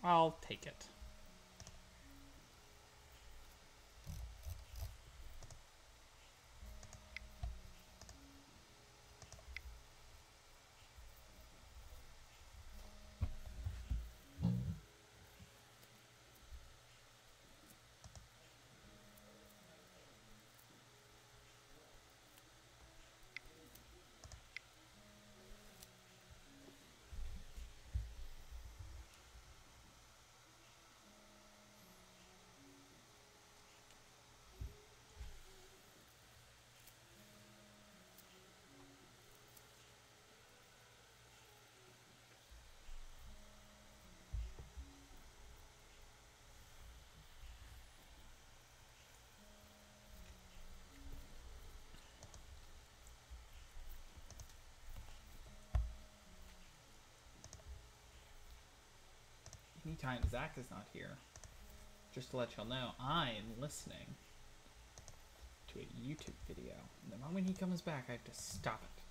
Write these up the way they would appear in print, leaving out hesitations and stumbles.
I'll take it. Anytime Zach is not here, just to let y'all know, I am listening to a YouTube video. And the moment he comes back, I have to stop it.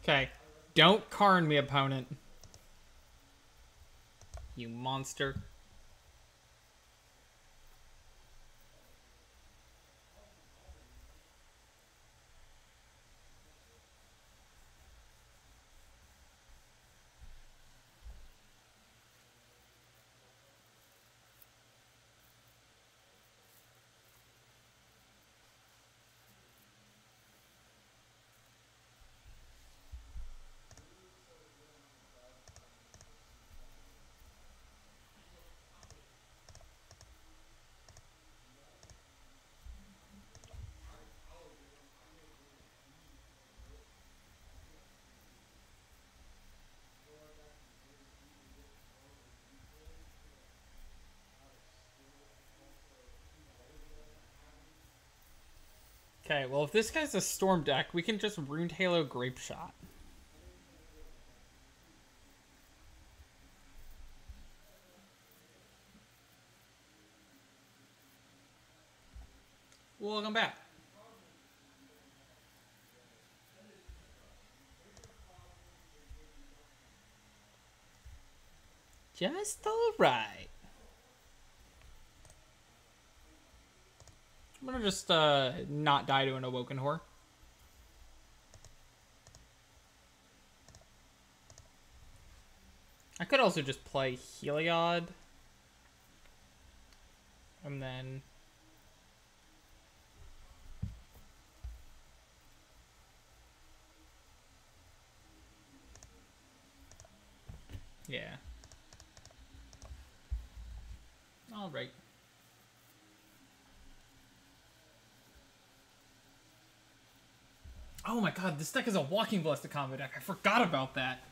Okay. Don't Karn me, opponent. You monster. Okay, well, if this guy's a Storm deck, we can just Runed Halo Grape Shot. Welcome back. Just alright. I'm gonna just not die to an Awoken Whore. I could also just play Heliod. And then... yeah. Alright. Oh my god, this deck is a Walking Blessed combo deck. I forgot about that.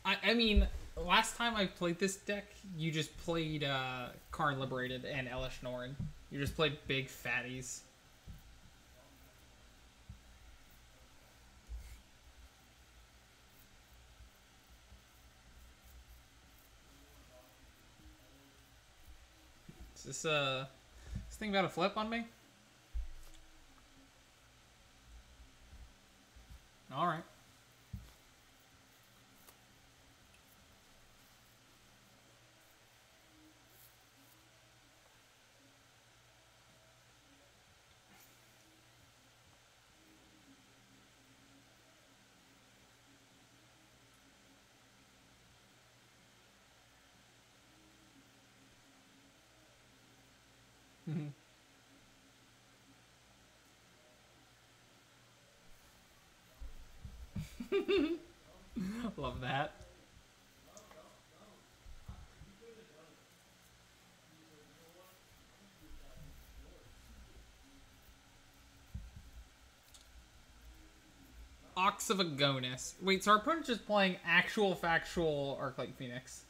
I mean, last time I played this deck, you just played Karn Liberated and Elesh Norn. You just played big fatties. Is this thing about to flip on me? Alright. Love that. Ox of Agonis. Wait, so our opponent's just playing actual factual Arclight Phoenix.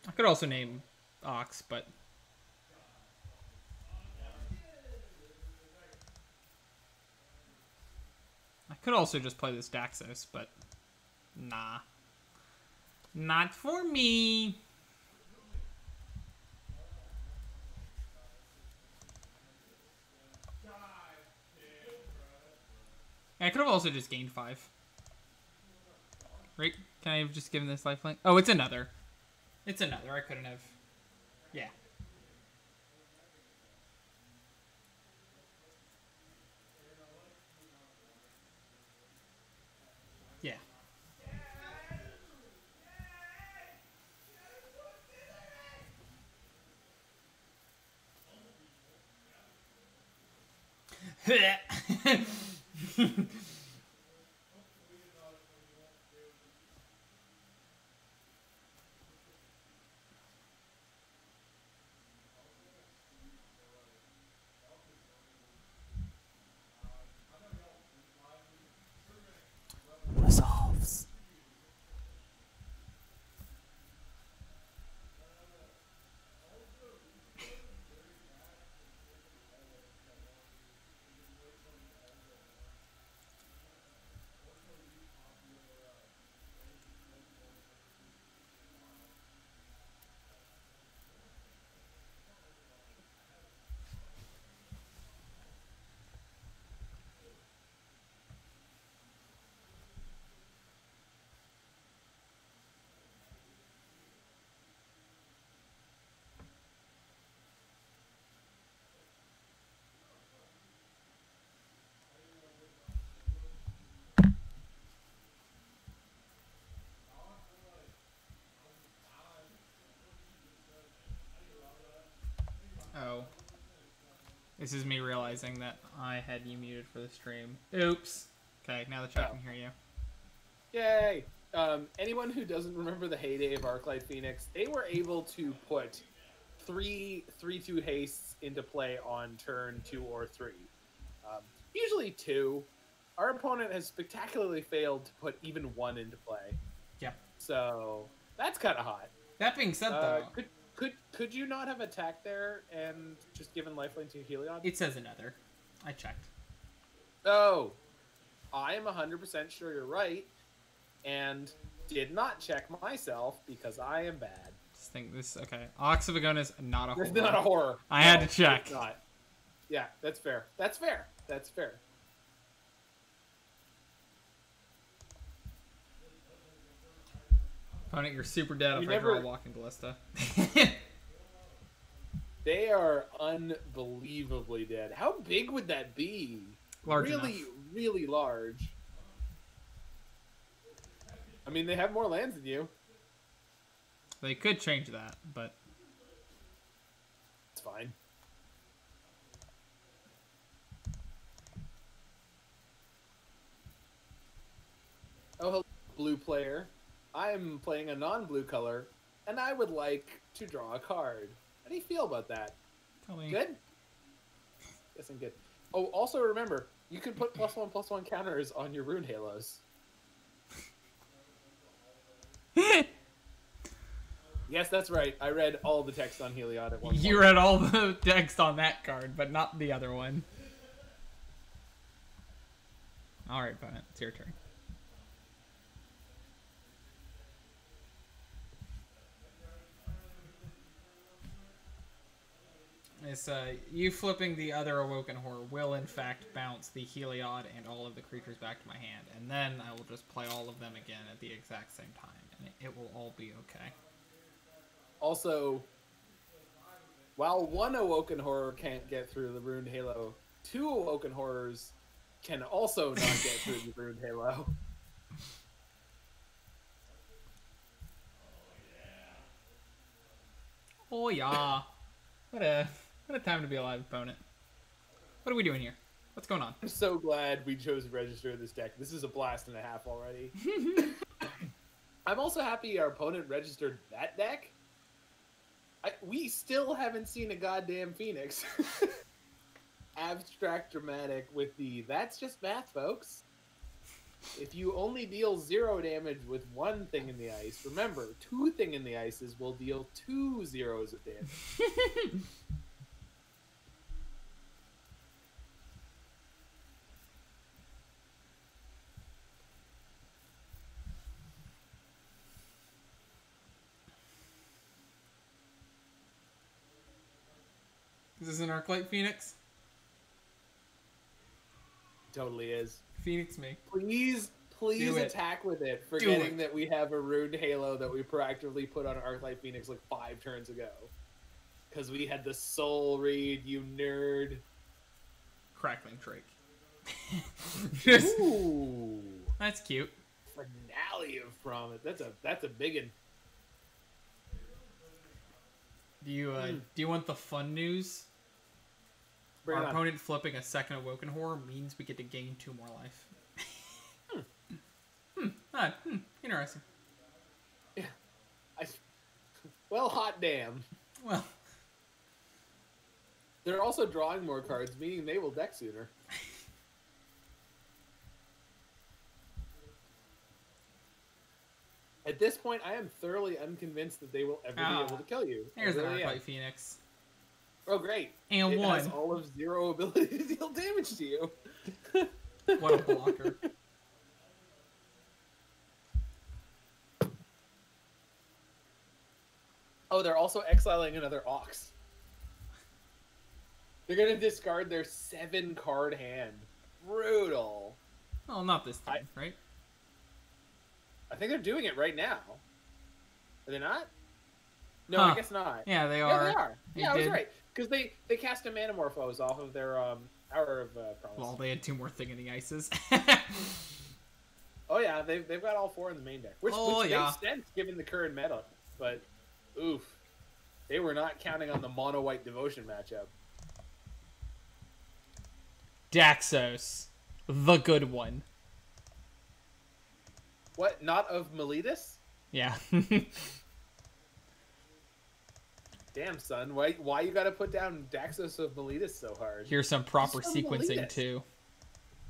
I could also name Ox, but I could also just play this Daxos, but nah. Not for me. I could have also just gained 5. Right? Can I have just given this lifelink? Oh, it's another. It's another. I couldn't have. Yeah. Yeah. Resolves. Oh. This is me realizing that I had you muted for the stream. Oops. Okay, now the chat can hear you. Yay! Anyone who doesn't remember the heyday of Arclight Phoenix, they were able to put 3/2 hastes into play on turn 2 or 3. Usually 2. Our opponent has spectacularly failed to put even 1 into play. Yeah. So that's kind of hot. That being said, though, could you not have attacked there and just given lifeline to Heliod? it says another. I checked. Oh, I am 100% sure you're right, and did not check myself because I am bad. Just think this. Okay, Ox of Agonis, not a horror. It's not a horror. I had to check. It's not. Yeah, that's fair. That's fair. That's fair. Opponent, you're super dead if I draw a Walking Ballista. They are unbelievably dead. How big would that be? Large really, enough. really large. I mean, they have more lands than you. They could change that, but it's fine. Oh, hello, blue player. I am playing a non-blue color, and I would like to draw a card. How do you feel about that? tell me. Good? Yes, I'm good. Oh, also remember, you can put +1/+1 counters on your Rune Halos. Yes, that's right. I read all the text on Heliod at one point. You read all the text on that card, but not the other one. Alright, opponent. It's your turn. It's, you flipping the other Awoken Horror will, in fact, bounce the Heliod and all of the creatures back to my hand, and then I will just play all of them again at the exact same time, and it will all be okay. Also, while one Awoken Horror can't get through the Ruined Halo, two Awoken Horrors can also not get through the Ruined Halo. Oh yeah. What a time to be alive, opponent. What are we doing here? What's going on? I'm so glad we chose to register this deck. This is a blast and a half already. I'm also happy our opponent registered that deck. We still haven't seen a goddamn Phoenix. Abstract Dramatic with the that's just math, folks. If you only deal 0 damage with one thing in the ice, remember, 2 thing in the ices will deal 2 zeros of damage. Is this an Arclight Phoenix? Totally is. Phoenix me. Please attack with it, forgetting that we have a Ruined Halo that we proactively put on Arclight Phoenix like 5 turns ago. Because we had the Soul Read, you nerd. Crackling Drake. Ooh. That's cute. Finale of Promise. That's a big one. Do you want the fun news? Bring Our it on. opponent flipping a second Awoken Horror means we get to gain 2 more life. Interesting. Yeah. Well, hot damn. Well, they're also drawing more cards, meaning they will deck sooner. At this point, I am thoroughly unconvinced that they will ever be able to kill you. There's an really Arclight Phoenix. Oh, great. And it one. has all of 0 ability to deal damage to you. What a blocker. Oh, they're also exiling another Ox. They're going to discard their 7-card hand. Brutal. Well, not this time, right? I think they're doing it right now. Are they not? No, Huh. I guess not. Yeah, they Yeah, are. they are. They Yeah, I was did. right. Because they cast a Manamorphose off of their Hour of Promise. Well, they had 2 more thing in the ices. Oh yeah, they've got all 4 in the main deck, which yeah. makes sense given the current meta. But oof, they were not counting on the mono white devotion matchup. Daxos. The good one. What? Not of Meletus? Yeah. Damn, son, why you gotta put down Daxos of Meletus so hard? Here's some proper He's from sequencing, Meletus. too.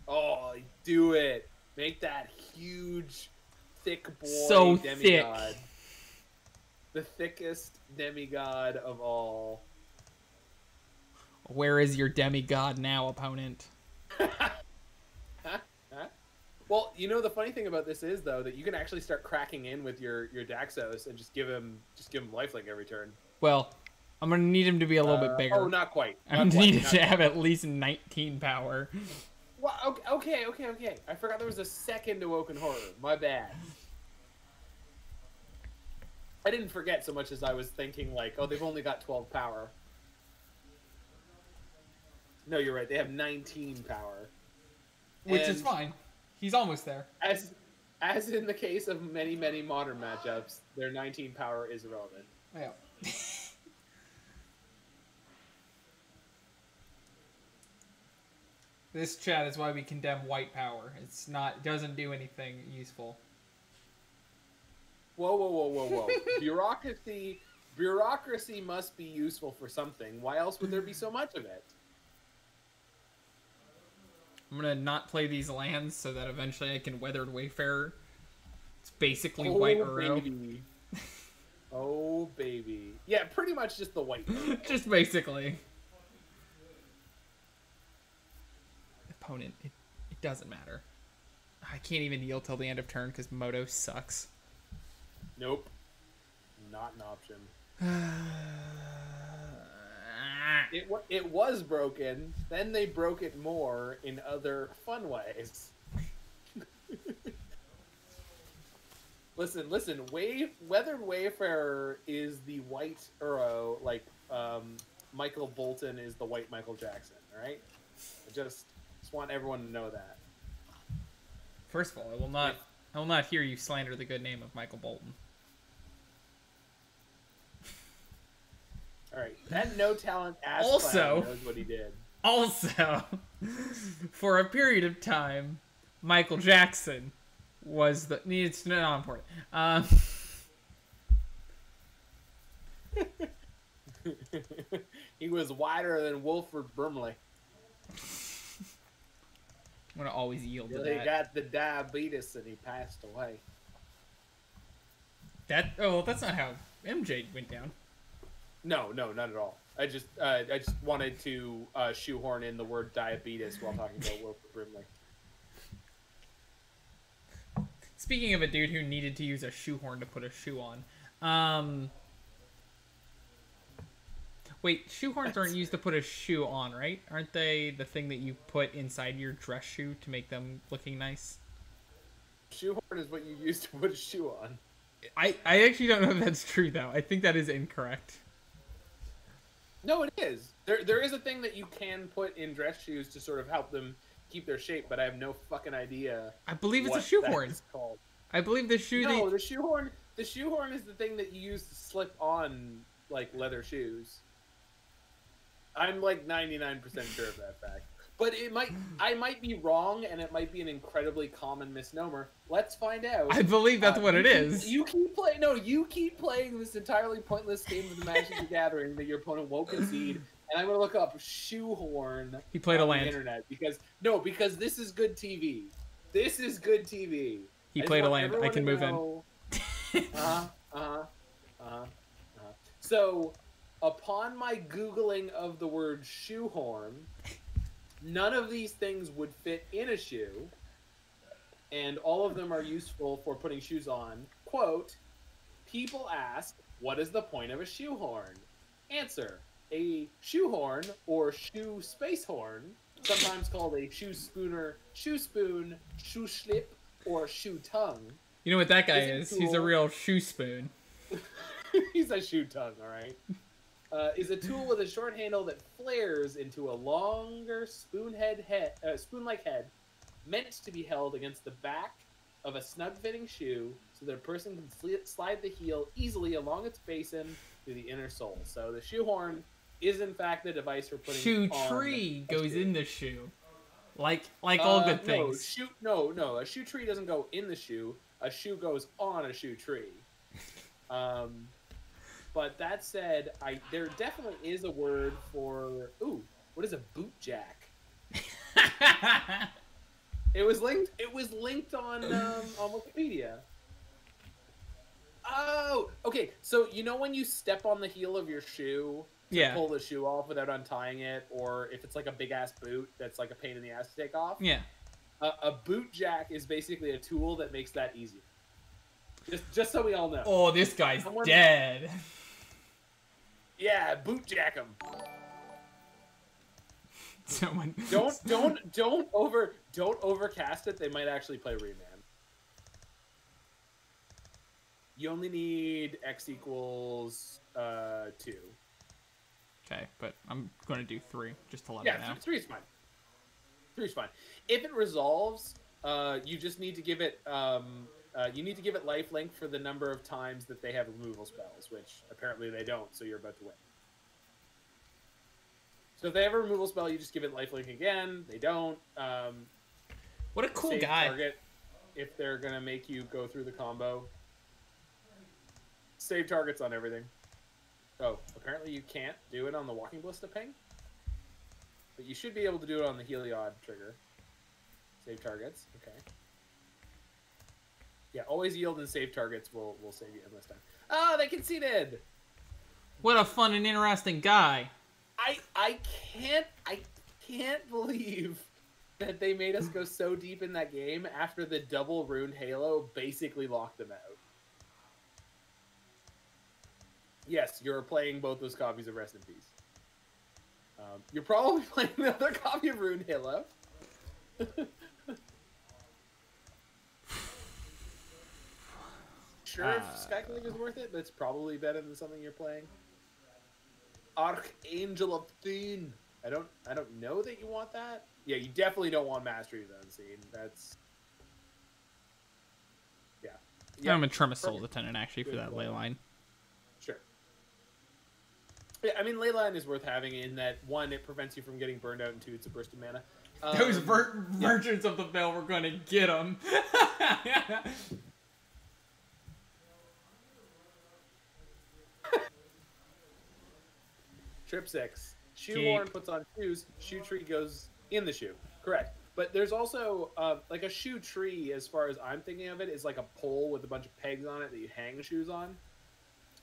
Oh, do it! Make that huge, thick boy So demigod. thick. The thickest demigod of all. Where is your demigod now, opponent? Huh? Well, you know the funny thing about this is though that you can actually start cracking in with your Daxos and just give him lifelink every turn. Well, I'm gonna need him to be a little bit bigger. Oh, not quite. I'm Not gonna quite, need not to quite. have at least 19 power. Well, okay. I forgot there was a second Awoken Horror. My bad. I didn't forget so much as I was thinking like, oh, they've only got 12 power. No, you're right. They have 19 power. Which is And fine. He's almost there. As in the case of many modern matchups, their 19 power is irrelevant. Yeah. This chat is why we condemn white power. It doesn't do anything useful. Whoa. Bureaucracy must be useful for something. Why else would there be so much of it? I'm gonna not play these lands so that eventually I can Weathered Wayfarer. It's basically white Uro. Baby. Oh, baby. Yeah, pretty much just the white. Just basically. Opponent, it doesn't matter. I can't even heal till the end of turn because Moto sucks. Nope. Not an option. It was broken, then they broke it more in other fun ways. Listen. Weathered Wayfarer is the white Euro, like Michael Bolton is the white Michael Jackson. All right, I just want everyone to know that. First of all, I will not hear you slander the good name of Michael Bolton. All right, that no talent ass Also- clown knows what he did. Also, for a period of time, Michael Jackson was the. It's not important. He was wider than Wolford Brimley. I'm gonna always yield to He that. got the diabetes and he passed away. That's not how MJ went down. No, not at all. I just wanted to shoehorn in the word diabetes while talking about Wolford Brimley. Speaking of a dude who needed to use a shoehorn to put a shoe on, wait, shoehorns aren't used to put a shoe on, right? Aren't they the thing that you put inside your dress shoe to make them looking nice? Shoehorn is what you use to put a shoe on. I actually don't know if that's true, though. I think that is incorrect. No, it is. There is a thing that you can put in dress shoes to sort of help them keep their shape, but I have no fucking idea. I believe it's a what shoehorn. that is called. I believe the shoe No, the shoehorn is the thing that you use to slip on like leather shoes. I'm like 99% sure of that fact. But I might be wrong, and it might be an incredibly common misnomer. Let's find out. I believe that's what it is. You keep playing this entirely pointless game of the Magic the Gathering that your opponent won't concede, and I'm gonna look up shoehorn. He played a on land. the internet because this is good TV. This is good TV. He I just played a want land. I everyone can to move in. know- So, upon my Googling of the word shoehorn, none of these things would fit in a shoe, and all of them are useful for putting shoes on. Quote, people ask, what is the point of a shoehorn? Answer, a shoehorn, or shoe space horn, sometimes called a shoe spooner, shoe spoon, shoe slip, or shoe tongue. You know what that guy Isn't is? He's a cool. real shoe spoon. He's a shoe tongue, all right. Is a tool with a short handle that flares into a longer spoon-like head, meant to be held against the back of a snug-fitting shoe, so that a person can slide the heel easily along its basin through the inner sole. So the shoehorn is in fact the device for putting Shoe on tree a goes shoe. in the shoe. Like all good No, things. no. A shoe tree doesn't go in the shoe. A shoe goes on a shoe tree. But that said, there definitely is a word for what is a boot jack? It was linked on Wikipedia. Oh, okay. So you know when you step on the heel of your shoe to Yeah. pull the shoe off without untying it, or if it's like a big ass boot that's like a pain in the ass to take off? Yeah. A boot jack is basically a tool that makes that easier. Just so we all know. Oh, this guy's Someone- dead. Yeah, boot jack him. Someone. Don't overcast it. They might actually play Rayman. You only need x equals 2. Okay, but I'm going to do 3 just to let Yeah, it know. 3 is fine. 3 is fine. If it resolves, you just need to give it lifelink for the number of times that they have removal spells, which apparently they don't. So you're about to win. So if they have a removal spell, you just give it lifelink again. They don't. What a cool Save guy. target if they're gonna make you go through the combo. Save targets on everything. Oh, apparently you can't do it on the Walking Ballista ping, but you should be able to do it on the Heliod trigger. Save targets. Okay. Yeah, always yield and save targets will save you endless time. Oh, they conceded. What a fun and interesting guy. I can't believe that they made us go so deep in that game after the double runed Halo basically locked them out. Yes, you're playing both those copies of Rest in Peace. You're probably playing another copy of Ruined Halo. sure if Skyclave is worth it, but it's probably better than something you're playing. Archangel of Thune. I don't know that you want that. Yeah, you definitely don't want Mastery of the Unseen. That's yeah. I'm gonna trim a Soul Lieutenant actually for that Leyline. Sure. Yeah, I mean Leyline is worth having in that one, it prevents you from getting burned out, and two, it's a burst of mana. Those Merchants of the Veil were gonna get them. Trip 6. Shoehorn puts on shoes. Shoe tree goes in the shoe. Correct. But there's also like a shoe tree, as far as I'm thinking of it, is like a pole with a bunch of pegs on it that you hang shoes on.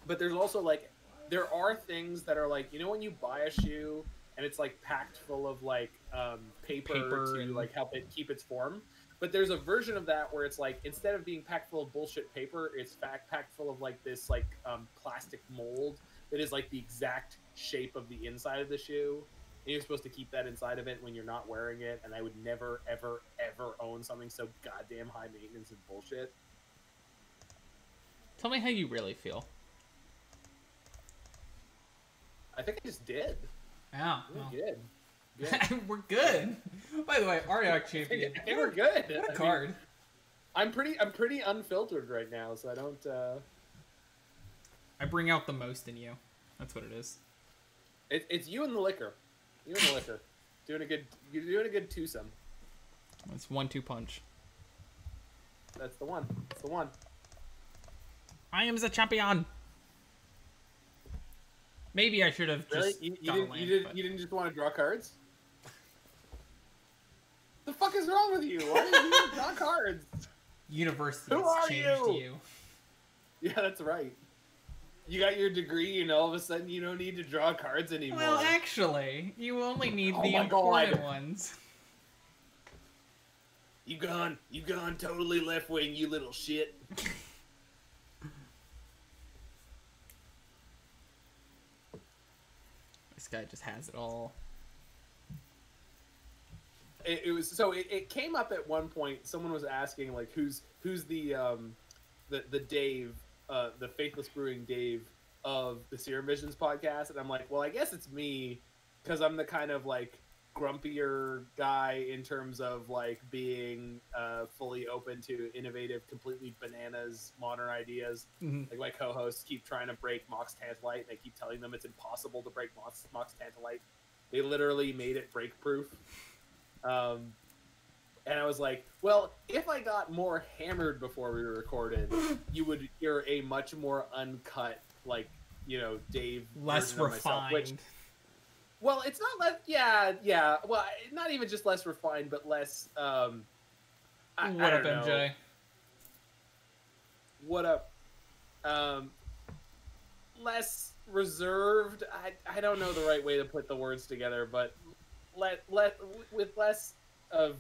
But there's also like, there are things that are like, you know, when you buy a shoe and it's like packed full of like paper to like help it keep its form. But there's a version of that where it's like, instead of being packed full of bullshit paper, it's packed full of like this like plastic mold that is like the exact shape of the inside of the shoe. And you're supposed to keep that inside of it when you're not wearing it. And I would never, ever, ever own something so goddamn high maintenance and bullshit. Tell me how you really feel. I think I just did. Yeah. Good. We're good. By the way, Ariok champion. I think we're good. What a card. I'm pretty unfiltered right now, so I don't. I bring out the most in you. That's what it is. It's you and the liquor. You and the liquor. You're doing a good twosome. It's 1-2 punch. That's the one. That's the one. I am the champion. Maybe I should have really? just You didn't just want to draw cards? The fuck is wrong with you? Why did you draw cards? University Who has are changed you? Yeah, that's right. You got your degree, and all of a sudden you don't need to draw cards anymore. Well, actually, you only need the my important God. ones. You gone totally left wing, you little shit. This guy just has it all. It came up at one point. Someone was asking like who's the Dave, the Faithless Brewing Dave of the Serum Visions podcast, and I'm like, well, I guess it's me, because I'm the kind of like grumpier guy in terms of like being fully open to innovative, completely bananas modern ideas. Mm-hmm. Like my co-hosts keep trying to break Mox Tantalite, and I keep telling them it's impossible to break Mox Tantalite. They literally made it break proof. And I was like, well, if I got more hammered before we recorded, you would hear a much more uncut, like, you know, Dave, less refined. Myself, well, it's not less. Yeah. Well, not even just less refined, but less. What up, MJ? What up? Less reserved. I don't know the right way to put the words together, but with less of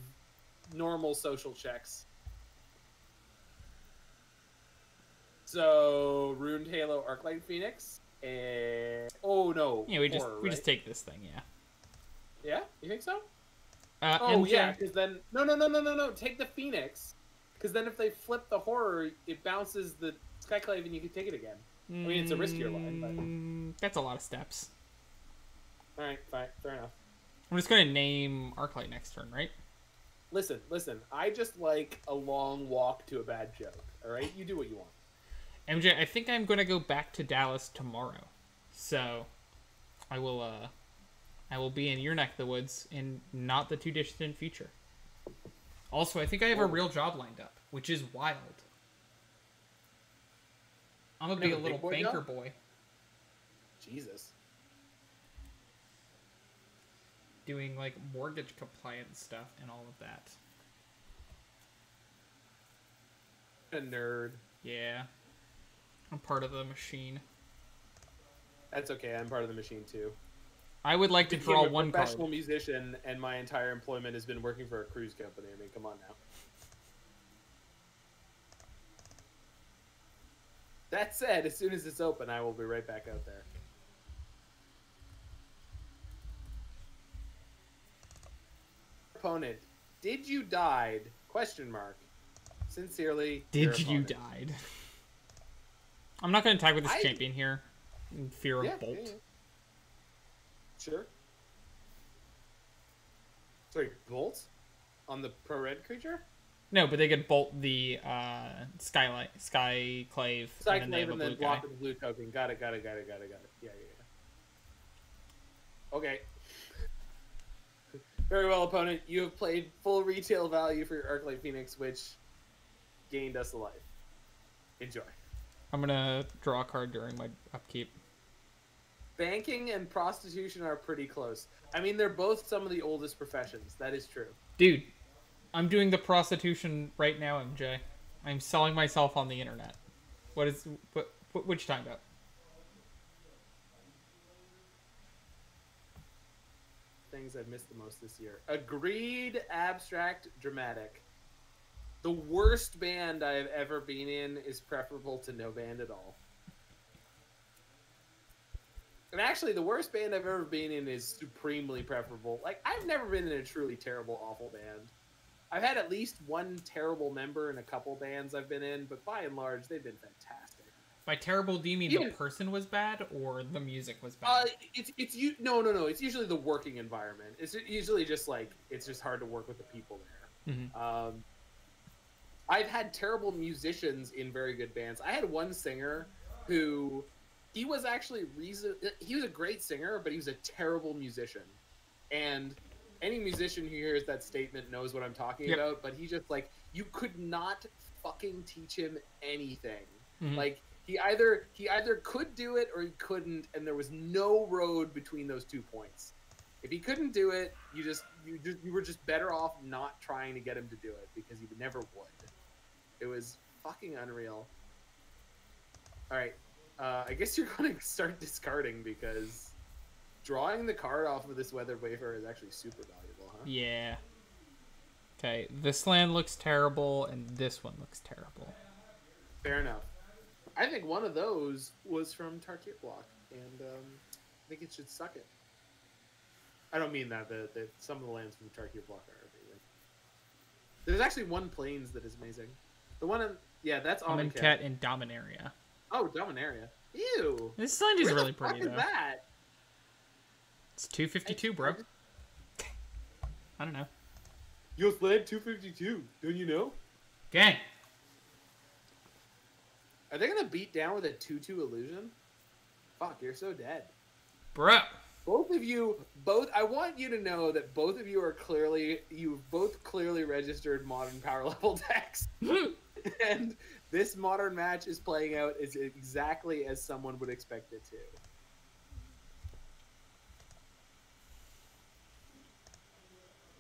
normal social checks. So, Ruined Halo, Arclight Phoenix, and Yeah, we just take this thing, yeah. Yeah, you think so? MJ... yeah, because then no, take the Phoenix, because then if they flip the horror, it bounces the Skyclave and you can take it again. I mean, it's a riskier line, but that's a lot of steps. All right, fine, fair enough. I'm just going to name Arclight next turn, right? Listen. I just like a long walk to a bad joke. All right, you do what you want. MJ, I think I'm going to go back to Dallas tomorrow, so I will be in your neck of the woods in not the too distant future. Also, I think I have a real job lined up, which is wild. I'm gonna be a little banker boy. Jesus. Doing like mortgage compliance stuff and all of that. A nerd. Yeah. I'm part of the machine. That's okay. I'm part of the machine too. I would like to draw one card. I'm a professional musician, and my entire employment has been working for a cruise company. I mean, come on now. That said, as soon as it's open, I will be right back out there. Opponent, did you died? Question mark. Sincerely, Did you died? I'm not going to tag with this champion here in fear of Bolt. Yeah. Sure. Sorry, Bolt? On the pro-red creature? No, but they could bolt the Skyclave. Skyclave and then block with the blue token. Got it. Yeah. Okay. Very well, opponent. You have played full retail value for your Arclight Phoenix, which gained us a life. Enjoy. I'm gonna draw a card during my upkeep. Banking and prostitution are pretty close. I mean, they're both some of the oldest professions. That is true. Dude, I'm doing the prostitution right now, MJ. I'm selling myself on the internet. What you talking about? Things I've missed the most this year. Agreed, abstract, dramatic. The worst band I've ever been in is preferable to no band at all. And actually, the worst band I've ever been in is supremely preferable. Like, I've never been in a truly terrible, awful band. I've had at least one terrible member in a couple bands I've been in, but by and large, they've been fantastic. By terrible, do you mean the person was bad or the music was bad? No. It's usually the working environment. It's usually just like it's just hard to work with the people there. Mm-hmm. I've had terrible musicians in very good bands. I had one singer who he was actually he was a great singer, but he was a terrible musician. And any musician who hears that statement knows what I'm talking about. But he just like you could not fucking teach him anything. Mm-hmm. Like. He either could do it or he couldn't, and there was no road between those 2 points. If he couldn't do it, you were just better off not trying to get him to do it because he never would. It was fucking unreal. All right, I guess you're going to start discarding because drawing the card off of this Weathered Wayfarer is actually super valuable, huh? Yeah. Okay, this land looks terrible, and this one looks terrible. Fair enough. I think one of those was from Tarkir Block, and I think it should suck it. I don't mean that. Some of the lands from Tarkir Block are amazing. There's actually one Plains that is amazing. The one that's Amonkhet and Dominaria. Oh, Dominaria. Ew. This land is really pretty, though. Where the fuck is that? It's 252, bro. I don't know. Yo, land 252. Don't you know? Gang. Are they gonna beat down with a 2/2 illusion? Fuck, you're so dead. Bro. Both of you, I want you to know that both of you you've both clearly registered modern power level decks. And this modern match is playing out as exactly as someone would expect it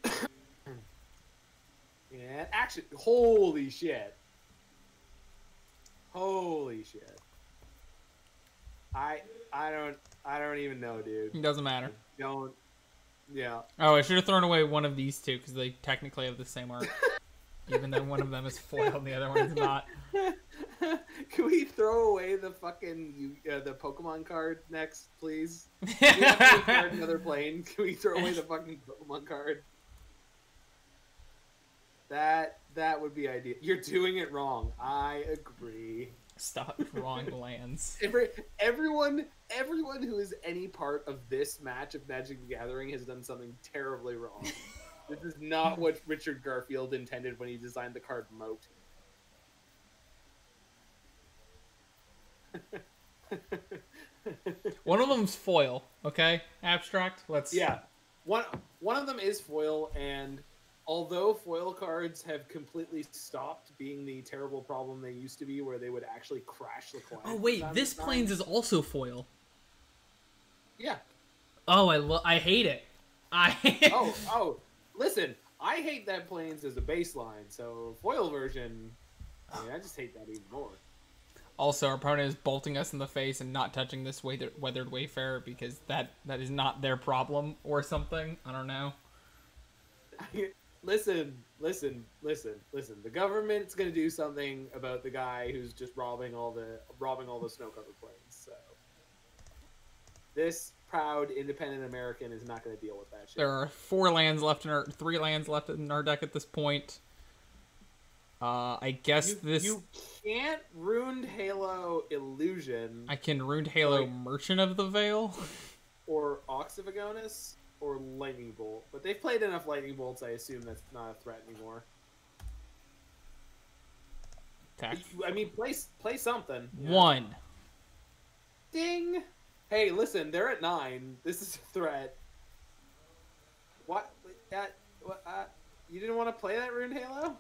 to. And action, holy shit. Holy shit. I don't even know, dude. It doesn't matter. Yeah. Oh, I should have thrown away one of these two because they technically have the same art. Even though one of them is foil and the other one is not. Can we throw away the fucking the Pokemon card next, please? We have to card another plane. Can we throw away the fucking Pokemon card? That would be ideal. You're doing it wrong. I agree. Stop drawing lands. Everyone who is any part of this match of Magic the Gathering has done something terribly wrong. This is not what Richard Garfield intended when he designed the card Moat. One of them's foil, okay? Abstract. One of them is foil, and although foil cards have completely stopped being the terrible problem they used to be, where they would actually crash the client. Oh wait, this Plains is also foil. Yeah. Oh, I hate it. Listen, I hate that Plains as a baseline, so foil version, I just hate that even more. Also, our opponent is bolting us in the face and not touching this Weathered Wayfarer because that is not their problem or something. I don't know. Listen. The government's gonna do something about the guy who's just robbing all the snow-covered plains. So this proud independent American is not gonna deal with that shit. There are 3 lands left in our deck at this point. I guess You can't Ruined Halo Illusion I can Ruined Halo like- Merchant of the Veil. or Oxyvagonus or Lightning Bolt, but they've played enough Lightning Bolts. I assume that's not a threat anymore. I mean, play something. You know? 1. Ding. Hey, listen, they're at 9. This is a threat. What? You didn't want to play that Ruined Halo?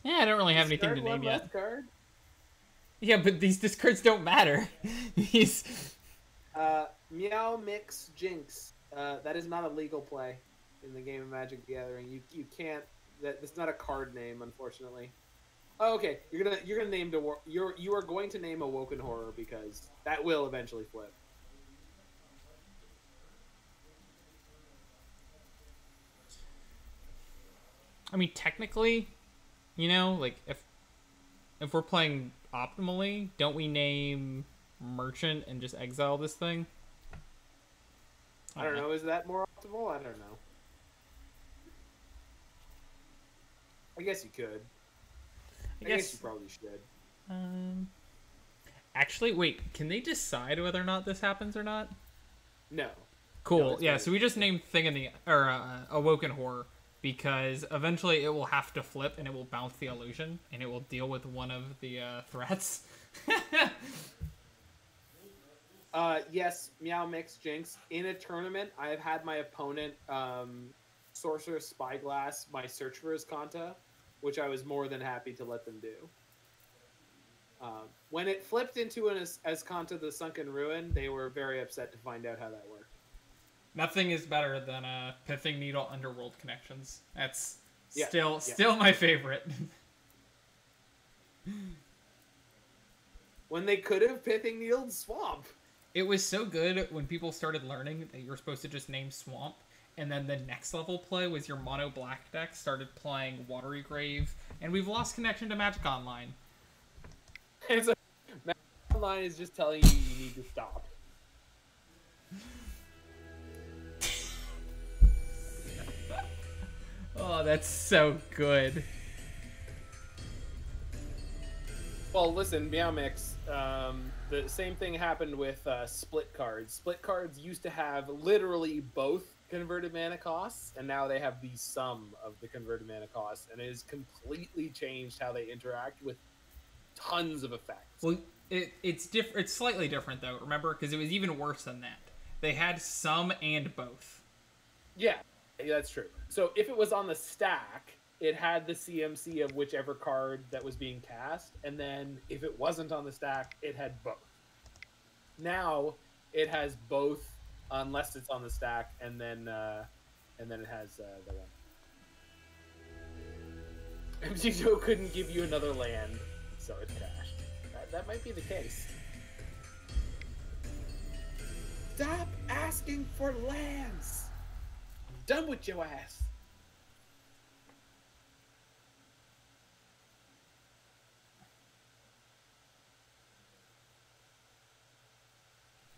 Yeah, I don't really have anything to Discard name one yet. left card. Yeah, but these discards don't matter. These. Meow Mix Jinx. That is not a legal play in the game of Magic the Gathering. You can't. That's not a card name, unfortunately. Oh, okay. You're gonna name you are going to name Awoken Horror because that will eventually flip. I mean, technically, you know, like if we're playing optimally, don't we name Merchant and just exile this thing? I don't know. Is that more optimal? I don't know. I guess you could. I guess you probably should. Actually, wait. Can they decide whether or not this happens or not? No. Cool. No, Yeah. So we just named Thing in the Awoken Horror because eventually it will have to flip and it will bounce the illusion and it will deal with one of the threats. Yes, Meow Mix Jinx. In a tournament, I have had my opponent Sorcerer Spyglass my search for Azcanta, which I was more than happy to let them do. When it flipped into an Azcanta the Sunken Ruin, they were very upset to find out how that worked. Nothing is better than Pithing Needle Underworld Connections. That's Yeah, still my favorite. When they could have Pithing Needled Swamp. It was so good when people started learning that you're supposed to just name Swamp, and then the next level play was your mono black deck started playing Watery Grave, and we've lost connection to Magic Online. And so Magic Online is just telling you need to stop. Oh, that's so good. Well, listen, Meow Mix. The same thing happened with split cards. Split cards used to have literally both converted mana costs, and now they have the sum of the converted mana costs, and it has completely changed how they interact with tons of effects. Well, it's different. It's slightly different though. Remember, because it was even worse than that. They had some and both. Yeah, that's true. So if it was on the stack, it had the CMC of whichever card that was being cast, and then if it wasn't on the stack, it had both. Now it has both, unless it's on the stack, and then it has the one. MTGO couldn't give you another land, so it crashed. That might be the case. Stop asking for lands. I'm done with your ass.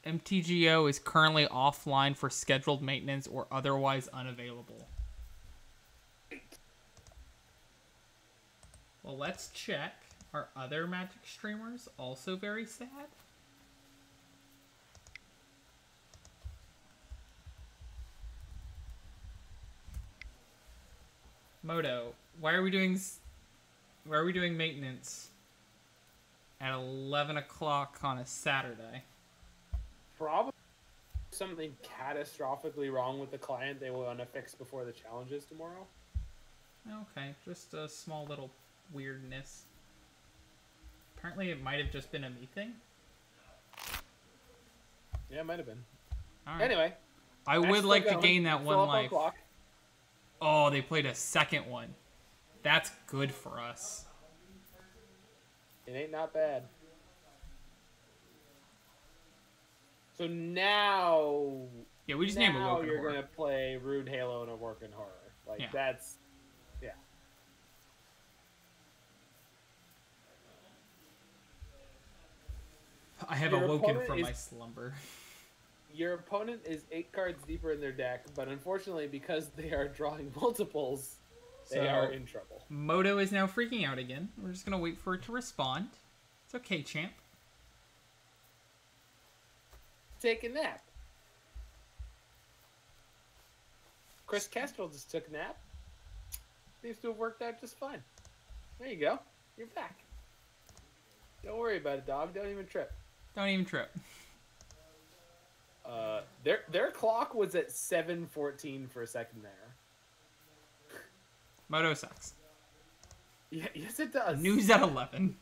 MTGO is currently offline for scheduled maintenance or otherwise unavailable. Well, let's check. Are other Magic streamers also very sad? Moto, why are we doing maintenance at 11 o'clock on a Saturday? Probably something catastrophically wrong with the client they want to fix before the challenges tomorrow. Okay, just a small little weirdness. Apparently it might have just been a me thing. Yeah, it might have been. All right. Anyway. I would like to gain that one life. Clock. Oh, they played a second one. That's good for us. It ain't not bad. So now... Yeah, we just named Now Awoken you're Horror. going to play Rude Halo and Awoken Horror. Like, Yeah. that's... Yeah. I have Your awoken opponent from is- my slumber. Your opponent is 8 cards deeper in their deck, but unfortunately, because they are drawing multiples, They are in trouble. Moto is now freaking out again. We're just going to wait for it to respond. It's okay, champ. Take a nap. Chris Kestrel just took a nap. Seems to have worked out just fine. There you go. You're back. Don't worry about it, dog. Don't even trip. Don't even trip. Their clock was at 7:14 for a second there. Moto sucks. Yeah, yes, it does. News at 11.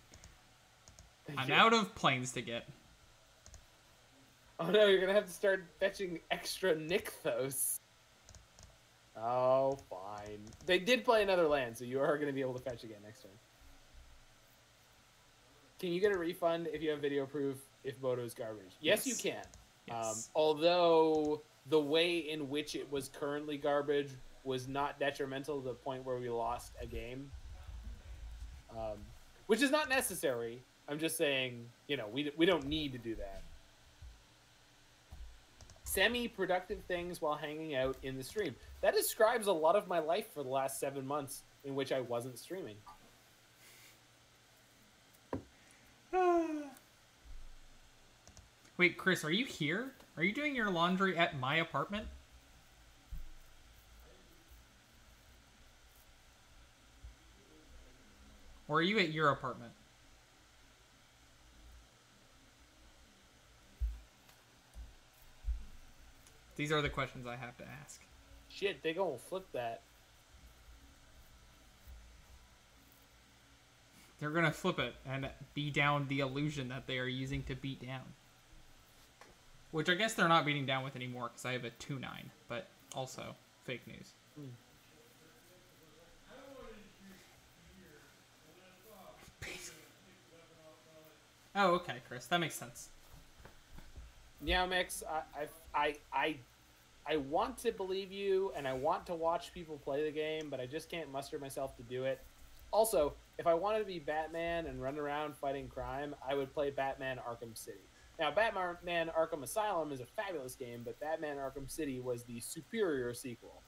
I'm Yeah. out of planes to get. Oh no, you're gonna have to start fetching extra Nykthos. Oh, fine. They did play another land, so you are gonna be able to fetch again next turn. Can you get a refund if you have video proof if Moto's garbage? Yes, you can. Yes. Although the way in which it was currently garbage was not detrimental to the point where we lost a game. Which is not necessary. I'm just saying, we don't need to do that. Semi-productive things while hanging out in the stream. That describes a lot of my life for the last 7 months in which I wasn't streaming. Wait, Chris, are you here? Are you doing your laundry at my apartment? Or are you at your apartment? These are the questions I have to ask. Shit, they gonna flip that. They're gonna flip it and beat down the illusion that they are using to beat down. Which I guess they're not beating down with anymore because I have a 2-9, but also fake news. Oh, okay, Chris, that makes sense. Yeah, Mix, I want to believe you, and I want to watch people play the game, but I just can't muster myself to do it. Also, if I wanted to be Batman and run around fighting crime, I would play Batman Arkham City. Now, Batman Arkham Asylum is a fabulous game, but Batman Arkham City was the superior sequel.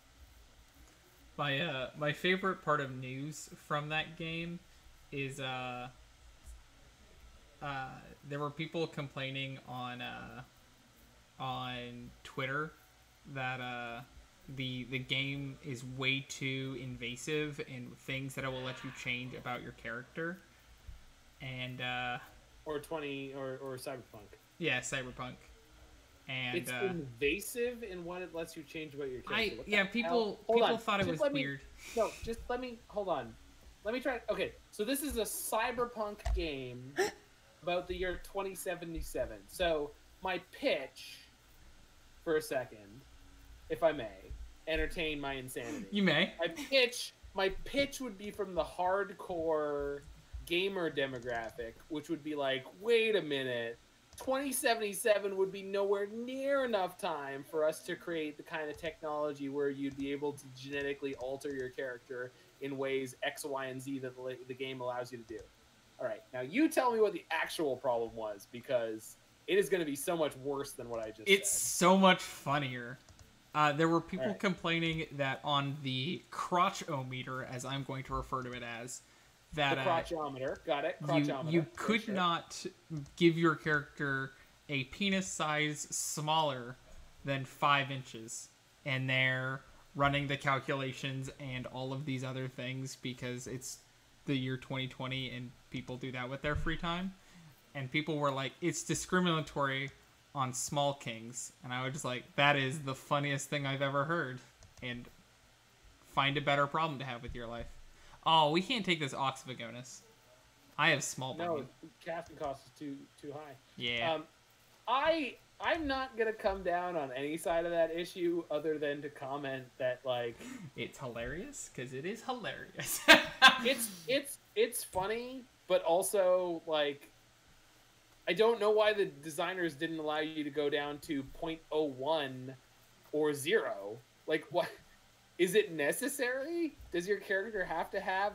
My favorite part of news from that game is there were people complaining on Twitter that the game is way too invasive in things that it will let you change about your character, and or Cyberpunk. Yeah, Cyberpunk. And it's invasive in what it lets you change about your character. People thought it was weird. No, just hold on. Let me try. Okay, so this is a Cyberpunk game about the year 2077. So my pitch, for a second, if I may, entertain my insanity. You may. My pitch would be from the hardcore gamer demographic, which would be like, wait a minute, 2077 would be nowhere near enough time for us to create the kind of technology where you'd be able to genetically alter your character in ways X, Y, and Z that the game allows you to do. All right, now you tell me what the actual problem was, because it is going to be so much worse than what I just said. It's so much funnier. There were people complaining that on the crotch-o-meter, as I'm going to refer to it as, that the crotchometer, got it. Crotchometer. You could not give your character a penis size smaller than 5 inches, and they're running the calculations and all of these other things because it's the year 2020 and people do that with their free time. And people were like, it's discriminatory on small kings. And I was just like, that is the funniest thing I've ever heard. And find a better problem to have with your life. Oh, we can't take this Ox Vagonis. I have small No, body. casting cost is too high. Yeah. I'm not gonna come down on any side of that issue other than to comment that, like, it's hilarious because it is hilarious. it's funny, but also, like, I don't know why the designers didn't allow you to go down to 0.01 or 0. Like, what? Is it necessary? Does your character have to have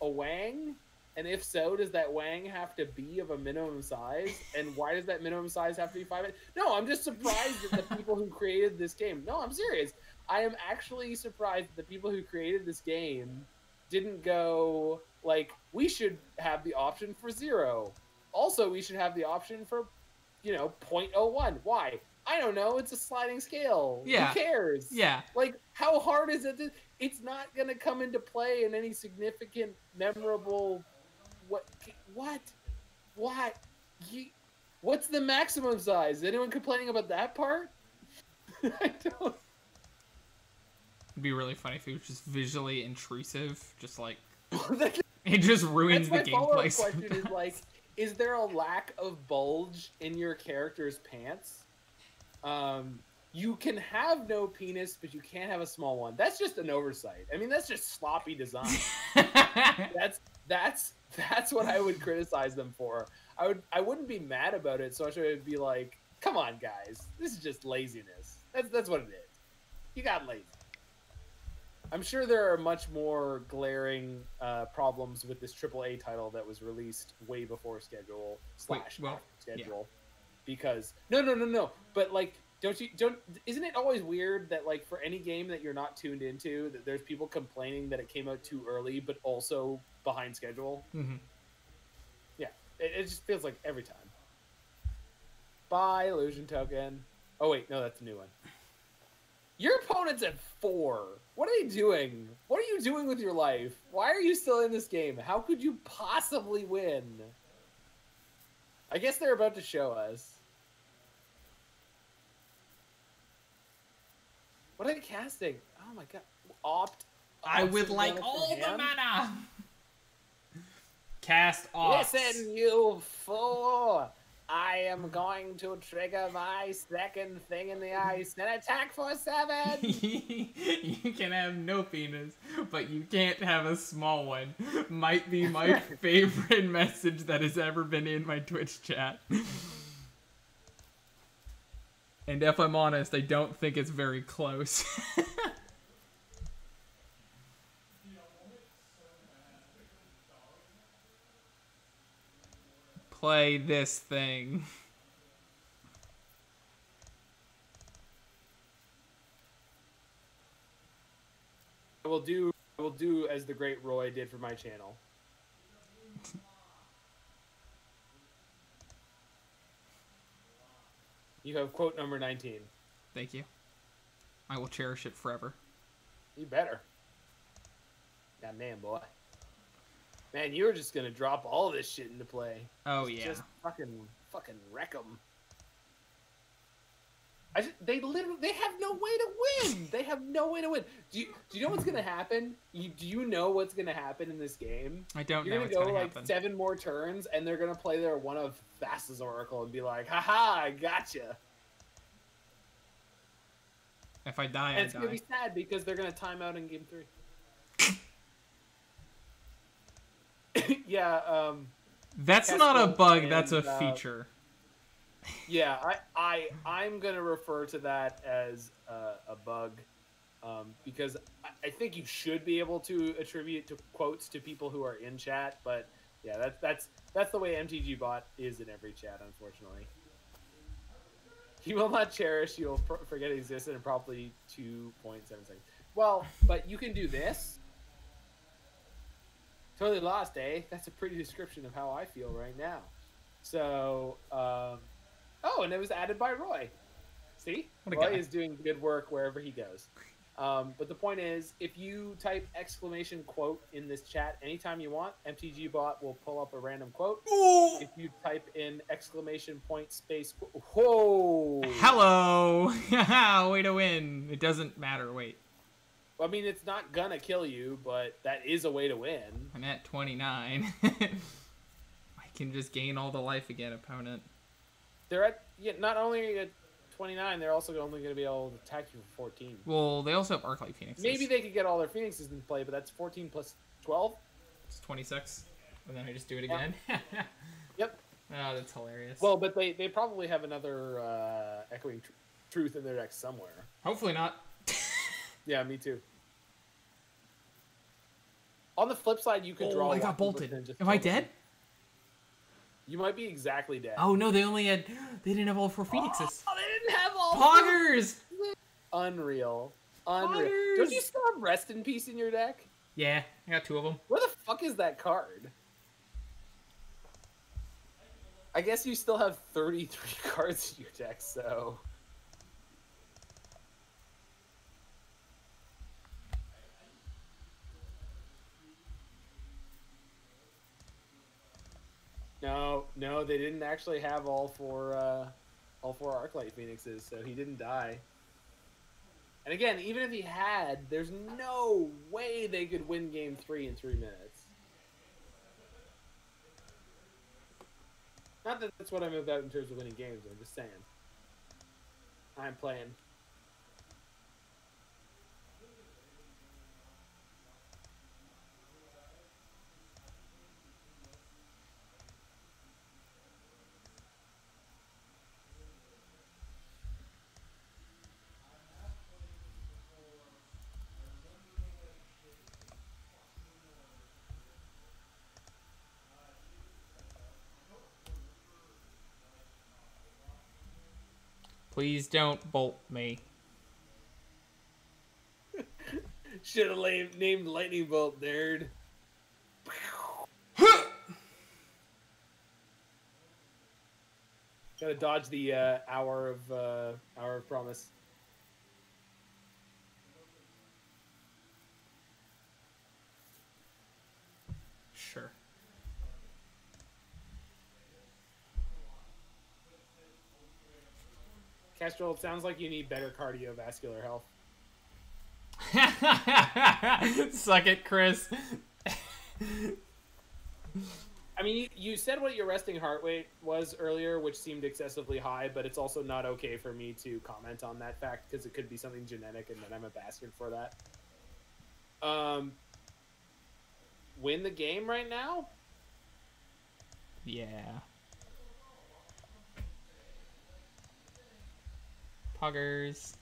a wang? And if so, does that wang have to be of a minimum size? And why does that minimum size have to be 5? No, I'm just surprised at the people who created this game. No, I'm serious. I am actually surprised that the people who created this game didn't go like, we should have the option for 0. Also, we should have the option for, 0.01. Why? I don't know. It's a sliding scale. Yeah. Who cares? Yeah. Like, how hard is it? It's not going to come into play in any significant, memorable. What? What's the maximum size? Is anyone complaining about that part? I don't. It'd be really funny if it was just visually intrusive, just like it just ruins the gameplay. Question is like, is there a lack of bulge in your character's pants? You can have no penis, but you can't have a small one. That's just an oversight. I mean, that's just sloppy design. That's what I would criticize them for. I wouldn't be mad about it, so I should be like, come on, guys, this is just laziness. That's what it is. You got lazy. I'm sure there are much more glaring problems with this AAA title that was released way before schedule / schedule. Because no. But like, isn't it always weird that like for any game that you're not tuned into, that there's people complaining that it came out too early, but also behind schedule? Mm-hmm. Yeah, it just feels like every time. Bye, Illusion Token. Oh wait, no, that's a new one. Your opponent's at 4. What are you doing? What are you doing with your life? Why are you still in this game? How could you possibly win? I guess they're about to show us. What are they casting? Oh my god. Opt. I would like all the mana. Cast Opt. Listen, you fool. I am going to trigger my second thing in the ice and attack for 7. You can have no penis, but you can't have a small one. Might be my favorite message that has ever been in my Twitch chat. And if I'm honest, I don't think it's very close. Play this thing. I will do as the great Roy did for my channel. You have quote number 19. Thank you. I will cherish it forever. You better. God damn, boy. Man, you were just gonna drop all this shit into play. Oh yeah. Just fucking wreck them. They have no way to win. They have no way to win. Do you know what's gonna happen? Do you know what's gonna happen in this game? I don't know. You're gonna go like happen. 7 more turns, and they're gonna play their one of Thassa's Oracle and be like, "Haha, I gotcha." If I die, and it's gonna be sad because they're gonna time out in game 3. Yeah, that's not a bug, that's a feature. Yeah, I'm gonna refer to that as a bug, because I think you should be able to attribute to quotes to people who are in chat, but yeah, that's the way MTG Bot is in every chat, unfortunately. He will not cherish, you'll forget it existed in probably 2.7 seconds. Well, but you can do this. Totally lost, eh? That's a pretty description of how I feel right now. So, oh, and it was added by Roy. See? Roy is doing good work wherever he goes. But the point is, if you type exclamation quote in this chat anytime you want, MTG Bot will pull up a random quote. Ooh. If you type in exclamation point space, whoa! Hello! Way to win. It doesn't matter, wait. I mean, it's not gonna kill you, but that is a way to win. I'm at 29. I can just gain all the life again, opponent. They're at, not only at 29, they're also only going to be able to attack you for 14. Well, they also have Arclight Phoenixes. Maybe they could get all their Phoenixes in play, but that's 14 plus 12. It's 26. And then I just do it again. Yep. Oh, that's hilarious. Well, but they probably have another Echoing Truth in their deck somewhere. Hopefully not. Yeah, me too. On the flip side, you could draw. Oh, I got bolted. Am I dead? You might be exactly dead. Oh no, they didn't have all 4 Phoenixes. Oh, they didn't have all Poggers! 4. Unreal. Unreal. Don't you still have Rest in Peace in your deck? Yeah, I got 2 of them. Where the fuck is that card? I guess you still have 33 cards in your deck, so... No, they didn't actually have all four Arclight Phoenixes, so he didn't die. And again, even if he had, there's no way they could win Game 3 in 3 minutes. Not that that's what I'm about in terms of winning games, I'm just saying. I'm playing. Please don't bolt me. Should have named Lightning Bolt, nerd. Gotta dodge the hour of promise. Sure. Kestrel, it sounds like you need better cardiovascular health. Suck it, Chris. I mean, you said what your resting heart rate was earlier, which seemed excessively high, but it's also not okay for me to comment on that fact because it could be something genetic and then I'm a bastard for that. Win the game right now? Yeah. Poggers.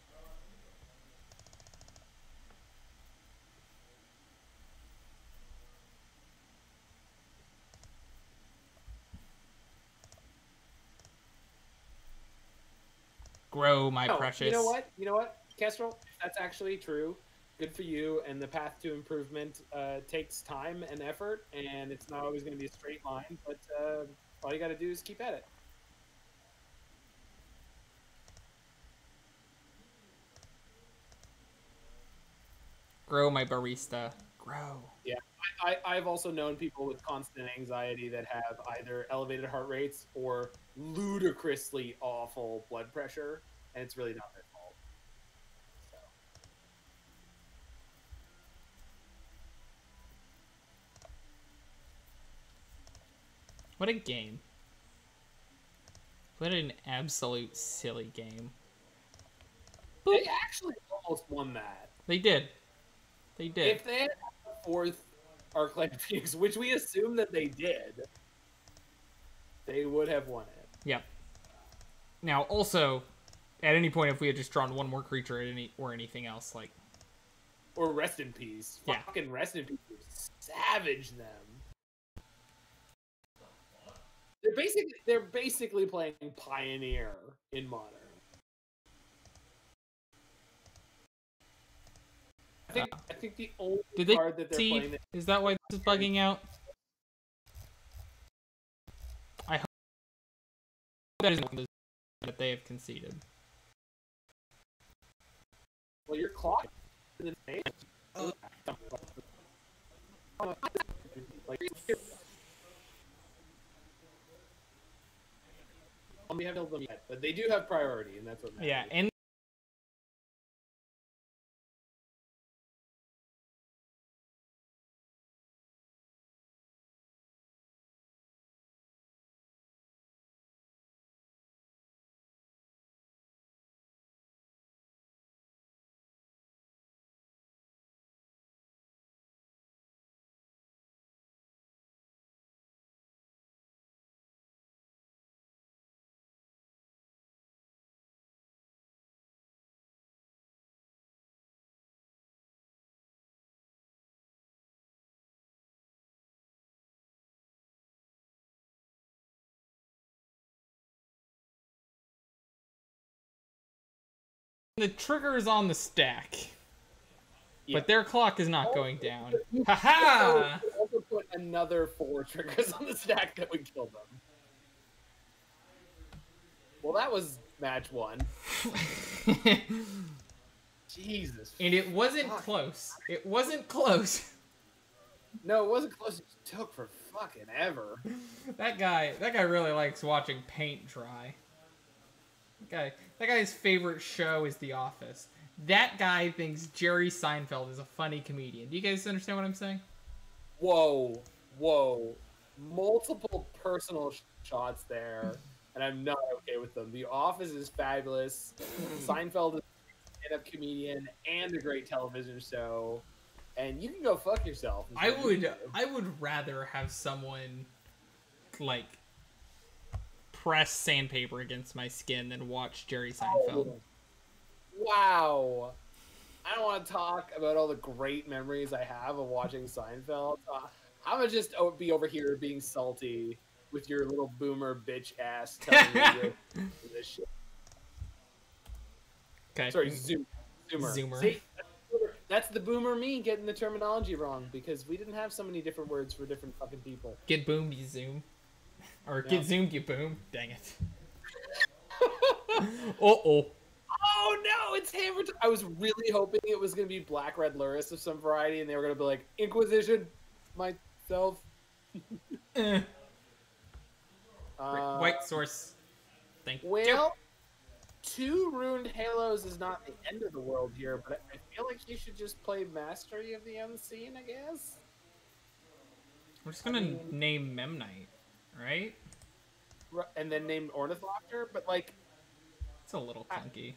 Grow, my precious. You know what? You know what, Kestrel? That's actually true. Good for you. And the path to improvement takes time and effort, and it's not always going to be a straight line. But all you got to do is keep at it. Grow, my barista. Grow. Yeah, I've also known people with constant anxiety that have either elevated heart rates or ludicrously awful blood pressure, and it's really not their fault. So. What a game. What an absolute silly game. They actually almost won that. They did. They did. If they had the fourth Arclight Phoenix, which we assume that they did, they would have won it. Yep. Now, also, at any point, if we had just drawn one more creature or anything else, like... Or Rest in Peace. Yeah. Fucking Rest in Peace. Savage them. They're basically playing Pioneer in Modern. I think the only card that they're playing... Is that why this is bugging out? I hope that is that they have conceded. Well, your clock... We haven't held them yet, but they do have priority, and that's what matters. Yeah, and the trigger is on the stack. Yeah. But their clock is not going down. You Ha also put another 4 triggers on the stack that would kill them. Well, that was match 1. ha! Jesus. And it wasn't fuck. close. It wasn't close. No, it wasn't close. It took for fucking ever. That guy really likes watching paint dry. That guy's favorite show is The Office. That guy thinks Jerry Seinfeld is a funny comedian. Do you guys understand what I'm saying? Whoa. Multiple personal shots there, and I'm not okay with them. The Office is fabulous. Seinfeld is a stand-up comedian and a great television show. And you can go fuck yourself. I would rather have someone like press sandpaper against my skin than watch Jerry Seinfeld. Oh, wow. I don't want to talk about all the great memories I have of watching Seinfeld. I'm gonna just be over here being salty with your little boomer bitch ass telling me this shit. Okay. Sorry, Zoomer. See, that's the boomer me getting the terminology wrong because we didn't have so many different words for different fucking people. Get boomed, you zoom. Or Yeah. get zoomed, you boom. Dang it. Uh-oh. Oh no, it's Hammer Time. I was really hoping it was going to be Black Red Luris of some variety and they were going to be like, Inquisition, myself. Eh. White source. Thank you. Well, 2 ruined Halos is not the end of the world here, but I feel like you should just play Mastery of the Unseen, I guess. We're just gonna name Memnite, right? And then name Ornithopter, but like, It's a little clunky.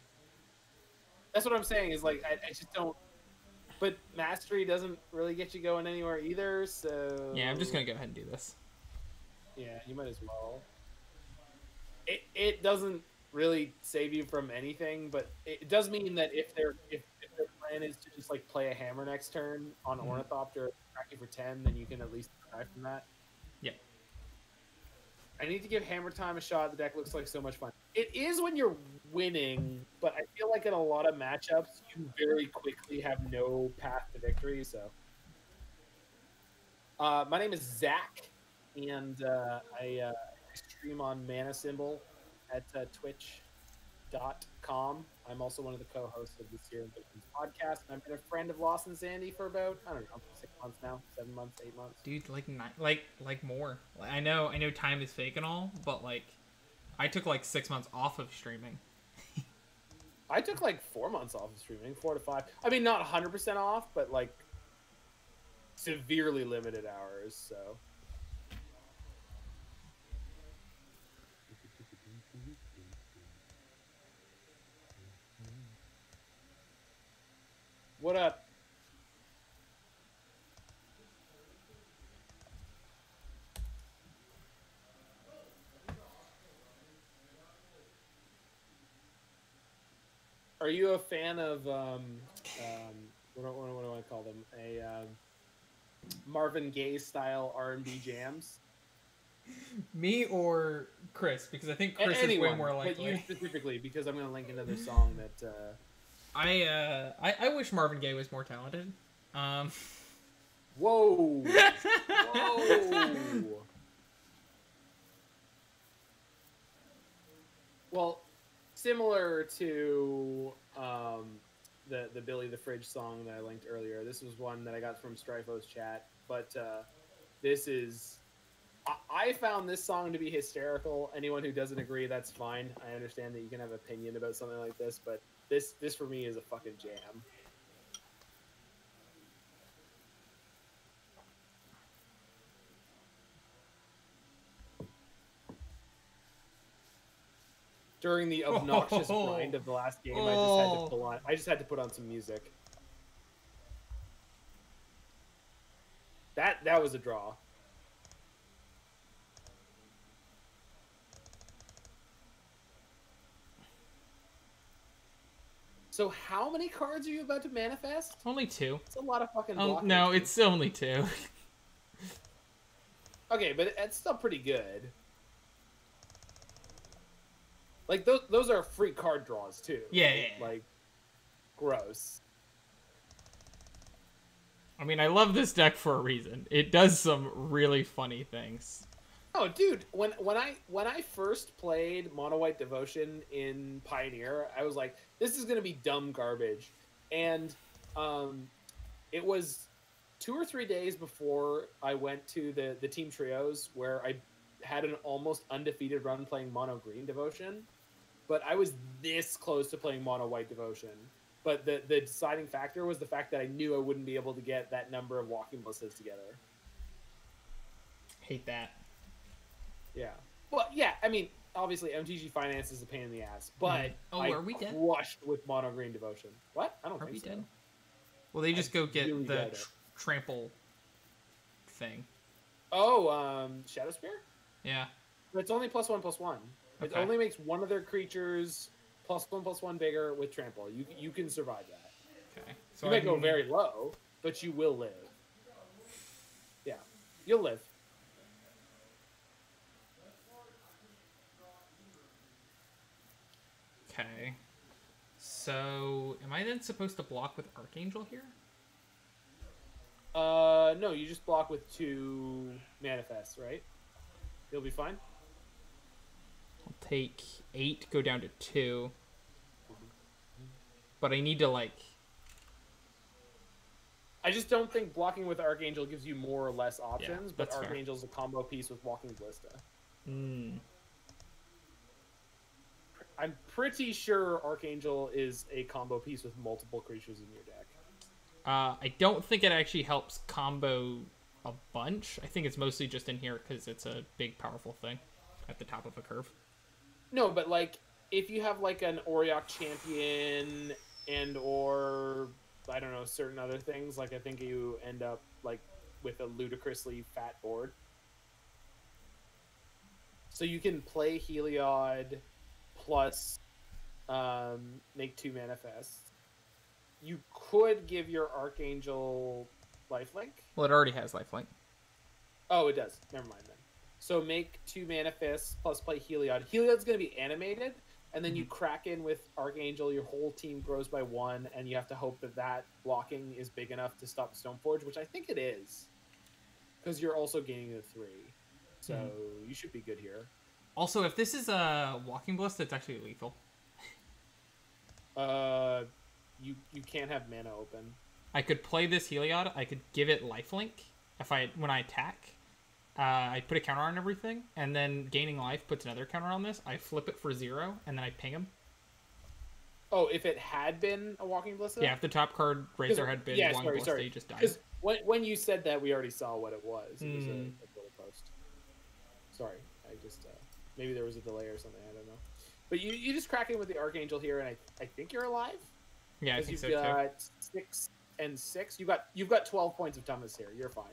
that's what I'm saying is like, I just don't. But Mastery doesn't really get you going anywhere either, so. Yeah, I'm just gonna go ahead and do this. Yeah, you might as well. It doesn't really save you from anything, but it does mean that if their plan is to just like play a hammer next turn on Ornithopter, track you for 10, then you can at least try from that. Yep. I need to give Hammer Time a shot. The deck looks like so much fun. It is when you're winning, but I feel like in a lot of matchups, you very quickly have no path to victory. So, my name is Zach, and I stream on Mana Symbol at twitch.com. I'm also one of the co-hosts of the Serum Victims podcast, and I've been a friend of Lost and Sandy for about, I don't know, 6 months now, 7 months, 8 months. Dude, like more. I know time is fake and all, but like I took like 6 months off of streaming. I took like 4 months off of streaming, 4 to 5. I mean, not 100% off, but like severely limited hours. What up? Are you a fan of what do I call them? Marvin Gaye style R&B jams? Me or Chris? Because I think Chris Anyone, is way more likely. but you specifically, because I'm going to link another song that. I wish Marvin Gaye was more talented. Whoa! Whoa! Well, similar to the Billy the Fridge song that I linked earlier, this was one that I got from Stryfo's chat. But this is, I found this song to be hysterical. Anyone who doesn't agree, that's fine. I understand that you can have an opinion about something like this, but this for me is a fucking jam. During the obnoxious grind of the last game, I just had to put on some music. That was a draw. So how many cards are you about to manifest? Only 2. It's a lot of fucking Oh blockers. no, it's only 2. Okay, but it's still pretty good. Like, those are free card draws, too. Yeah. Like, gross. I mean, I love this deck for a reason. It does some really funny things. Oh, dude! When I first played Mono White Devotion in Pioneer, I was like, "This is gonna be dumb garbage," and it was 2 or 3 days before I went to the team trios where I had an almost undefeated run playing Mono Green Devotion, but I was this close to playing Mono White Devotion. But the deciding factor was the fact that I knew I wouldn't be able to get that number of Walking Ballistas together. Hate that. Yeah. Well, yeah. I mean, obviously, MTG Finance is a pain in the ass, but are we dead? Crushed with Mono Green Devotion. What? I don't Are think we so. dead? Well, they just go get really the dead. trample thing. Oh, Shadow Spear? Yeah. It's only +1/+1. It Okay. only makes one of their creatures +1/+1 bigger with trample. You can survive that. Okay. So You might go very low, but you will live. Yeah, you'll live. Okay. So, am I then supposed to block with Archangel here? No, you just block with 2 manifests, right? You'll be fine. I'll take 8, go down to 2. But I need to, like... I just don't think blocking with Archangel gives you more or less options, but that's fair. Archangel's a combo piece with Walking Ballista. I'm pretty sure Archangel is a combo piece with multiple creatures in your deck. I don't think it actually helps combo a bunch. I think it's mostly just in here because it's a big, powerful thing at the top of a curve. No, but like if you have like an Auriok champion and or I don't know certain other things, like I think you end up like with a ludicrously fat board. So you can play Heliod plus make 2 manifests. You could give your Archangel lifelink. Well, it already has lifelink. Oh, it does. Never mind then. So make 2 manifests plus play Heliod. Heliod's going to be animated, and then you crack in with Archangel. Your whole team grows by 1, and you have to hope that that blocking is big enough to stop Stoneforge, which I think it is, because you're also gaining the 3. So you should be good here. Also, if this is a Walking Ballista, it's actually lethal. You can't have mana open. I could play this Heliod. I could give it lifelink when I attack. I put a counter on everything, and then gaining life puts another counter on this. I flip it for 0, and then I ping him. Oh, if it had been a Walking Ballista? Yeah, if the top card right there had been Walking Ballista, you just died. Because when you said that, we already saw what it was. It was a bullet post. Sorry, I just maybe there was a delay or something. I don't know. But you just crack in with the Archangel here, and I think you're alive. Yeah, I think so too. too. You've got 6 and 6. You've got 12 points of toughness here. You're fine.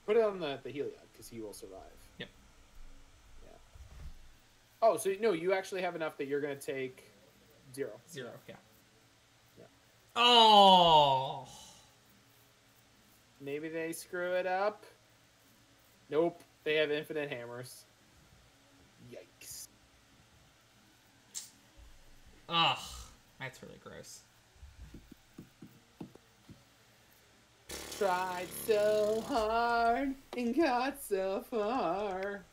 Put it on the Heliod because he will survive. Yep. Yeah. Oh, so no, you actually have enough that you're gonna take 0. 0, yeah. Yeah. Oh. Maybe they screw it up. Nope, they have infinite hammers. Yikes. Ugh, that's really gross. Tried so hard and got so far.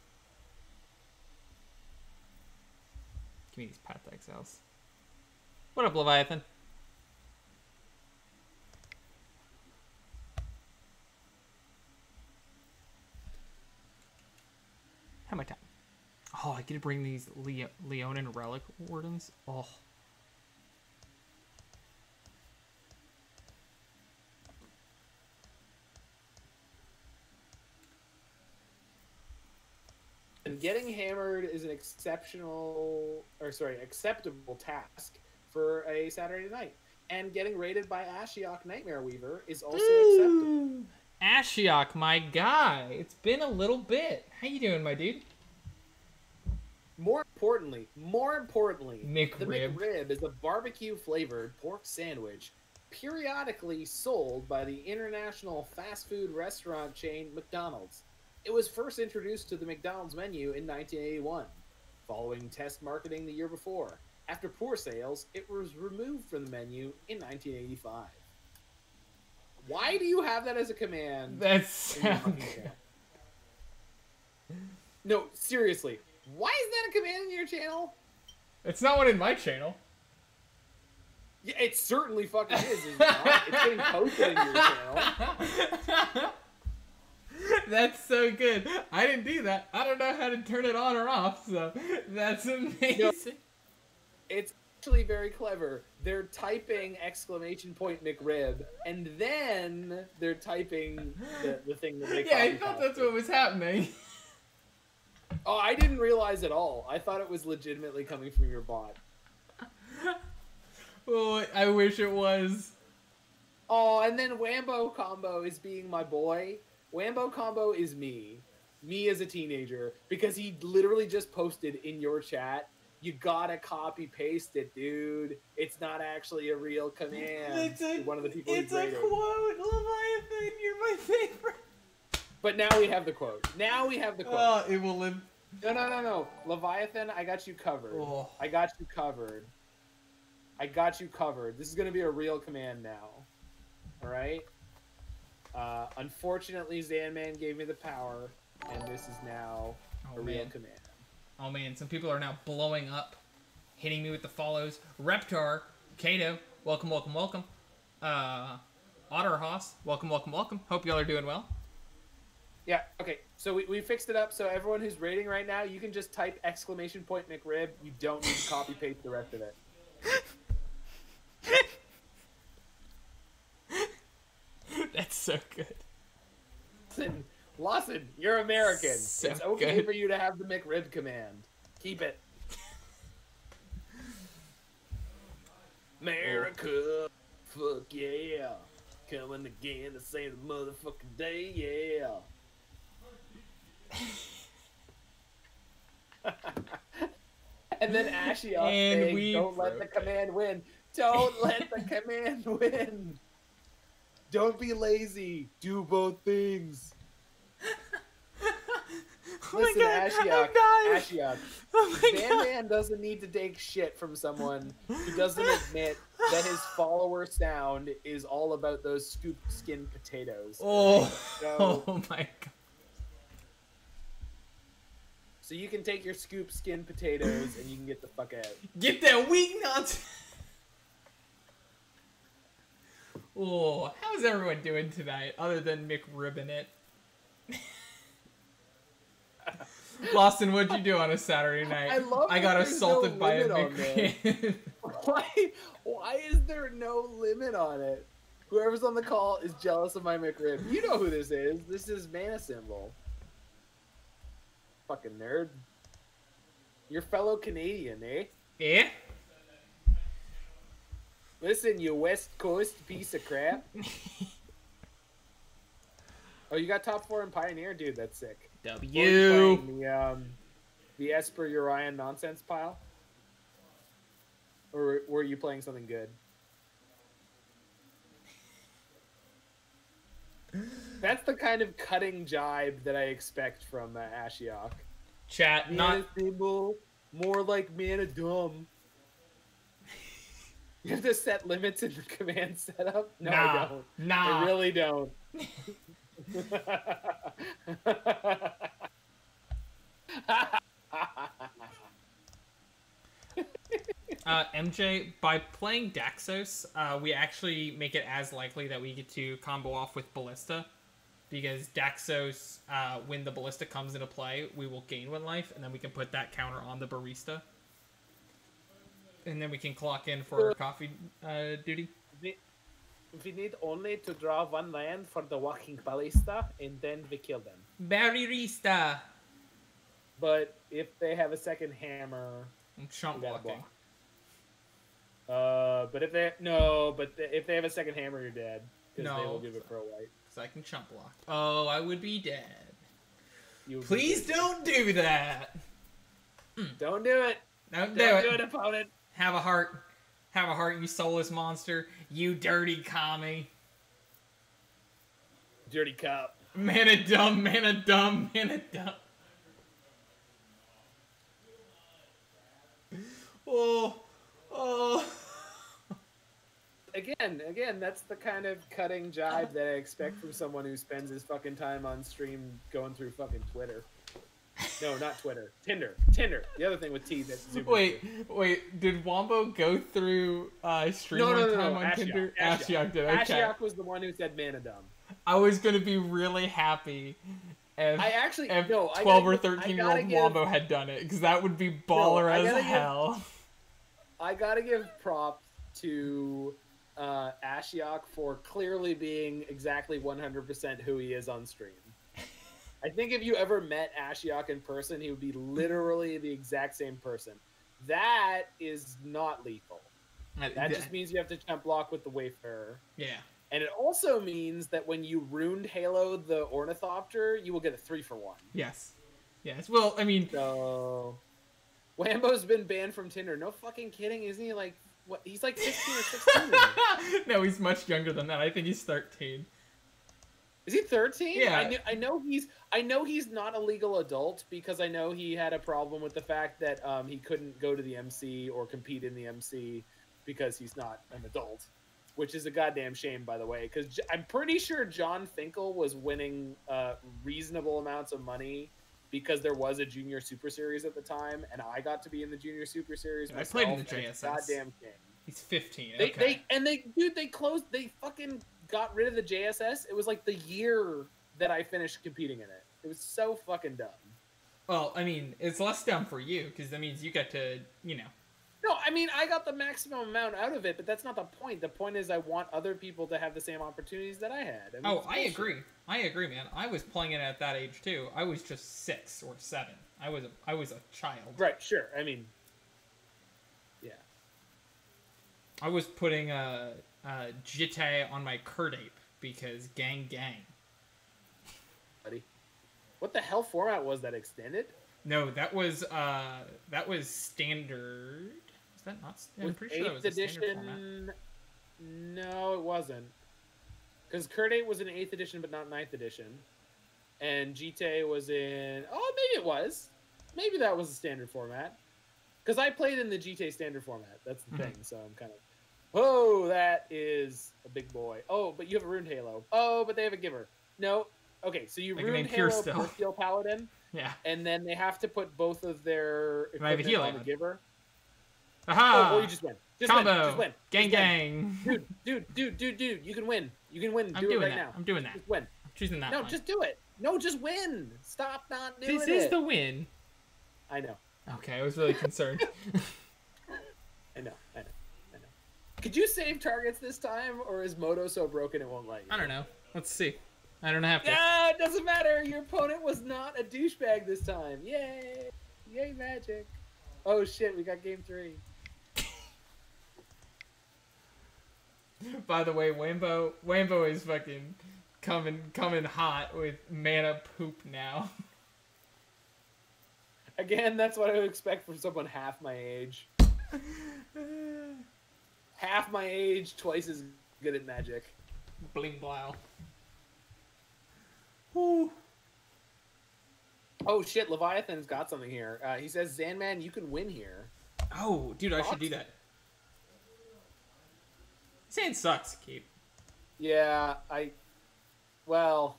Give me these Path to Exiles. What up, Leviathan? How am I time? Oh, I get to bring these Leonin Relic Wardens. Oh. And getting hammered is an acceptable task for a Saturday night. And getting raided by Ashiok Nightmare Weaver is also acceptable. Ashiok, my guy. It's been a little bit. How you doing, my dude? More importantly, McRib. the McRib is a barbecue-flavored pork sandwich periodically sold by the international fast food restaurant chain McDonald's. It was first introduced to the McDonald's menu in 1981, following test marketing the year before. After poor sales, it was removed from the menu in 1985. Why do you have that as a command? That's in your fucking channel? No, seriously. Why is that a command in your channel? It's not one in my channel. Yeah, it certainly fucking is it not? It's getting posted in your channel. That's so good. I didn't do that. I don't know how to turn it on or off, so that's amazing. No, it's actually very clever. They're typing !McRib, and then they're typing the thing that they Yeah, I thought that's what was happening. Oh, I didn't realize at all. I thought it was legitimately coming from your bot. Oh, I wish it was. Oh, and then Wambo Combo is being my boy. Wambo Combo is me. Me as a teenager. Because he literally just posted in your chat, you gotta copy paste it, dude. It's not actually a real command. One of the people it's a quote. Leviathan, you're my favorite. But now we have the quote. Now we have the quote. Oh, it will live. No. Leviathan, I got you covered. Oh. I got you covered. I got you covered. This is going to be a real command now. Alright? Unfortunately, Zanman gave me the power, and this is now a real command. Oh man, some people are now blowing up, hitting me with the follows. Reptar, Kato, welcome. Otterhoss, welcome. Hope y'all are doing well. Yeah, okay. So we fixed it up, so everyone who's rating right now, you can just type !McRib. You don't need to copy paste the rest of it. That's so good. Lawson, you're American. So it's okay good. for you to have the McRib command. Keep it. America, fuck yeah. Coming again to save the motherfucking day, yeah. And then Ashiok saying, don't let the command win. Don't let the command win. Don't be lazy. Do both things. Listen, Ashiok. Zanman doesn't need to take shit from someone who doesn't admit that his follower sound is all about those scooped skin potatoes. Oh, so, oh my god. So you can take your scoop skin potatoes and you can get the fuck out. Get that weak nuts! Oh, how's everyone doing tonight, other than McRibbing it? Lawson, what'd you do on a Saturday night? I got assaulted by a McRib. Why is there no limit on it? Whoever's on the call is jealous of my McRib. You know who this is. This is Mana Symbol. Fucking nerd. Your fellow Canadian, eh? Yeah? Listen, you West Coast piece of crap. Oh, you got top 4 in Pioneer? Dude, that's sick. W. The Esper Urian nonsense pile? Or were you playing something good? That's the kind of cutting jibe that I expect from Ashiok. Chat, not symbol, more like mana dumb. You have to set limits in the command setup? No, I don't. Nah. I really don't. MJ, by playing Daxos, we actually make it as likely that we get to combo off with Ballista. Because Daxos, when the Ballista comes into play, we will gain 1 life, and then we can put that counter on the Barista. And then we can clock in for our coffee duty. We need only to draw 1 land for the walking Ballista, and then we kill them. Barista! But if they have a second hammer... I'm chump blocking. But if they have a second hammer, you're dead. Because they will give it for a white. Because I can chump block. Oh, I would be dead. Please don't do that! Don't do it! Don't do it, opponent! Have a heart. Have a heart, you soulless monster. You dirty commie. Dirty cop. Mana dumb, mana dumb, mana dumb. Oh, Oh. Again, that's the kind of cutting jibe that I expect from someone who spends his fucking time on stream going through fucking Twitter. No, not Twitter. Tinder. The other thing with T that zoomed Wait. Did Wombo go through stream time on Tinder? Ashiok did. Okay. Ashiok was the one who said Manadum. I was gonna be really happy if, I actually if no, 12 or 13-year-old Wombo had done it, because that would be baller as hell. I gotta give props to Ashiok for clearly being exactly 100% who he is on stream. I think if you ever met Ashiok in person, he would be literally the exact same person. That is not lethal. That just means you have to jump block with the Wayfarer. Yeah. And it also means that when you ruined Halo the Ornithopter, you will get a 3-for-1. Yes. Well, I mean... So... Wambo's been banned from Tinder. No fucking kidding. Isn't he like... What? He's like 15 or 16. No, he's much younger than that. I think he's 13. Is he 13? Yeah. I know he's not a legal adult because I know he had a problem with the fact that he couldn't go to the MC or compete in the MC because he's not an adult, which is a goddamn shame, by the way, because I'm pretty sure John Finkel was winning reasonable amounts of money because there was a Junior Super Series at the time, and I got to be in the Junior Super Series myself. I played in the JSS. Goddamn king. He's 15. They fucking got rid of the JSS. It was like the year that I finished competing in it. It was so fucking dumb. Well, I mean, it's less dumb for you because that means you get to, No, I mean, I got the maximum amount out of it, but that's not the point. The point is I want other people to have the same opportunities that I had. I mean, I agree, man. I was playing it at that age too. I was just 6 or 7. I was a child. Right, sure. I mean, yeah. I was putting Jitte on my Kurdape because gang. Buddy. What the hell format was that? Extended? No, that was standard. Is that not? I'm pretty sure that was 8th edition. Format. No, it wasn't. Because Kurdape was in 8th edition, but not 9th edition. And Jitte was in... Oh, maybe it was. Maybe that was a standard format. Because I played in the Jitte standard format. That's the thing, so I'm kind of... Oh, that is a big boy. Oh, but you have a Ruined Halo. Oh, but they have a Giver. No. Okay, so you Ruined Halo Pure Steel Paladin. Yeah. And then they have to put both of their equipment on the Giver. Aha! Oh, you just win. Combo. Win. Gang. Dude. You can win. You can win. I'm do doing it right that. now. I'm doing that. Just win. I'm choosing that No, one. just do it. No, just win. Stop not doing it. This is the win. I know. Okay, I was really concerned. I know. Could you save targets this time, or is Moto so broken it won't let you? I don't know. Let's see. I don't have to. Yeah, it doesn't matter. Your opponent was not a douchebag this time. Yay! Yay, Magic. Oh shit, we got game 3. By the way, Wambo is fucking coming hot with mana poop now. Again, that's what I would expect from someone half my age. Half my age, twice as good at Magic. Bling blow. Whew. Oh shit, Leviathan's got something here. He says, Zanman, you can win here. Oh, dude, I should do that. Zan sucks, Keith. Yeah, well,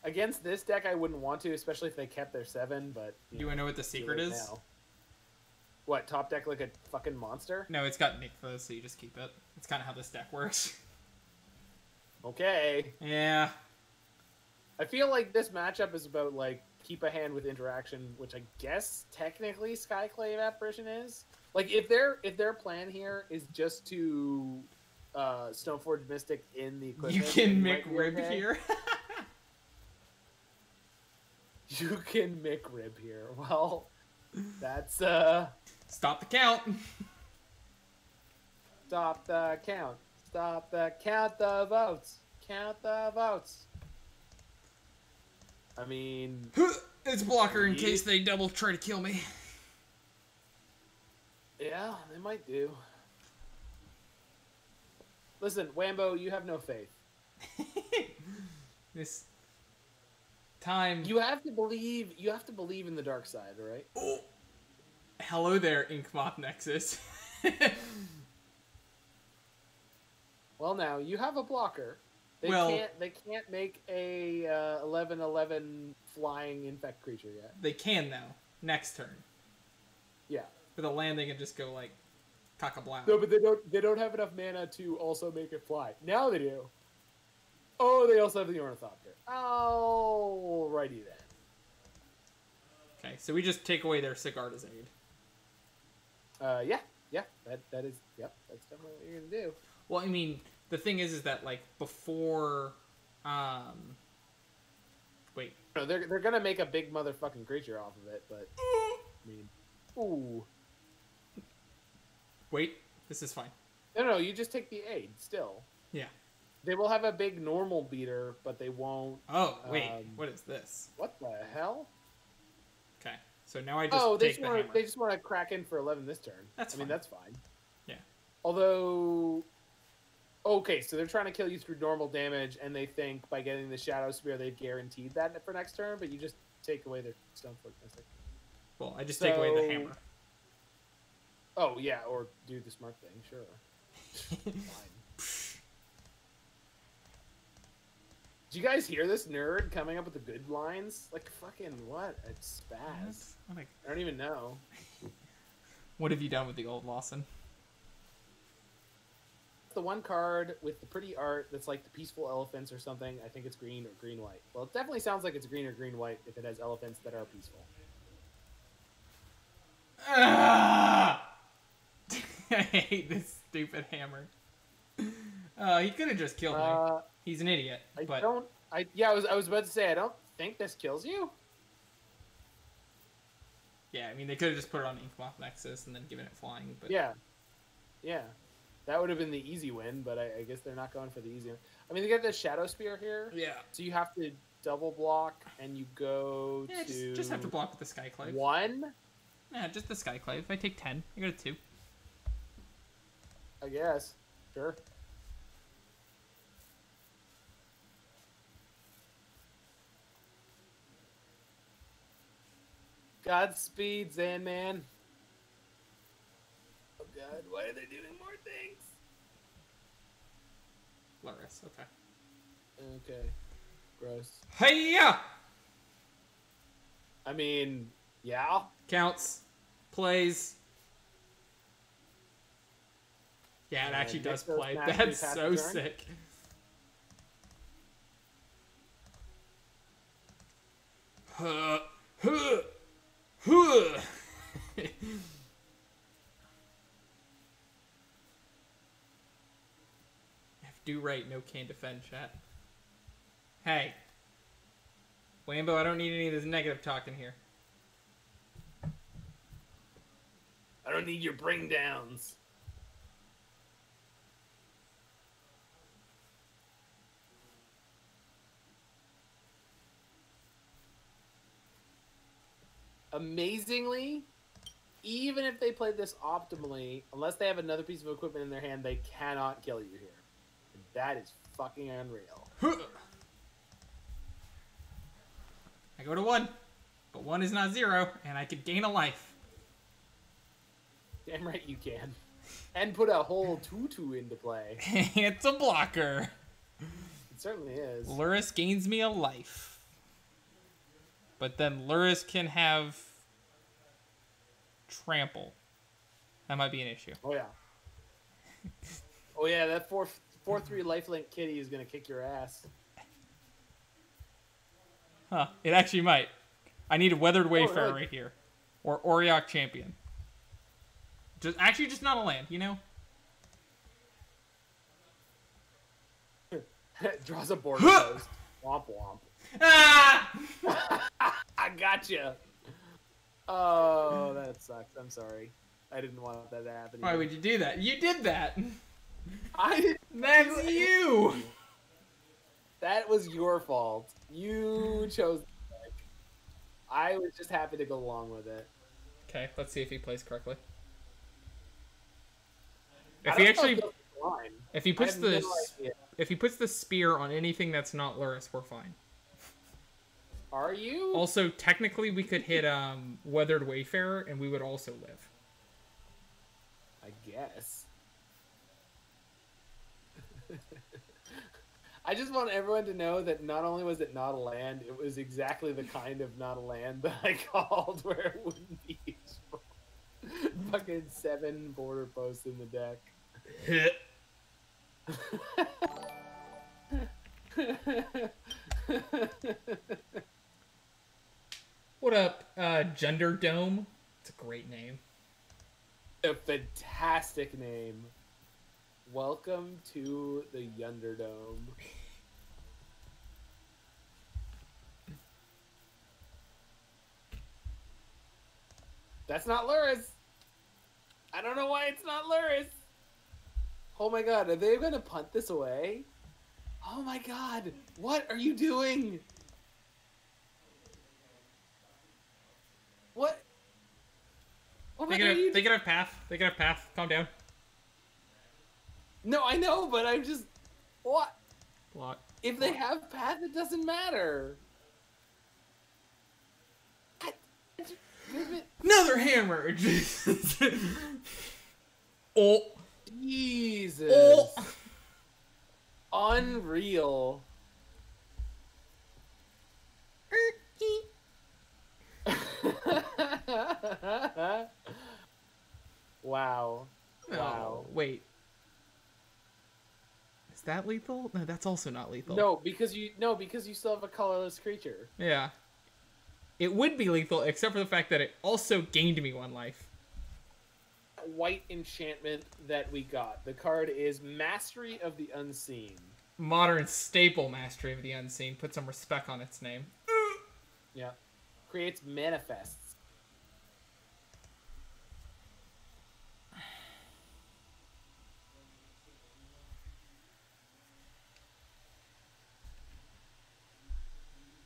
against this deck I wouldn't want to, especially if they kept their 7, but... Do I know what the secret is? Now. What, top deck like a fucking monster? No, it's got Nykthos, so you just keep it. That's kind of how this deck works. Okay. Yeah. I feel like this matchup is about, like, keep a hand with interaction, which I guess technically Skyclave Apparition is. Like, if their plan here is just to Stoneforge Mystic in the equipment... You can McRib here? You can McRib here. Well, that's... Stop the count! Stop the count. Stop the count the votes. Count the votes. I mean... It's blocker in case they double try to kill me. Yeah, they might do. Listen, Wambo, you have no faith. This time... You have to believe in the dark side, right? Oh. Hello there, Inkmoth Nexus. Well, now you have a blocker. They Well- can't make a 11/11 flying infect creature yet. They can though. Next turn. Yeah. With a land, they can just go like cock-a-blow. No, but they don't have enough mana to also make it fly. Now they do. Oh, they also have the Ornithopter. Alrighty then. Okay, so we just take away their Sigarda's aid. Yeah, that is, yep, that's definitely what you're gonna do. Well, I mean, the thing is that like before, wait, No, they're gonna make a big motherfucking creature off of it, but I mean, ooh, wait, this is fine. no, you just take the aid still. Yeah. They will have a big normal beater, but they won't. Oh wait, what is this? What the hell? Okay, so now I just take the hammer. They just want to crack in for 11 this turn. That's I mean, fine. that's fine. Yeah. Although, okay, so they're trying to kill you through normal damage, and they think by getting the Shadow Spear, they've guaranteed that for next turn, but you just take away their Stoneforge Mystic. Well, I just take away the hammer. Oh, yeah, or do the smart thing, sure. Fine. Did you guys hear this nerd coming up with the good lines? Like, fucking what? A spaz. I don't even know. What have you done with the old Lawson? The one card with the pretty art that's like the peaceful elephants or something. I think it's green or green-white. Well, it definitely sounds like it's green or green-white if it has elephants that are peaceful. Ah! I hate this stupid hammer. He could have just killed me. He's an idiot. I was about to say, I don't think this kills you. Yeah, I mean, they could have just put it on Inkmoth Nexus and then given it flying. But Yeah. That would have been the easy win, but I guess they're not going for the easy one. I mean, they get the Shadow Spear here. Yeah. So you have to double block, and you go to... just have to block with the Skyclave. 1? Yeah, just the Skyclave. If I take 10, I go to 2. I guess. Sure. Godspeed, Zanman. Oh god, why are they doing more things? Lurrus, okay. Okay. Gross. Hey-ya! I mean, yeah. Counts. Plays. Yeah, it And actually does Nexus play. naturally That's passes so turn. sick. Huh. Huh. Huh. If do right, no can defend, chat. Hey. Wambo, I don't need any of this negative talk in here. I don't need your bring downs. Amazingly, even if they played this optimally, unless they have another piece of equipment in their hand, they cannot kill you here. And that is fucking unreal. I go to 1, but 1 is not 0, and I could gain a life. Damn right you can. And put a whole 2/2 into play. It's a blocker. It certainly is. Lurrus gains me a life. But then Lurrus can have trample. That might be an issue. Oh yeah. Oh yeah, that 4/3 lifelink kitty is gonna kick your ass. Huh. It actually might. I need a Weathered Wayfarer really? right here. Or Auriok Champion. Just not a land, you know? Draws a border post. Womp womp. Ah! I gotcha. Oh, that sucks. I'm sorry. I didn't want that to happen. Why either. would you do that? You did that! I didn't. That's you! That was your fault. You chose the deck. I was just happy to go along with it. Okay, let's see if he plays correctly. I If don't he know actually... if that's fine. If he I puts have the... no idea. If he puts the spear on anything that's not Lurrus, we're fine. Are you? Also, technically, we could hit Weathered Wayfarer, and we would also live. I guess. I just want everyone to know that not only was it not a land, it was exactly the kind of not a land that I called where it wouldn't be useful. Fucking 7 border posts in the deck. What up, Gender Dome? It's a great name. A fantastic name. Welcome to the Yunderdome. That's not Luris. I don't know why it's not Luris. Oh my god, are they gonna punt this away? Oh my god, what are you doing? What? They can have path. They can have path. Calm down. No, I know, but I'm just... What? Block. If they have path, it doesn't matter. Another hammer! Oh. Jesus. Oh. Unreal. Wow. Wow. Oh, wait. Is that lethal? No, that's also not lethal. No, because you still have a colorless creature. Yeah. It would be lethal, except for the fact that it also gained me 1 life. White enchantment that we got. The card is Mastery of the Unseen. Modern staple Mastery of the Unseen. Put some respect on its name. Yeah. Creates manifests.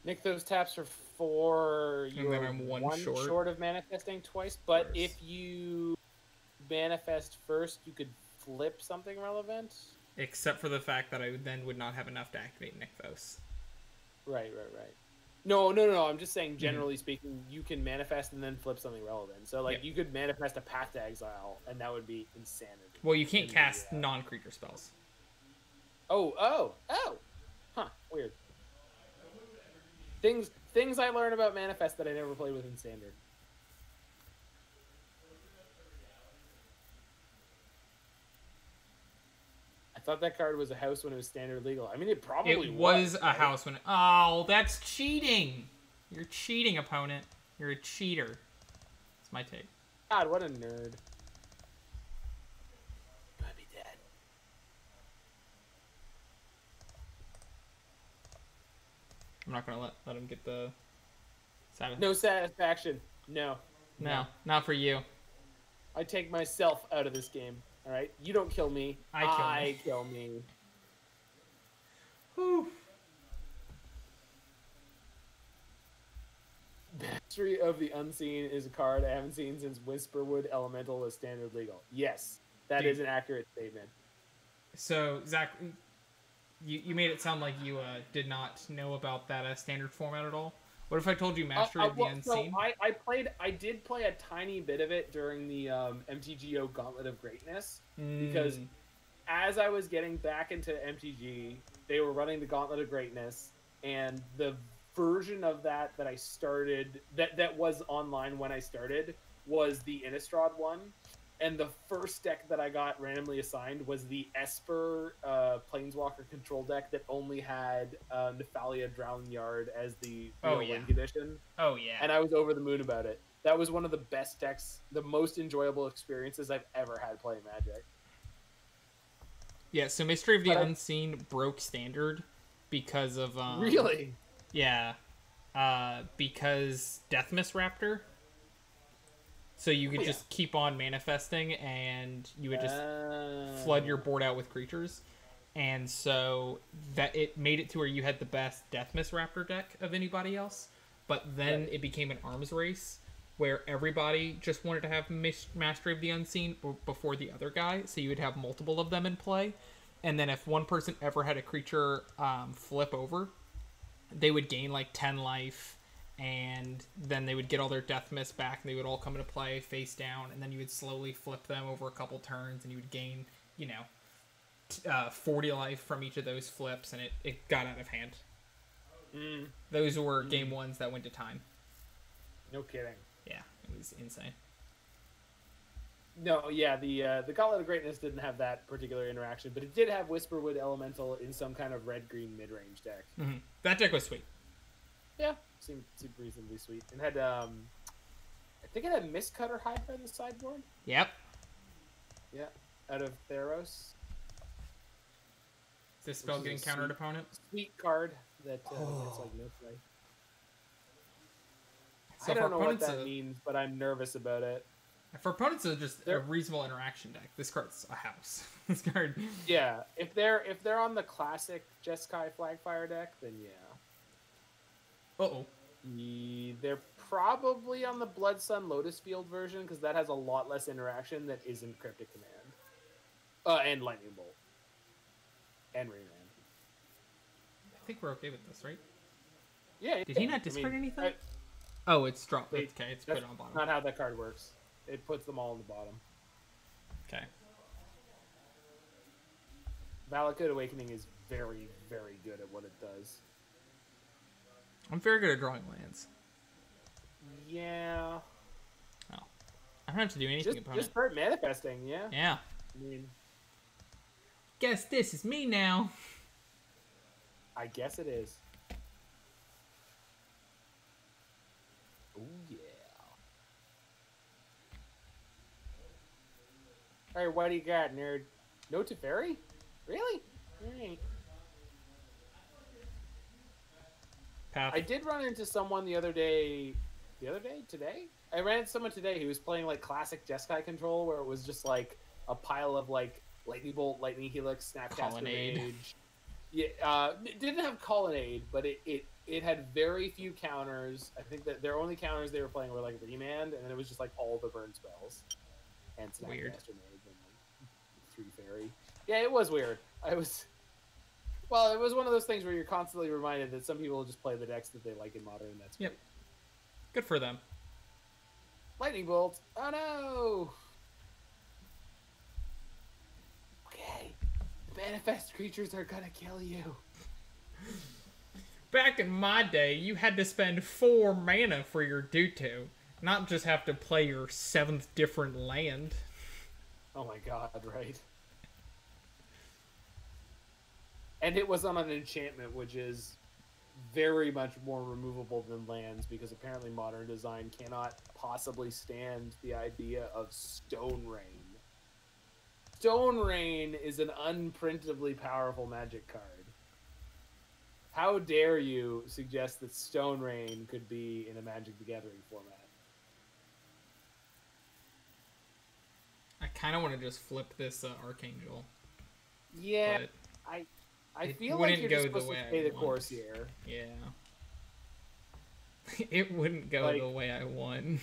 Nick, those taps are 4. And then I'm one short of manifesting twice. But if you manifest first, you could flip something relevant. Except for the fact that I then would not have enough to activate Nykthos. Right. No. I'm just saying, generally speaking, you can manifest and then flip something relevant. So, like, you could manifest a Path to Exile, and that would be insanity. Well, you can't cast non-creature spells. Oh. Huh. Weird. Things I learned about manifest that I never played with in Standard. I thought that card was a house when it was Standard legal. I mean, it probably was a house when... Oh, that's cheating! You're cheating, opponent. You're a cheater. That's my take. God, what a nerd. I'd be dead. I'm not gonna let him get the... No satisfaction. No, not for you. I take myself out of this game. All right, you don't kill me. I kill me. Whew. Mastery of the Unseen is a card I haven't seen since Whisperwood Elemental was Standard legal. Yes, that is an accurate statement. So, Zach, you made it sound like you did not know about that Standard format at all. What if I told you Mastery of the Unseen? So I did play a tiny bit of it during the MTGO Gauntlet of Greatness, because as I was getting back into MTG, they were running the Gauntlet of Greatness, and the version of that I started, that was online when I started, was the Innistrad one. And the first deck that I got randomly assigned was the Esper Planeswalker control deck that only had Nephalia Drowning Yard as the Link edition. Oh, yeah. And I was over the moon about it. That was one of the best decks, the most enjoyable experiences I've ever had playing Magic. Yeah, so Mystery of the Unseen broke Standard because of... Really? Yeah. Because Deathmist Raptor... So you could just keep on manifesting, and you would just flood your board out with creatures. And so that it made it to where you had the best Deathmist Raptor deck of anybody else. But then it became an arms race where everybody just wanted to have Mastery of the Unseen before the other guy. So you would have multiple of them in play. And then if one person ever had a creature flip over, they would gain like 10 life. and then they would get all their death mist back, and they would all come into play face down, and then you would slowly flip them over a couple turns, and you would gain, 40 life from each of those flips, and it got out of hand. Those were game ones that went to time. No kidding. Yeah, it was insane. No, yeah, the Gauntlet of Greatness didn't have that particular interaction, but it did have Whisperwood Elemental in some kind of red-green mid-range deck. Mm-hmm. That deck was sweet. Yeah, seemed reasonably sweet. And had, I think it had Mistcutter Hydra in the sideboard? Yep. Yeah, out of Theros. Is this spell getting countered opponent? Sweet card that gets like no play. So I don't know what that means, but I'm nervous about it. For opponents, it's just a reasonable interaction deck. This card's a house. This card. Yeah, if they're on the classic Jeskai Flagfire deck, then yeah. Uh-oh. They're probably on the Blood Sun Lotus Field version because that has a lot less interaction that isn't Cryptic Command. And Lightning Bolt. And Rayman. I think we're okay with this, right? Yeah. Did he not discard anything? Oh, it's dropped. Okay, it's put on bottom. Not how that card works. It puts them all on the bottom. Okay. Valakut Awakening is very, very good at what it does. I'm very good at drawing lands. Yeah. Oh. I don't have to do anything, opponent. Just start manifesting, yeah? Yeah. I mean... Guess this is me now. I guess it is. Oh, yeah. Alright, what do you got, nerd? No Teferi? Really? Alright. Path. I did run into someone today? I ran into someone today who was playing like classic Jeskai control where it was just like a pile of like Lightning Bolt, Lightning Helix, Snapcaster Mage. Yeah, it didn't have Colonnade, but it had very few counters. I think that their only counters they were playing were like Remand, and then it was just like all the burn spells. And Snapcaster Mage and like 3 Fairy. Yeah, it was weird. It was one of those things where you're constantly reminded that some people just play the decks that they like in Modern, and that's great. Yep. Good for them. Lightning Bolt. Oh no! Okay. The manifest creatures are gonna kill you. Back in my day, you had to spend 4 mana for your Dutu, not just have to play your 7th different land. Oh my god, right. And it was on an enchantment, which is very much more removable than lands, because apparently Modern Design cannot possibly stand the idea of Stone Rain. Stone Rain is an unprintably powerful Magic card. How dare you suggest that Stone Rain could be in a Magic the Gathering format? I kind of want to just flip this Archangel. Yeah, I feel like you're just supposed to stay the course here. Yeah. It wouldn't go the way I want.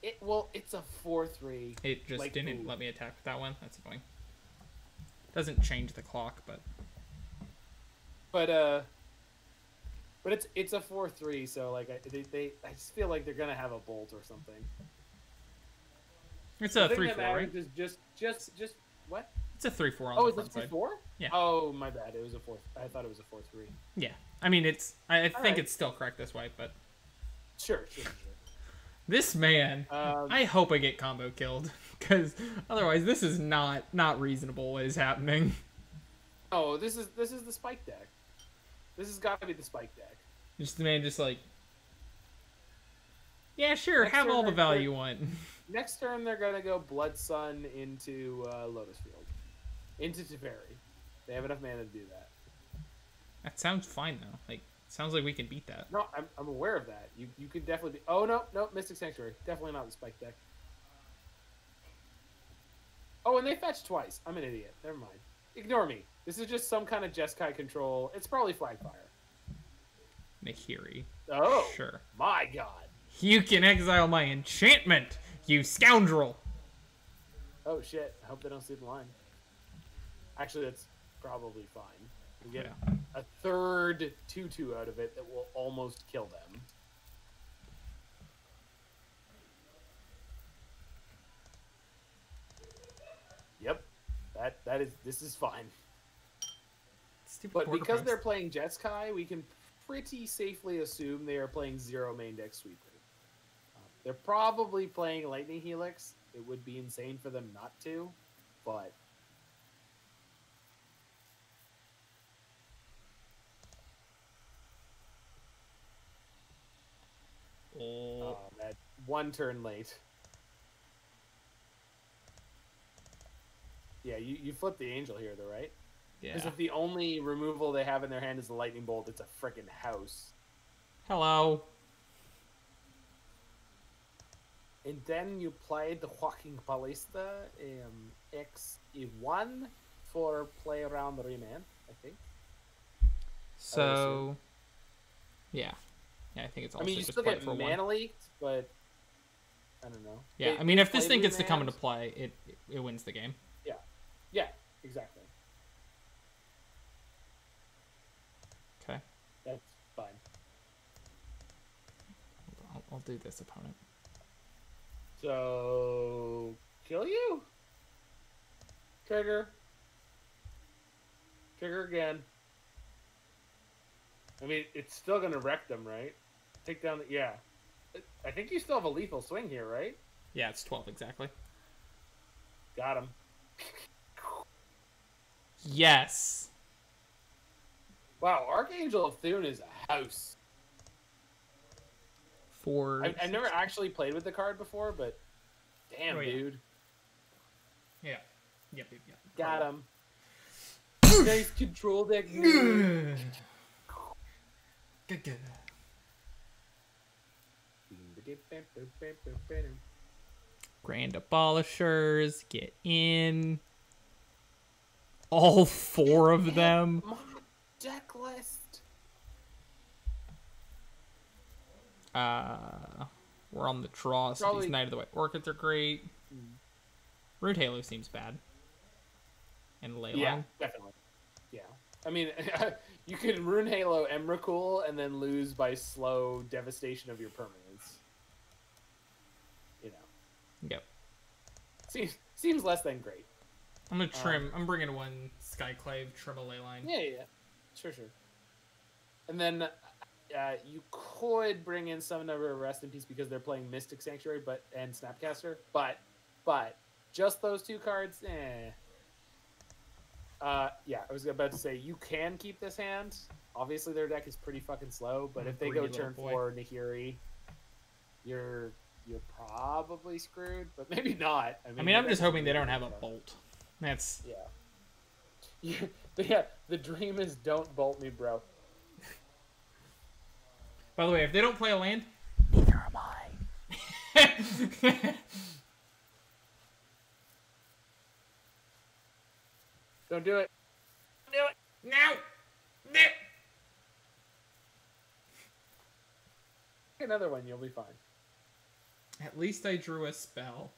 It's a 4/3. It just didn't let me attack with that one. That's annoying. Doesn't change the clock, but it's a 4/3. So like I just feel like they're gonna have a bolt or something. It's a 3/4, right? Just what? It's a 3/4 on the front side. Oh, is it 3/4? Yeah. Oh, my bad. It was a 4. I thought it was a 4/3. Yeah. I mean, I think it's still correct this way, but sure. This man, I hope I get combo killed, because otherwise this is not reasonable what is happening. Oh, this is the spike deck. This has got to be the spike deck. Just the man, just like, yeah, sure, have all the value you want. Next turn, they're gonna go Blood Sun into Lotus Field, into Teferi. They have enough mana to do that. That sounds fine though. Like, sounds like we can beat that. No, I'm aware of that. You could definitely be. Oh no, Mystic Sanctuary, definitely not the spike deck. Oh, and they fetched twice. I'm an idiot. Never mind. Ignore me. This is just some kind of Jeskai control. It's probably Flagfire. Nahiri. Oh, sure. My God. You can exile my enchantment, you scoundrel. Oh shit! I hope they don't see the line. Actually, that's probably fine. We get a third 2/2 out of it that will almost kill them. this is fine. Stupid But border because post. they're playing Jeskai, we can pretty safely assume they are playing zero main deck sweeper. They're probably playing Lightning Helix. It would be insane for them not to, but that one turn late. Yeah, you flip the Angel here, though, right? Yeah. Because if the only removal they have in their hand is the Lightning Bolt, it's a frickin' house. Hello. And then you play the Walking Ballista X1 for play around the remand, I think. So, yeah, I think it's also I mean, you just still play get for one. mana leaked, but I don't know. Yeah, They- I mean, they if this play thing gets to come remand. into play, it wins the game. Yeah, exactly. Okay, That's fine. I'll do this opponent. So, kill you. Trigger. Trigger again. I mean, it's still going to wreck them, right? Take down the... Yeah. I think you still have a lethal swing here, right? Yeah, it's 12 exactly. Got him. Yes. Wow, Archangel of Thune is a house. I've never actually played with the card before, but damn, Oh, yeah. dude. Yeah. Yep. Got him. Nice control deck. Good. Grand Abolishers, get in. All four of them. My deck list. We're on the draw, so Probably- these Knight of the White Orchids are great. Root Halo seems bad. And Leyline. Yeah, definitely. Yeah. I mean, you can Rune Halo Emrakul and then lose by slow devastation of your permanents. You know. Yep. Seems less than great. I'm gonna trim. I'm bringing one Skyclave, trim a Leyline. Yeah. Sure. And then you could bring in some number of Rest in Peace because they're playing Mystic Sanctuary and Snapcaster, but just those two cards, yeah, I was about to say you can keep this hand. Obviously, their deck is pretty fucking slow, but if they go Greedy little turn boy. 4 Nahiri, you're probably screwed, but maybe not. I mean, I'm just hoping they don't have a bolt. That's Yeah, the dream is don't bolt me, bro. By the way, if they don't play a land, neither am I. Don't do it. Do it. Now. Another one, you'll be fine. At least I drew a spell.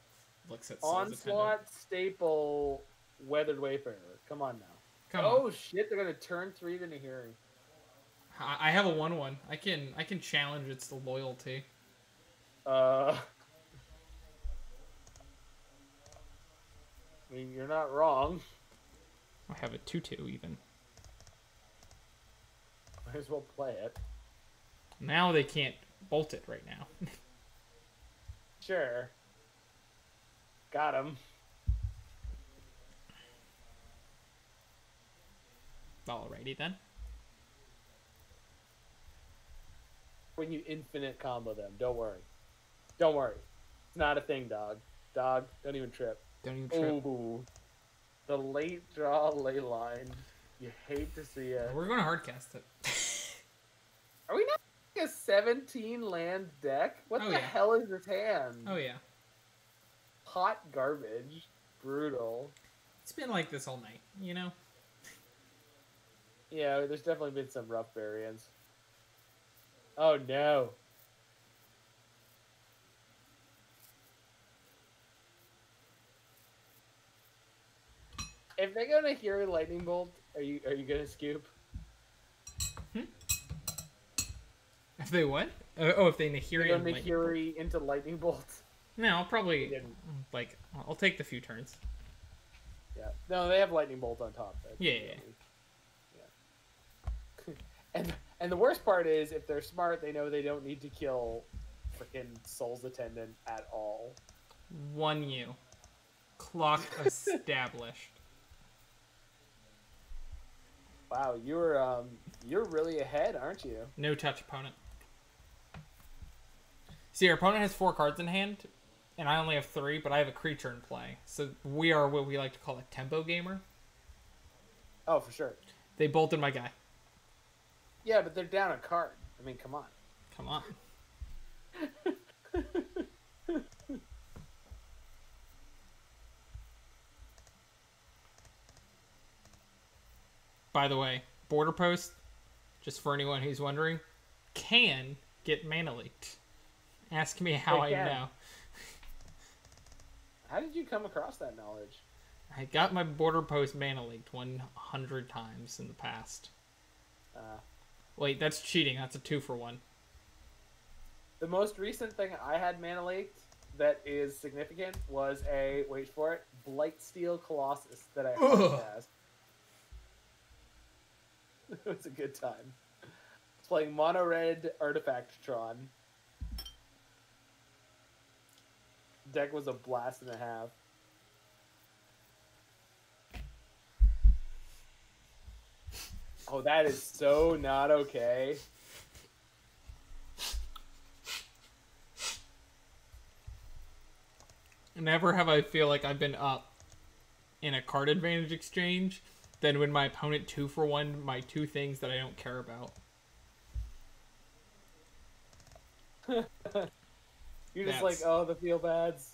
Looks at Souls of Onslaught, Staple, Weathered Wayfarer. Come on now. Come on. Oh shit! They're gonna turn 3 the Nahiri. I have a 1/1. I can challenge its loyalty. I mean, you're not wrong. I have a 2/2 even. Might as well play it. Now they can't bolt it right now. Sure. Got him. Alrighty then. When you infinite combo them, don't worry. Don't worry. It's not a thing, dog. Dog, don't even trip. Don't even trip. Ooh. The late draw ley line. You hate to see it. We're going to hardcast it. Are we not a 17 land deck? What Oh, the yeah. hell is this hand? Oh yeah. Hot garbage. Brutal. It's been like this all night, you know? Yeah, there's definitely been some rough variants. Oh no. If they go to Hero Lightning Bolt, are you gonna scoop? If they what? If they They're Nahiri gonna and Lightning Bolt. Nahiri into Lightning Bolt. No, I'll probably Didn't. like I'll take the few turns. Yeah. No, they have lightning bolt on top. Yeah, yeah. Yeah. and the worst part is, if they're smart, they know they don't need to kill freaking Soul's Attendant at all. 1U. Clock established. Wow, you're really ahead, aren't you? No touch opponent. See, our opponent has 4 cards in hand, and I only have 3, but I have a creature in play. So we are what we like to call a tempo gamer. Oh, for sure. They bolted my guy. Yeah, but they're down a card. I mean, come on. Come on. By the way, Border Post, just for anyone who's wondering, can get mana leaked. Ask me how I know. How did you come across that knowledge? I got my Border Post mana leaked 100 times in the past. Wait, that's cheating. That's a 2-for-1. The most recent thing I had mana leaked that is significant was a, wait for it, Blightsteel Colossus that I cast. It was a good time. Playing mono red Artifactron. Deck was a blast and a half. Oh, that is so not okay. Never have I feel like I've been up in a card advantage exchange than when my opponent 2-for-1 my 2 things that I don't care about. You're just like, oh, the feel bads.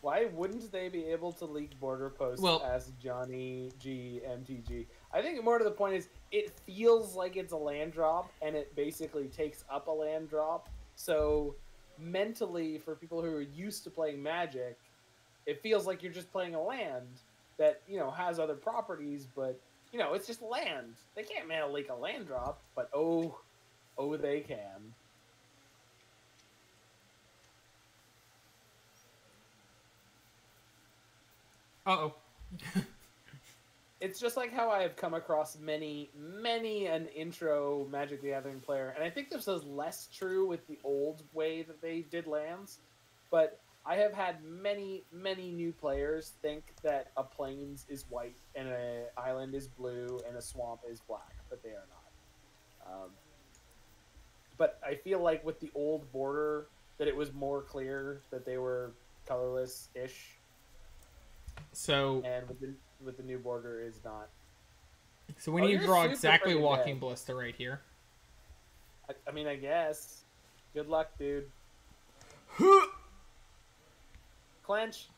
Why wouldn't they be able to leak Border Post as Johnny G MTG? I think more to the point is it feels like it's a land drop, and it basically takes up a land drop. So mentally, for people who are used to playing Magic, it feels like you're just playing a land that, you know, has other properties, but, you know, it's just land. They can't mana leak a land drop, but oh, they can. Uh-oh. It's just like how I have come across many an intro Magic the Gathering player, and I think this was less true with the old way that they did lands, but I have had many new players think that a Plains is white and an island is blue and a swamp is black, but they are not. But I feel like with the old border that it was more clear that they were colorless-ish. So, and with the new border is not. So we need to draw exactly Walking Ballista right here. I mean, I guess. Good luck, dude. Clench.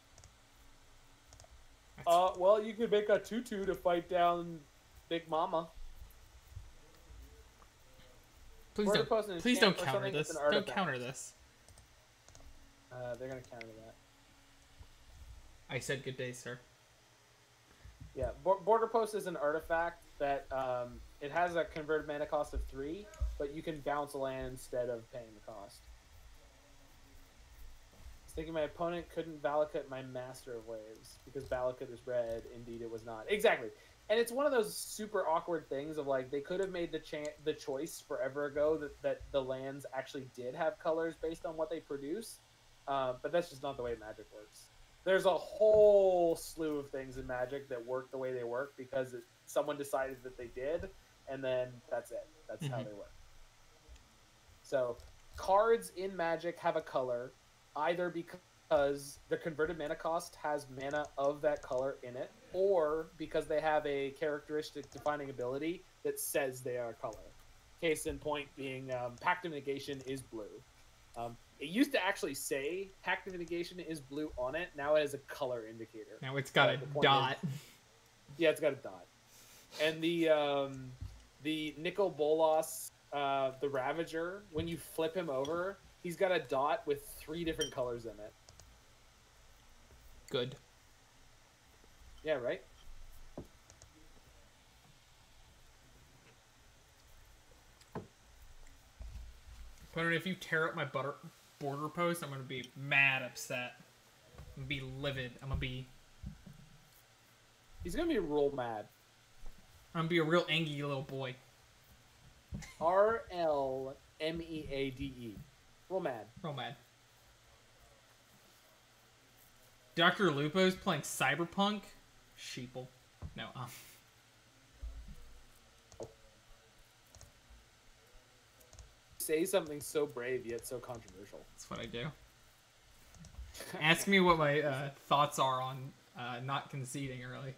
Well, you could make a 2/2 to fight down Big Mama. Please don't counter this. Don't counter this. They're gonna counter that. I said good day, sir. Yeah, Border Post is an artifact that it has a converted mana cost of 3, but you can bounce a land instead of paying the cost. I was thinking my opponent couldn't Valakut my Master of Waves because Valakut is red. Indeed, it was not. Exactly. And it's one of those super awkward things of like they could have made the choice forever ago that the lands actually did have colors based on what they produce, but that's just not the way Magic works. There's a whole slew of things in Magic that work the way they work because someone decided that they did, and then that's it. That's how they work. So cards in Magic have a color, either because the converted mana cost has mana of that color in it, or because they have a characteristic defining ability that says they are a color. Case in point being Pact of Negation is blue. It used to actually say Pact of Negation is blue on it. Now it has a color indicator. Now it's got a dot. Yeah, it's got a dot. And the Nicol Bolas, the Ravager, when you flip him over, he's got a dot with 3 different colors in it. Good. Yeah, right? But if you tear up my Border Post, I'm going to be mad upset. I'm gonna be livid. He's gonna be real mad. I'm gonna be a real angry little boy. RLMEADE. Real mad. Real mad. Dr. Lupo's playing Cyberpunk. Sheeple. No, Say something so brave yet so controversial. That's what I do. Ask me what my thoughts are on not conceding early.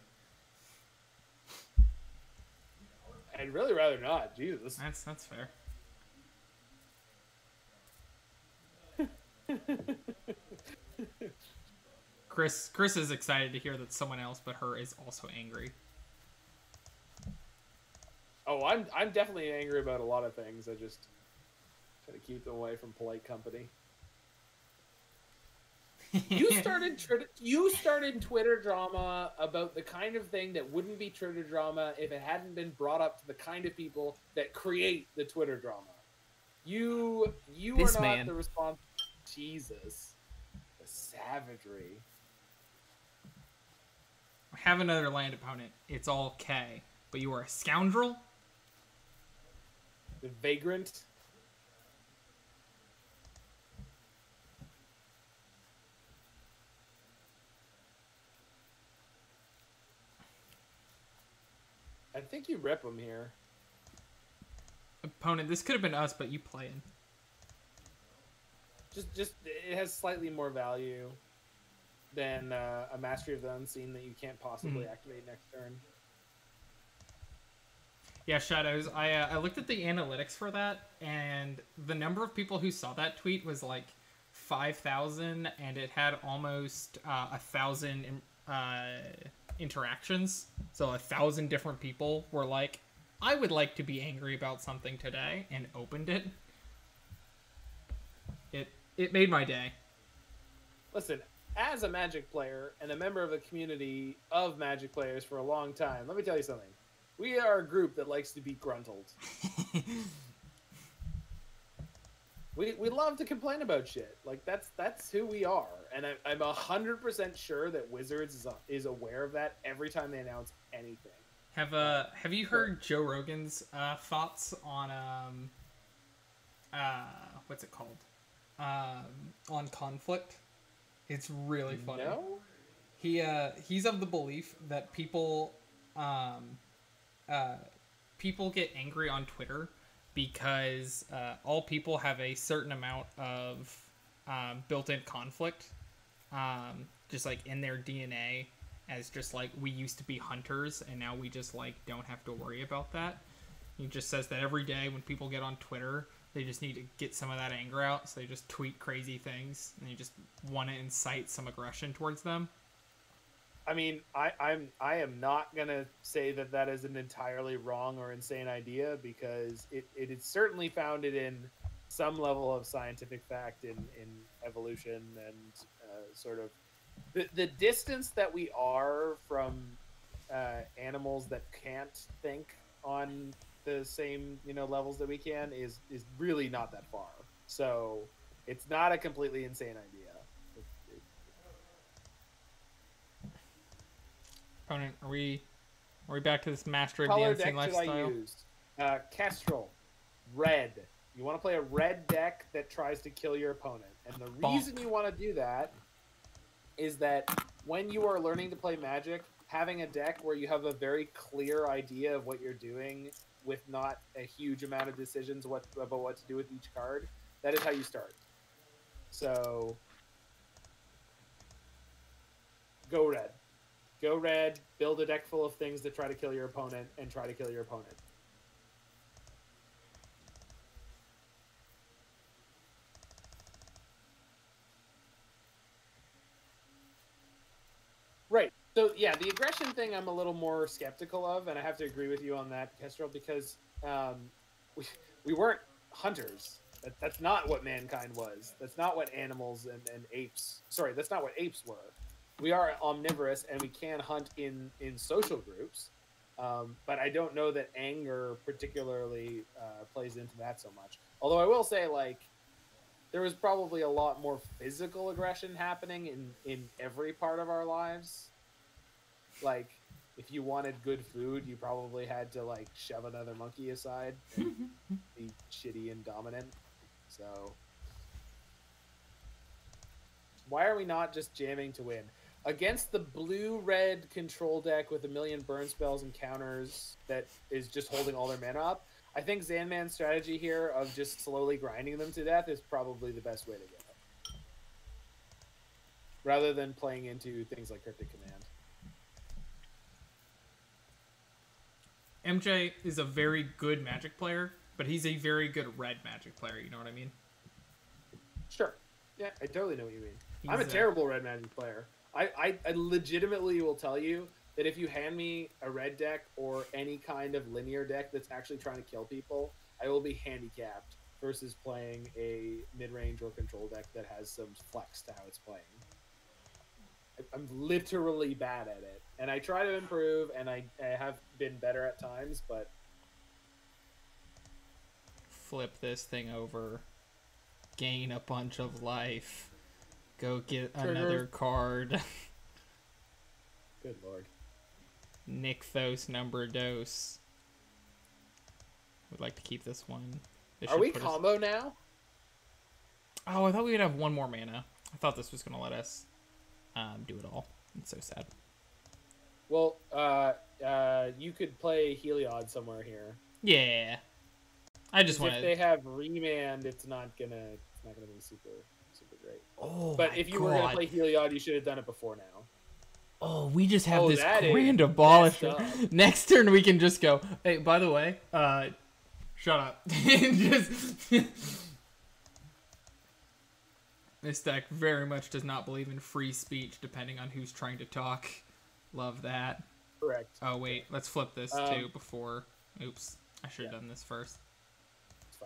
I'd really rather not. Jesus. That's fair. Chris is excited to hear that someone else but her is also angry. Oh, I'm definitely angry about a lot of things. I just try to keep them away from polite company. You started Twitter drama about the kind of thing that wouldn't be Twitter drama if it hadn't been brought up to the kind of people that create the Twitter drama. You This are not man. the response. Jesus, the savagery. Have another land opponent. It's all K, but you are a scoundrel. The vagrant. I think you rip him here. Opponent, this could have been us, but you playing. Just it has slightly more value than a Mastery of the Unseen that you can't possibly activate next turn. Yeah, Shadows. I looked at the analytics for that, and the number of people who saw that tweet was like 5,000, and it had almost 1,000 interactions. So 1,000 different people were like, I would like to be angry about something today, and opened it. It made my day. Listen, as a Magic player and a member of the community of Magic players for a long time, let me tell you something. We are a group that likes to be gruntled. We love to complain about shit. Like that's who we are, and I'm 100% sure that Wizards is aware of that every time they announce anything. Have you heard Joe Rogan's thoughts on what's it called? On conflict? It's really funny. No? He's of the belief that people get angry on Twitter because all people have a certain amount of built-in conflict, just like in their DNA, as just like we used to be hunters and now we just like don't have to worry about that. He just says that every day when people get on Twitter, they just need to get some of that anger out, so they just tweet crazy things and you just want to incite some aggression towards them. I mean, I am not gonna say that is an entirely wrong or insane idea, because it is certainly founded in some level of scientific fact in evolution and sort of the distance that we are from animals that can't think on the same levels that we can is really not that far. So it's not a completely insane idea. Opponent, are we back to this Master of the Color Unseen deck lifestyle? should I use? Kestrel, red. You want to play a red deck that tries to kill your opponent. And the reason you want to do that is that when you are learning to play Magic, having a deck where you have a very clear idea of what you're doing with not a huge amount of decisions about what to do with each card, that is how you start. So, go red. Go red, build a deck full of things that try to kill your opponent, and try to kill your opponent. Right. So, yeah, the aggression thing I'm a little more skeptical of, and I have to agree with you on that, Kestrel, because we weren't hunters. That's not what mankind was. That's not what animals and apes... Sorry, that's not what apes were. We are omnivorous, and we can hunt in social groups, but I don't know that anger particularly plays into that so much. Although I will say, like, there was probably a lot more physical aggression happening in every part of our lives. Like, if you wanted good food, you probably had to like shove another monkey aside and be shitty and dominant. So why are we not just jamming to win? Against the blue-red control deck with a million burn spells and counters that is just holding all their mana up, I think Zanman's strategy here of just slowly grinding them to death is probably the best way to go. Rather than playing into things like Cryptic Command. MJ is a very good Magic player, but he's a very good red Magic player, you know what I mean? Sure. Yeah, I totally know what you mean. He's I'm a terrible red Magic player. I legitimately will tell you that if you hand me a red deck or any kind of linear deck that's actually trying to kill people, I will be handicapped versus playing a mid-range or control deck that has some flex to how it's playing. I'm literally bad at it. And I try to improve, and I have been better at times, but... Flip this thing over. Gain a bunch of life. Go get another card. Good lord. Nykthos number dose. Would like to keep this one. This Are we should put combo now? Oh, I thought we would have one more mana. I thought this was going to let us do it all. It's so sad. Well, you could play Heliod somewhere here. Yeah. I just want If they have Remand, it's not gonna be super great. Oh, but if you were gonna play Heliod, you should have done it before now. Oh, we just have this that grand is abolisher. Next turn we can just go, hey, by the way, shut up. Just this deck very much does not believe in free speech depending on who's trying to talk. Love that. Correct. Oh, wait, let's flip this too before... Oops, I should have done this first. It's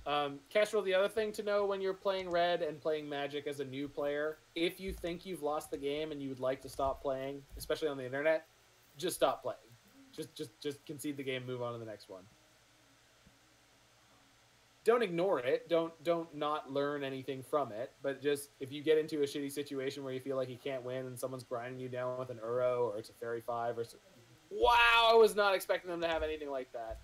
fine. Kestrel, the other thing to know when you're playing Red and playing Magic as a new player, if you think you've lost the game and you would like to stop playing, especially on the internet, just stop playing. Just concede the game, move on to the next one. Don't ignore it. Don't not learn anything from it. But just if you get into a shitty situation where you feel like you can't win and someone's grinding you down with an Uro or it's a Fairy 5 or wow, I was not expecting them to have anything like that.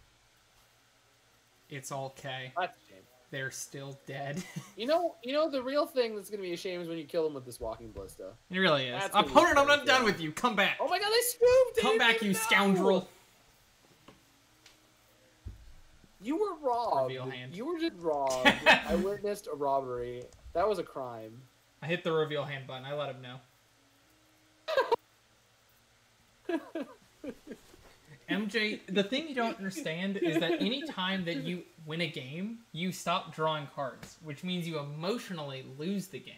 It's all K. That's a shame. They're still dead. You know the real thing that's gonna be a shame is when you kill them with this Walking Ballista. It really is. That's Opponent, I'm not done with you. Come back. Oh my god, they scooped it! Come back, you scoundrel. You were robbed. Reveal hand. You were just robbed. I witnessed a robbery. That was a crime. I hit the reveal hand button. I let him know. MJ, the thing you don't understand is that any time that you win a game, you stop drawing cards, which means you emotionally lose the game.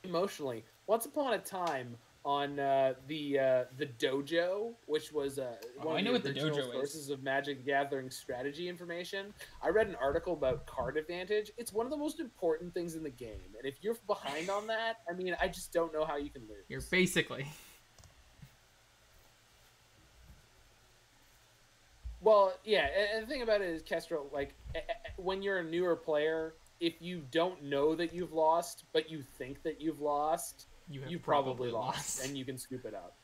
Emotionally, once upon a time on the dojo, which was one of the original sources of Magic the Gathering strategy information, I read an article about card advantage. It's one of the most important things in the game, and if you're behind on that, I mean, I just don't know how you can lose. You're basically... Well, yeah, and the thing about it is, Kestrel, like, when you're a newer player, if you don't know that you've lost, but you think that you've lost... You probably lost, and you can scoop it up.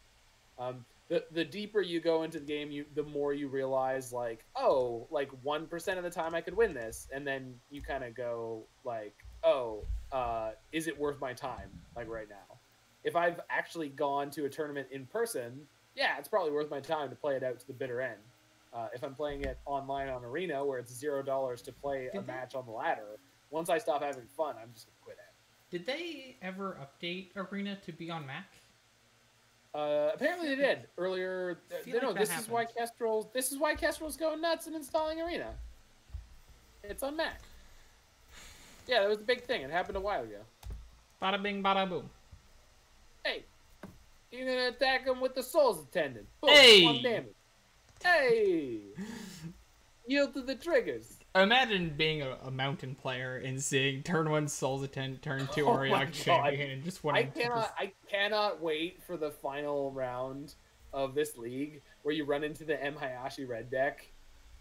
The deeper you go into the game, the more you realize, like, oh, like 1% of the time I could win this, and then you kind of go, like, oh, is it worth my time, like right now? If I've actually gone to a tournament in person, yeah, it's probably worth my time to play it out to the bitter end. If I'm playing it online on Arena, where it's $0 to play a match on the ladder, once I stop having fun, I'm just gonna quit it. Did they ever update Arena to be on Mac? Apparently they did earlier. This is why Kestrel's going nuts and installing Arena. It's on Mac. Yeah, that was the big thing. It happened a while ago. Bada bing, bada boom. Hey, you're gonna attack him with the Soul's Attendant. Boom, hey, 1 damage. Hey, yield to the triggers. Imagine being a mountain player and seeing turn 1 Soul's Attendant, turn 2 Auriok Champion, and just wanting I cannot wait for the final round of this league where you run into the M. Hayashi red deck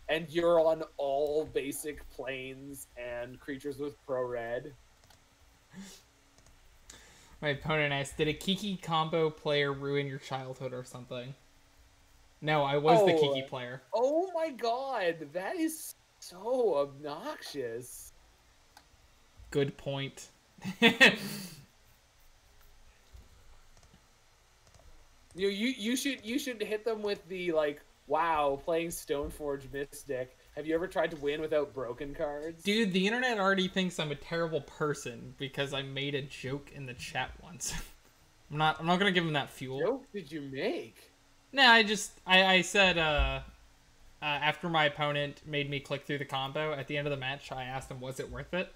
and you're on all basic planes and creatures with pro red. My opponent asked, did a Kiki combo player ruin your childhood or something? No, I was the Kiki player. Oh my god, that is so obnoxious. Good point. You should hit them with the like, wow, playing Stoneforge Mystic. Have you ever tried to win without broken cards? Dude, the internet already thinks I'm a terrible person because I made a joke in the chat once. I'm not gonna give them that fuel. What joke did you make? Nah, I said after my opponent made me click through the combo at the end of the match, I asked him, was it worth it?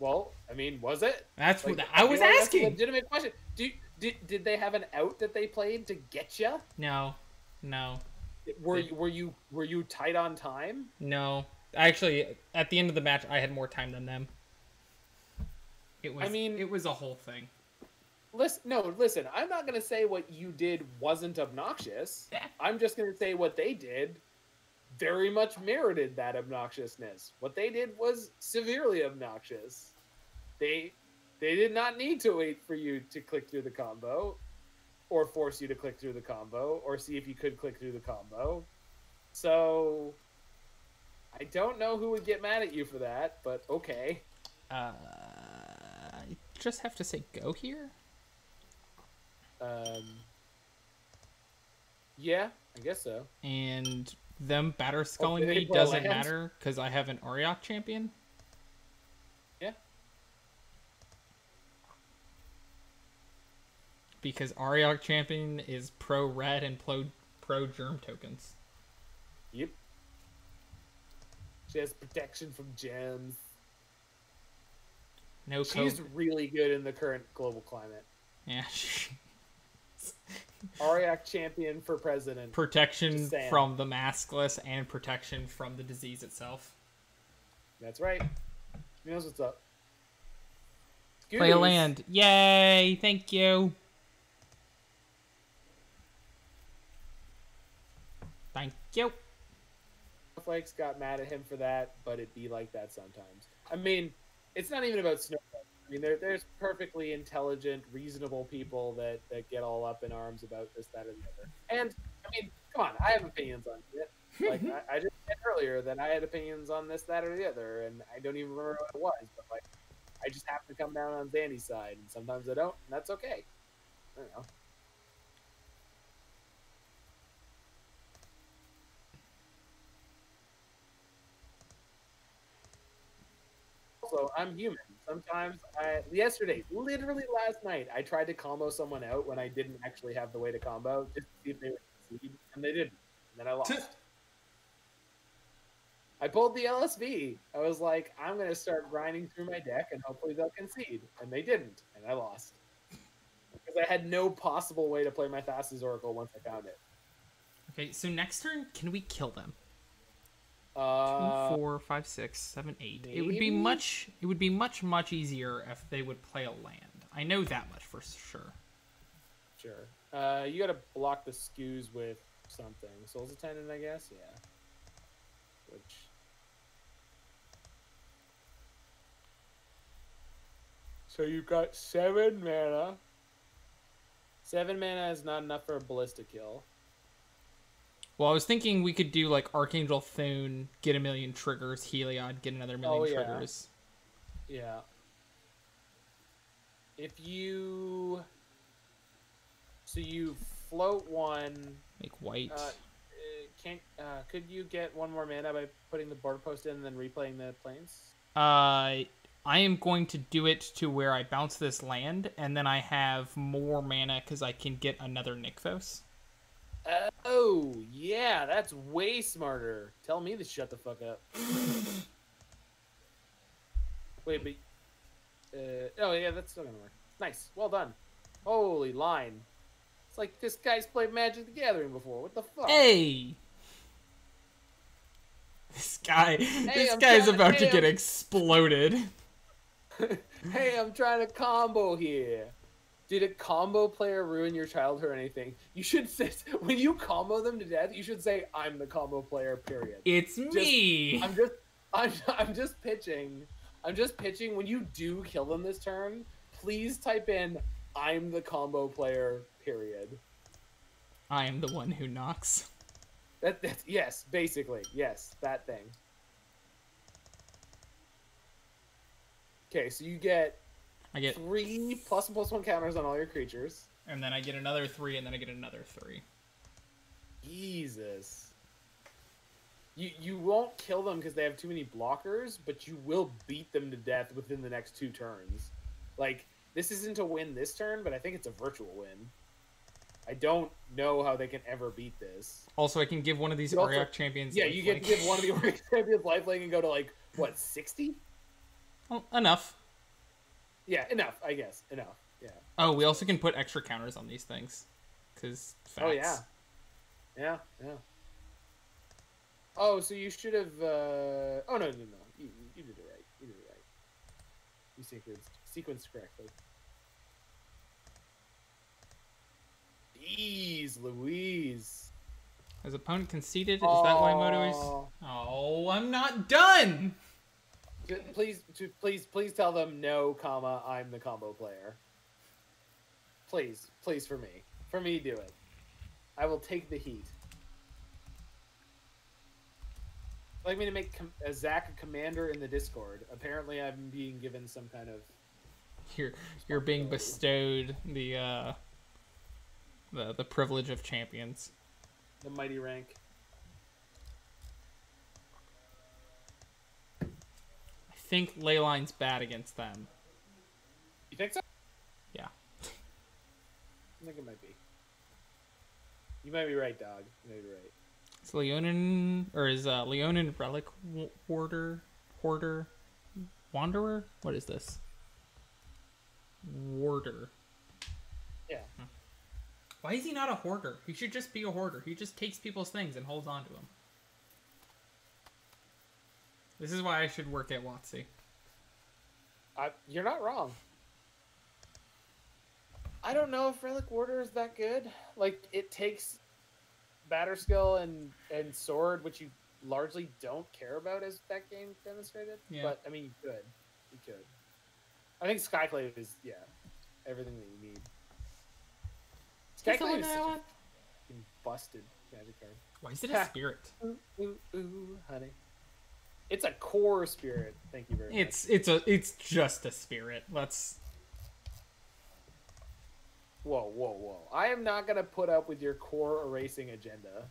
Well, I mean, was it? That's like, what I was asking. That's a legitimate question. Did they have an out that they played to get you? No. Were you tight on time? No. Actually, at the end of the match, I had more time than them. It was a whole thing. Listen. I'm not gonna say what you did wasn't obnoxious. I'm just gonna say what they did very much merited that obnoxiousness. What they did was severely obnoxious. They did not need to wait for you to click through the combo, or force you to click through the combo, or see if you could click through the combo. So I don't know who would get mad at you for that, but okay. I just have to say go here? Yeah, I guess so. And them batter sculling me doesn't matter because I have an Auriok champion. Yeah. Because Auriok champion is pro red and pro germ tokens. Yep. She has protection from gems. No, she's really good in the current global climate. Yeah. Auriok champion for president. Protection from the maskless and protection from the disease itself. That's right. He knows what's up. Play a land. Yay! Thank you. Thank you. Snowflakes got mad at him for that, but it be like that sometimes. I mean, it's not even about Snowflakes. I mean, there's perfectly intelligent, reasonable people that get all up in arms about this, that, and the other. And, I mean, come on, I have opinions on it. Like, I just said earlier that I had opinions on this, that, or the other, and I don't even remember what it was, but, like, I just happen to come down on Zandy's side, and sometimes I don't, and that's okay. I don't know. Also, I'm human. Sometimes literally last night, I tried to combo someone out when I didn't actually have the way to combo, just to see if they would succeed, and they didn't. And then I lost. I pulled the LSV. I was like, I'm going to start grinding through my deck, and hopefully they'll concede. And they didn't, and I lost. Because I had no possible way to play my Thassa's Oracle once I found it. Okay, so next turn, can we kill them? 2, 4, 5, 6, 7, 8. Maybe? It would be much easier if they would play a land. I know that much for sure. Sure. You gotta block the skews with something. Soul's Attendant, I guess? Yeah. Which... So you've got 7 mana. 7 mana is not enough for a Ballista kill. Well, I was thinking we could do, like, Archangel Thune, get a million triggers, Heliod, get another million triggers. Yeah. If you... So you float 1... Make white. Could you get 1 more mana by putting the border post in and then replaying the planes? I am going to do it to where I bounce this land, and then I have more mana because I can get another Nykthos. Oh, yeah, that's way smarter. Tell me to shut the fuck up. Wait, but... oh, yeah, that's still gonna work. Nice, well done. Holy line. It's like this guy's played Magic the Gathering before. What the fuck? Hey! This guy's about to get exploded. Hey, I'm trying to combo here. did a combo player ruin your childhood or anything? You should say, when you combo them to death, you should say, I'm the combo player, period. It's me! I'm just pitching. I'm just pitching. When you do kill them this turn, please type in, I'm the combo player, period. I am the one who knocks. That's yes, basically. Yes, that thing. Okay, so I get 3 +1/+1 counters on all your creatures. And then I get another 3, and then I get another 3. Jesus. You won't kill them because they have too many blockers, but you will beat them to death within the next 2 turns. Like, this isn't a win this turn, but I think it's a virtual win. I don't know how they can ever beat this. Also, I can give one of these Auriok champions. Yeah, you get to give one of the Auriok champions lifelink and go to, like, what, 60? Well, enough. Yeah, enough, I guess. Enough, yeah. Oh, we also can put extra counters on these things. Because facts. Oh, yeah. Yeah. Oh, so you should have... Oh, no. You did it right. You sequenced correctly. Jeez Louise. Has opponent conceded? Is that why Moto is... Oh, I'm not done! Please tell them no, comma, I'm the combo player. Please, for me. For me, do it. I will take the heat. I'd like me to make Zach a commander in the Discord. Apparently, I'm being given some kind of... You're being bestowed the privilege of champions. The mighty rank. I think Leyline's bad against them. You think so? Yeah. I think it might be. You might be right, dog. You might be right. Is Leonin Relic Hoarder? Wanderer? What is this? Warder. Yeah. Why is he not a hoarder? He should just be a hoarder. He just takes people's things and holds on to them. This is why I should work at WotC. You're not wrong. I don't know if Relic Warder is that good. Like, it takes Batterskill and Sword, which you largely don't care about as that game demonstrated. Yeah. But, I mean, you could. You could. I think Skyclave is, yeah, everything that you need. Skyclave is such a busted magic card. Why is it a spirit? Ooh, honey. It's a core spirit. Thank you very much. It's just a spirit. Let's... Whoa. I am not going to put up with your core erasing agenda.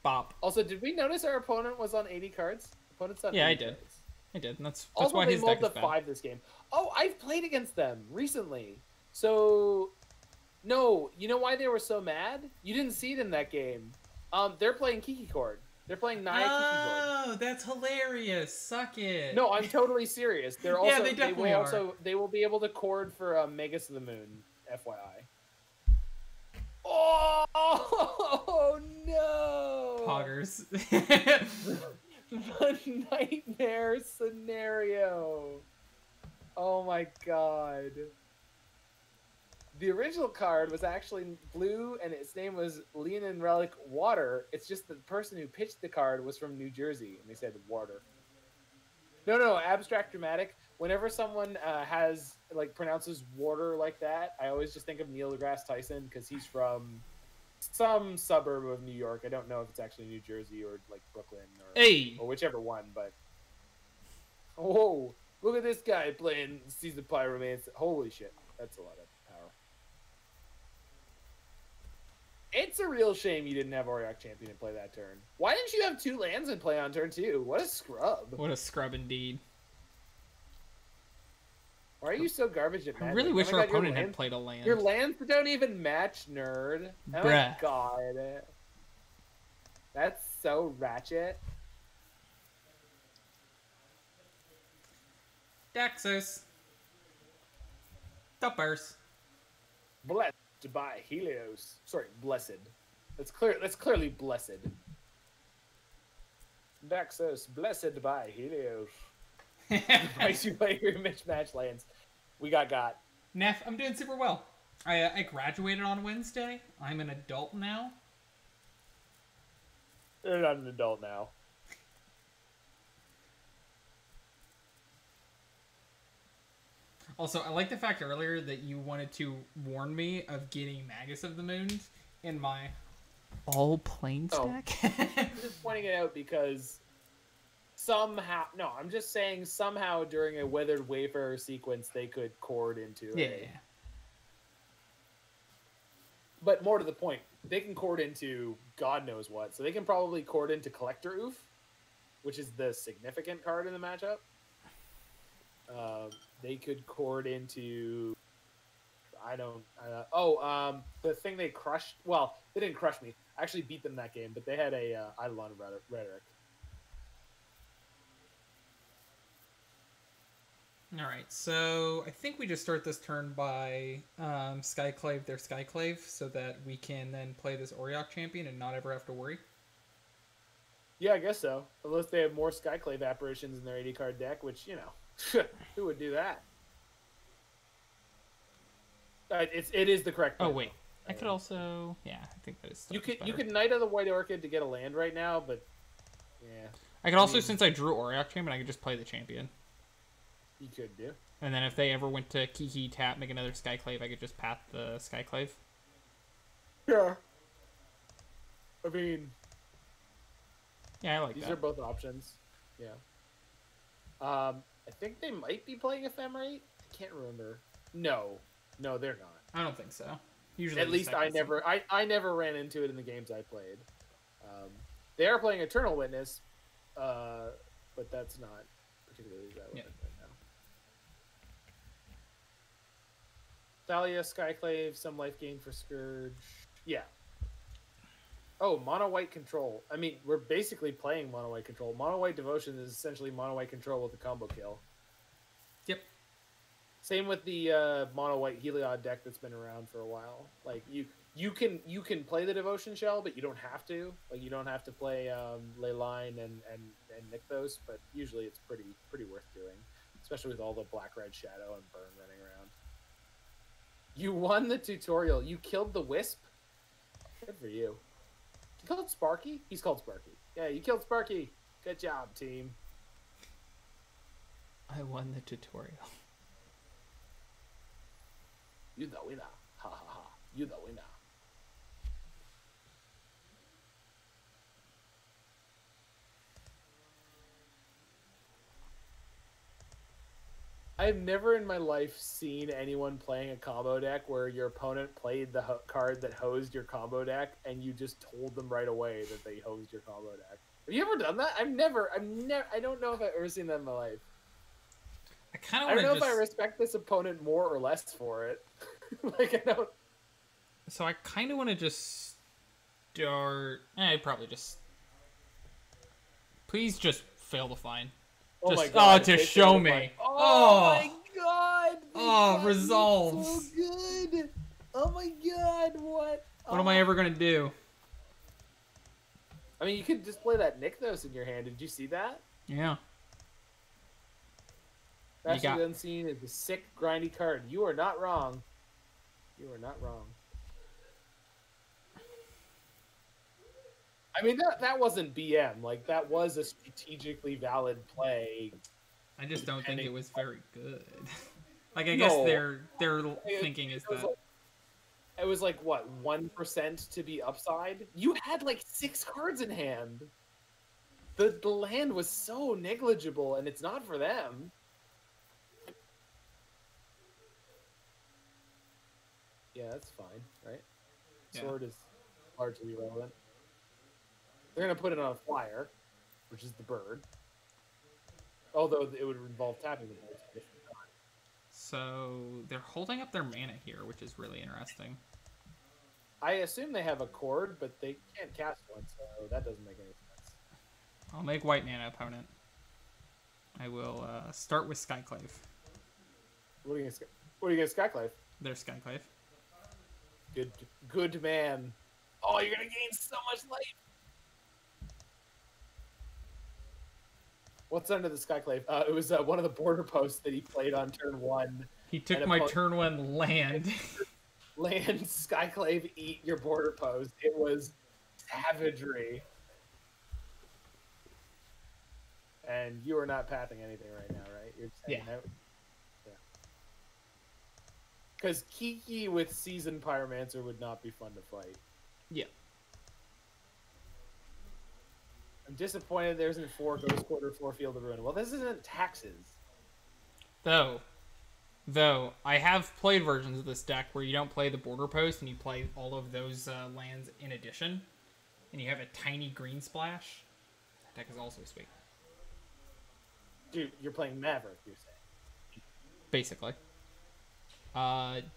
Bop. Also, did we notice our opponent was on 80 cards? Opponent's on 80 I did. Cards. I did. And that's also, why his deck is bad. Also, they mulled to 5 this game. Oh, I've played against them recently. So, no, you know why they were so mad? You didn't see it in that game. They're playing Kiki Cord. They're playing Naya Kiki Cord. Oh, that's hilarious. Suck it. No, I'm totally serious. They're also, yeah, they definitely are. They will be able to cord for Magus of the Moon, FYI. Oh, no! Poggers. The nightmare scenario. Oh my god. The original card was actually blue, and its name was Leonin Relic Water. It's just the person who pitched the card was from New Jersey, and they said water. No, abstract dramatic. Whenever someone pronounces water like that, I always just think of Neil deGrasse Tyson, because he's from some suburb of New York. I don't know if it's actually New Jersey or like Brooklyn or whichever one, but... Whoa, look at this guy playing Season Pyromancer. Holy shit, that's a lot of power. It's a real shame you didn't have Auriok Champion to play that turn. Why didn't you have 2 lands in play on turn 2? What a scrub. What a scrub indeed. Why are you so garbage at Magic? I really wish our opponent had played a land. Your lands don't even match, nerd. Oh Bruh. my god. That's so ratchet. Daxos. Toppers. Blessed by Helios. Sorry, blessed. That's clearly blessed. Daxos, blessed by Helios. Price you play your mismatch lands. We got. Neff, I'm doing super well. I graduated on Wednesday. I'm an adult now. You're not an adult now. Also, I like the fact earlier that you wanted to warn me of getting Magus of the Moons in my all plain stack. I'm just pointing it out because somehow, no, I'm just saying somehow during a Weathered Wayfarer sequence they could chord into yeah. But more to the point, they can chord into God knows what. So they can probably chord into Collector Oof, which is the significant card in the matchup. They could chord into... the thing they crushed... Well, they didn't crush me. I actually beat them that game, but they had a Eidolon Rhetoric. Alright, so I think we just start this turn by Skyclave their Skyclave so that we can then play this Auriok champion and not ever have to worry. Yeah, I guess so. Unless they have more Skyclave apparitions in their 80-card deck, which, you know, who would do that? It is the correct. Oh wait, I could also I think that is. You could Knight of the White Orchid to get a land right now, but yeah. I could also, since I drew Auriok champion, I could just play the champion. You could do. And then if they ever went to Kiki tap, make another Skyclave, I could just pat the Skyclave. Yeah. I mean, yeah, I like these that. are both options. Yeah. I think they might be playing Ephemerate. I can't remember. No, they're not. I don't think so. Usually, at least I never ran into it in the games I played. They are playing Eternal Witness, but that's not particularly relevant right now. Thalia, Skyclave, some life gain for Scourge. Yeah. Oh, Mono White Control. I mean, we're basically playing Mono White Control. Mono White Devotion is essentially Mono White Control with a combo kill. Yep. Same with the Mono White Heliod deck that's been around for a while. Like you can play the Devotion Shell, but you don't have to. Like you don't have to play Leyline and Nykthos, but usually it's pretty worth doing, especially with all the Black Red Shadow and Burn running around. You won the tutorial. You killed the Wisp. Good for you. You called Sparky? He's called Sparky. Yeah, you killed Sparky. Good job, team. I won the tutorial. You the winner. Ha ha ha. You the winner. I've never in my life seen anyone playing a combo deck where your opponent played the card that hosed your combo deck and you just told them right away that they hosed your combo deck. Have you ever done that? I don't know if I've ever seen that in my life. I don't know if I respect this opponent more or less for it. Like, I don't... So I kind of want to just start... I'd probably just... Please just fail to find. Oh my god. To show me. Oh my god. Oh, resolves. So good. Oh my god, what? What am I ever going to do? I mean, you could just play that Nykthos in your hand. Did you see that? Yeah. Master of the Unseen is a sick, grindy card. You are not wrong. You are not wrong. I mean, that wasn't BM. Like, that was a strategically valid play. I just don't think it was very good. Like, I guess their thinking is that... It was like, what, 1% to be upside? You had, like, 6 cards in hand. The land was so negligible, and it's not for them. Yeah, that's fine, right? Yeah. Sword is largely irrelevant. They're going to put it on a flyer, which is the bird. Although it would involve tapping the bird. So they're holding up their mana here, which is really interesting. I assume they have a chord, but they can't cast one, so that doesn't make any sense. I'll make white mana opponent. I will start with Skyclave. What are you going to Skyclave? Their Skyclave. Good man. Oh, you're going to gain so much life. What's under the Skyclave? It was one of the border posts that he played on turn 1. He took my turn 1 land. Land, Skyclave, eat your border post. It was savagery. And you are not pathing anything right now, right? You're just hanging out. Yeah. Because Kiki with Seasoned Pyromancer would not be fun to fight. Yeah. I'm disappointed there isn't 4 Ghost Quarter, 4 Field of Ruin. Well, this isn't taxes. Though, I have played versions of this deck where you don't play the border post and you play all of those lands in addition. And you have a tiny green splash. That deck is also sweet. Dude, you're playing Maverick, you're saying. Basically.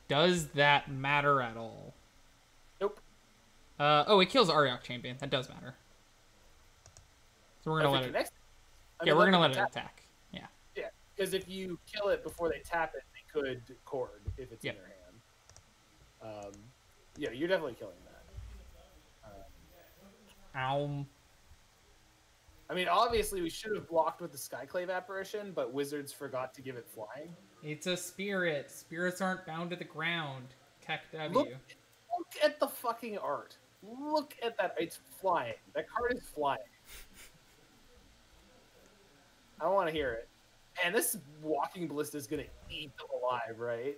Does that matter at all? Nope. Oh, it kills Ariok Champion. That does matter. So we're gonna let it. Yeah, we're gonna let it attack. Yeah. Yeah, because if you kill it before they tap it, they could cord if it's in their hand. Yeah, you're definitely killing that. I mean, obviously we should have blocked with the Skyclave Apparition, but Wizards forgot to give it flying. It's a spirit. Spirits aren't bound to the ground. Tech W. Look at the fucking art. Look at that. It's flying. That card is flying. I don't want to hear it. And this Walking Ballista is going to eat them alive, right?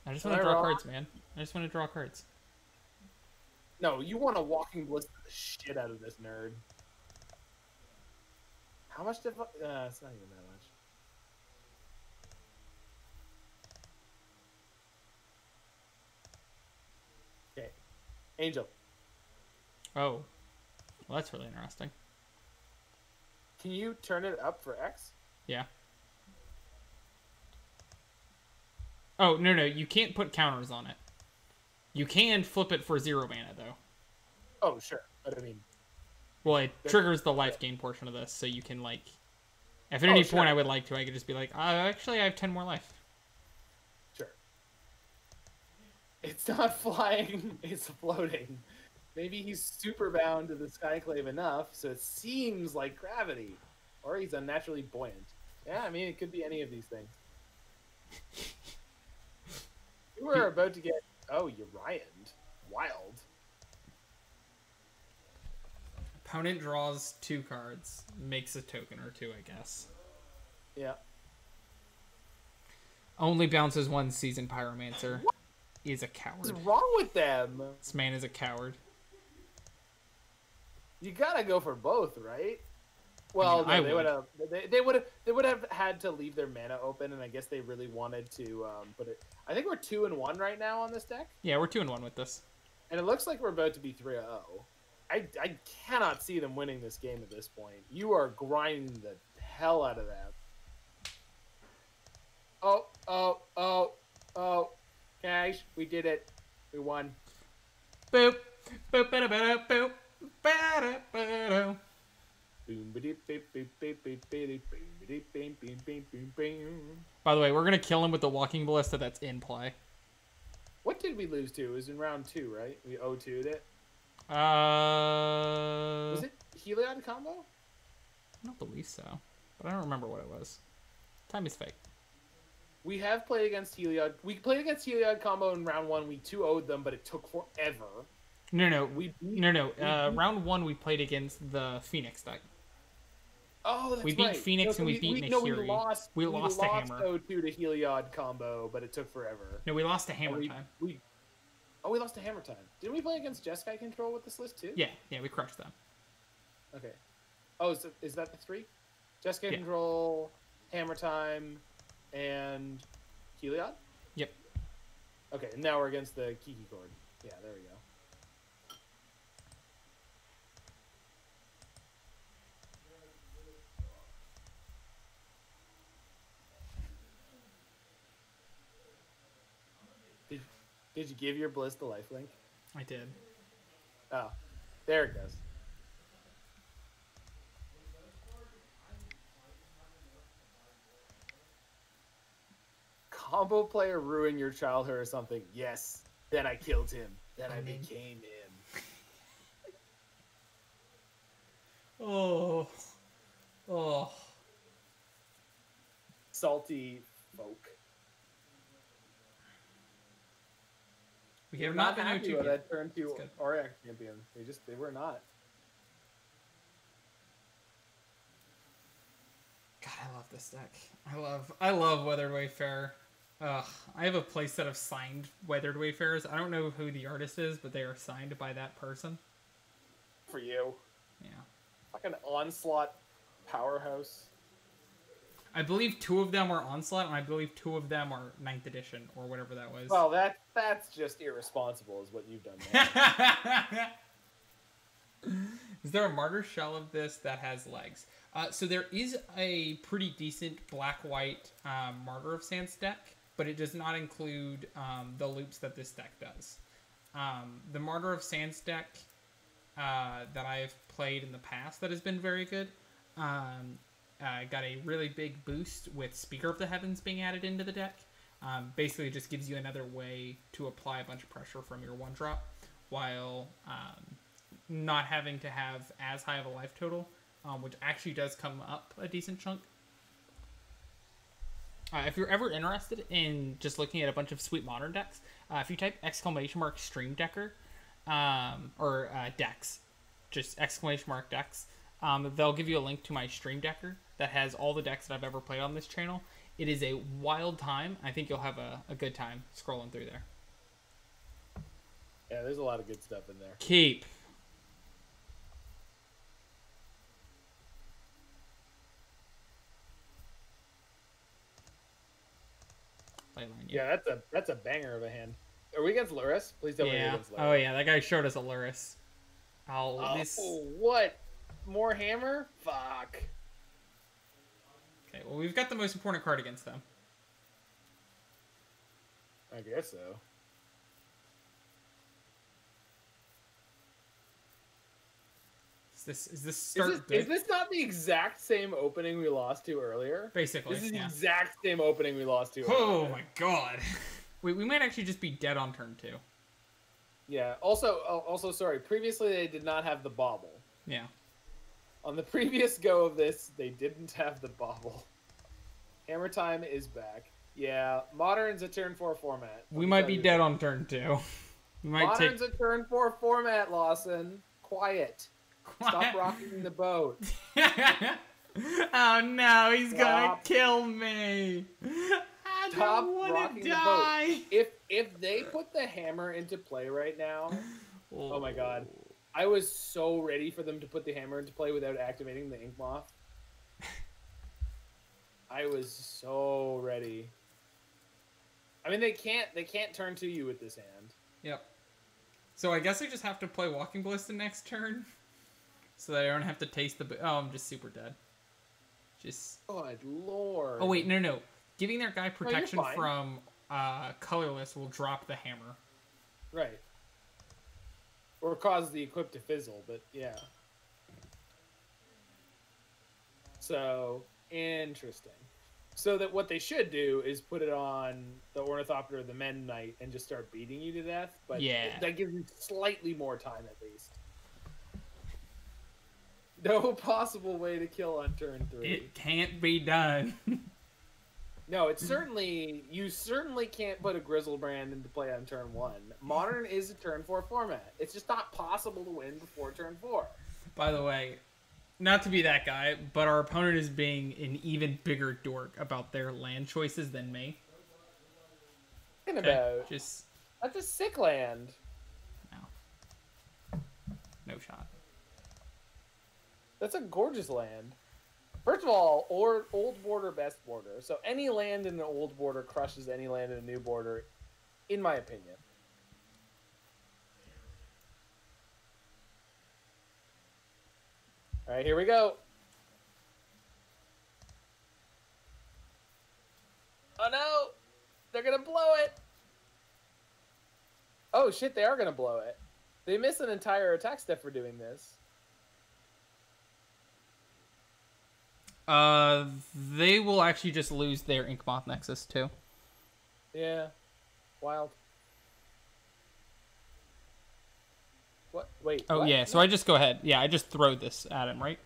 I just want to draw cards, man. I just want to draw cards. No, you want to Walking Ballista the shit out of this nerd. How much did... it's not even that much. Okay. Angel. Oh. Well, that's really interesting. Can you turn it up for X? Yeah. Oh, no. You can't put counters on it. You can flip it for 0 mana, though. Oh, sure. But I mean... Well, it triggers the life gain portion of this, so you can, like... If at any point I would like to, I could just be like, actually, I have 10 more life. Sure. It's not flying, it's floating. Maybe he's super bound to the Skyclave enough, so it seems like gravity. Or he's unnaturally buoyant. Yeah, I mean, it could be any of these things. You were about to get... Oh, Urian. Wild. Opponent draws 2 cards, makes a token or 2, I guess. Yeah. Only bounces 1 Seasoned Pyromancer. What? Is a coward. What's wrong with them? This man is a coward. You gotta go for both, right? Well, I mean, no, they would have had to leave their mana open, and I guess they really wanted to put it. I think we're 2-1 right now on this deck. Yeah, we're 2-1 with this, and it looks like we're about to be 3-0. I cannot see them winning this game at this point. You are grinding the hell out of them. Oh. Cash, we did it. We won. Boop. Boop, ba da ba boop. Ba da By the way, we're gonna kill him with the Walking Ballista that's in play. What did we lose to? It was in round 2, right? We 0-2'd it. Was it Heliod combo? I don't believe so, but I don't remember what it was. Time is fake. We have played against Heliod. We played against Heliod combo in round 1. We 2-0'd them, but it took forever. No. Round 1 we played against the Phoenix deck. Oh, that's right. We beat Phoenix and we beat Nahiri. We lost to Hammer. 0-2 to Heliod combo, but it took forever. No, we lost to Hammer time. We lost to Hammer time. Didn't we play against Jeskai Control with this list too? Yeah, we crushed them. Okay. Oh, is that the 3? Jeskai Control, Hammer time, and Heliod? Yep. Okay, and now we're against the Kiki Cord. Yeah, there we go. Did you give your Bliss the lifelink? I did. Oh, there it goes. Combo player ruin your childhood or something. Yes. Then I killed him. Then I became him. Oh. Oh. Salty folk. We have not been happy O2 with yet. that turn 2 good. Auric champion. They were not. God, I love this deck. I love Weathered Wayfarer. I have a playset of signed Weathered Wayfarers. I don't know who the artist is, but they are signed by that person. For you. Yeah. Like an Onslaught powerhouse. I believe 2 of them are Onslaught, and I believe 2 of them are 9th edition, or whatever that was. Well, that's just irresponsible, is what you've done there. Is there a Martyr shell of this that has legs? So there is a pretty decent black-white Martyr of Sands deck, but it does not include the loops that this deck does. The Martyr of Sands deck that I've played in the past that has been very good got a really big boost with Speaker of the Heavens being added into the deck. Basically, it just gives you another way to apply a bunch of pressure from your 1-drop while not having to have as high of a life total, which actually does come up a decent chunk. If you're ever interested in just looking at a bunch of sweet modern decks, if you type !Stream Decker or decks, just !Decks, they'll give you a link to my Stream Decker that has all the decks that I've ever played on this channel. It is a wild time. I think you'll have a good time scrolling through there. Yeah, there's a lot of good stuff in there. Keep. Yeah, that's a banger of a hand. Are we against Lurrus? Please tell me we're against Lurrus. Oh yeah, that guy showed us a Lurrus. What? More hammer? Fuck. Okay, well we've got the most important card against them. I guess so. Is this start good? Is this not the exact same opening we lost to earlier? Basically, this is the exact same opening we lost to earlier. Oh my god. We might actually just be dead on turn 2. Yeah. Also, sorry. Previously, they did not have the bauble. Yeah. On the previous go of this, they didn't have the bauble. Hammer time is back. Yeah, Modern's a turn 4 format. We might be dead on turn 2. Modern's a turn 4 format, Lawson. Quiet. Stop rocking the boat. Oh no, he's gonna kill me. I Stop don't want rocking to the die. boat. If they put the hammer into play right now, oh my god. I was so ready for them to put the hammer into play without activating the Ink Moth. I was so ready. I mean, they can't turn to you with this hand. Yep. So I guess I just have to play Walking Ballista next turn, so that I don't have to taste the. Oh, I'm just super dead. Just. Good lord. Oh wait, no. Giving their guy protection from colorless will drop the hammer. Right. Or cause the equip to fizzle, but yeah. So interesting. So that what they should do is put it on the Ornithopter or the Mend Knight and just start beating you to death. But yeah, that gives you slightly more time at least. No possible way to kill on turn 3. It can't be done. No, it's certainly you certainly can't put a Grizzlebrand into play on turn 1. Modern is a turn 4 format. It's just not possible to win before turn 4. By the way, not to be that guy, but our opponent is being an even bigger dork about their land choices than me. Thinking about just that's a sick land. No shot. That's a gorgeous land. First of all, old border, best border. So any land in an old border crushes any land in a new border, in my opinion. All right, here we go. Oh no! They're gonna blow it! Oh shit, they are gonna blow it. They miss an entire attack step for doing this. They will actually just lose their Inkmoth Nexus too. Yeah. Wild. What? Wait. Oh what? yeah, so I just go ahead. Yeah, I just throw this at him, right?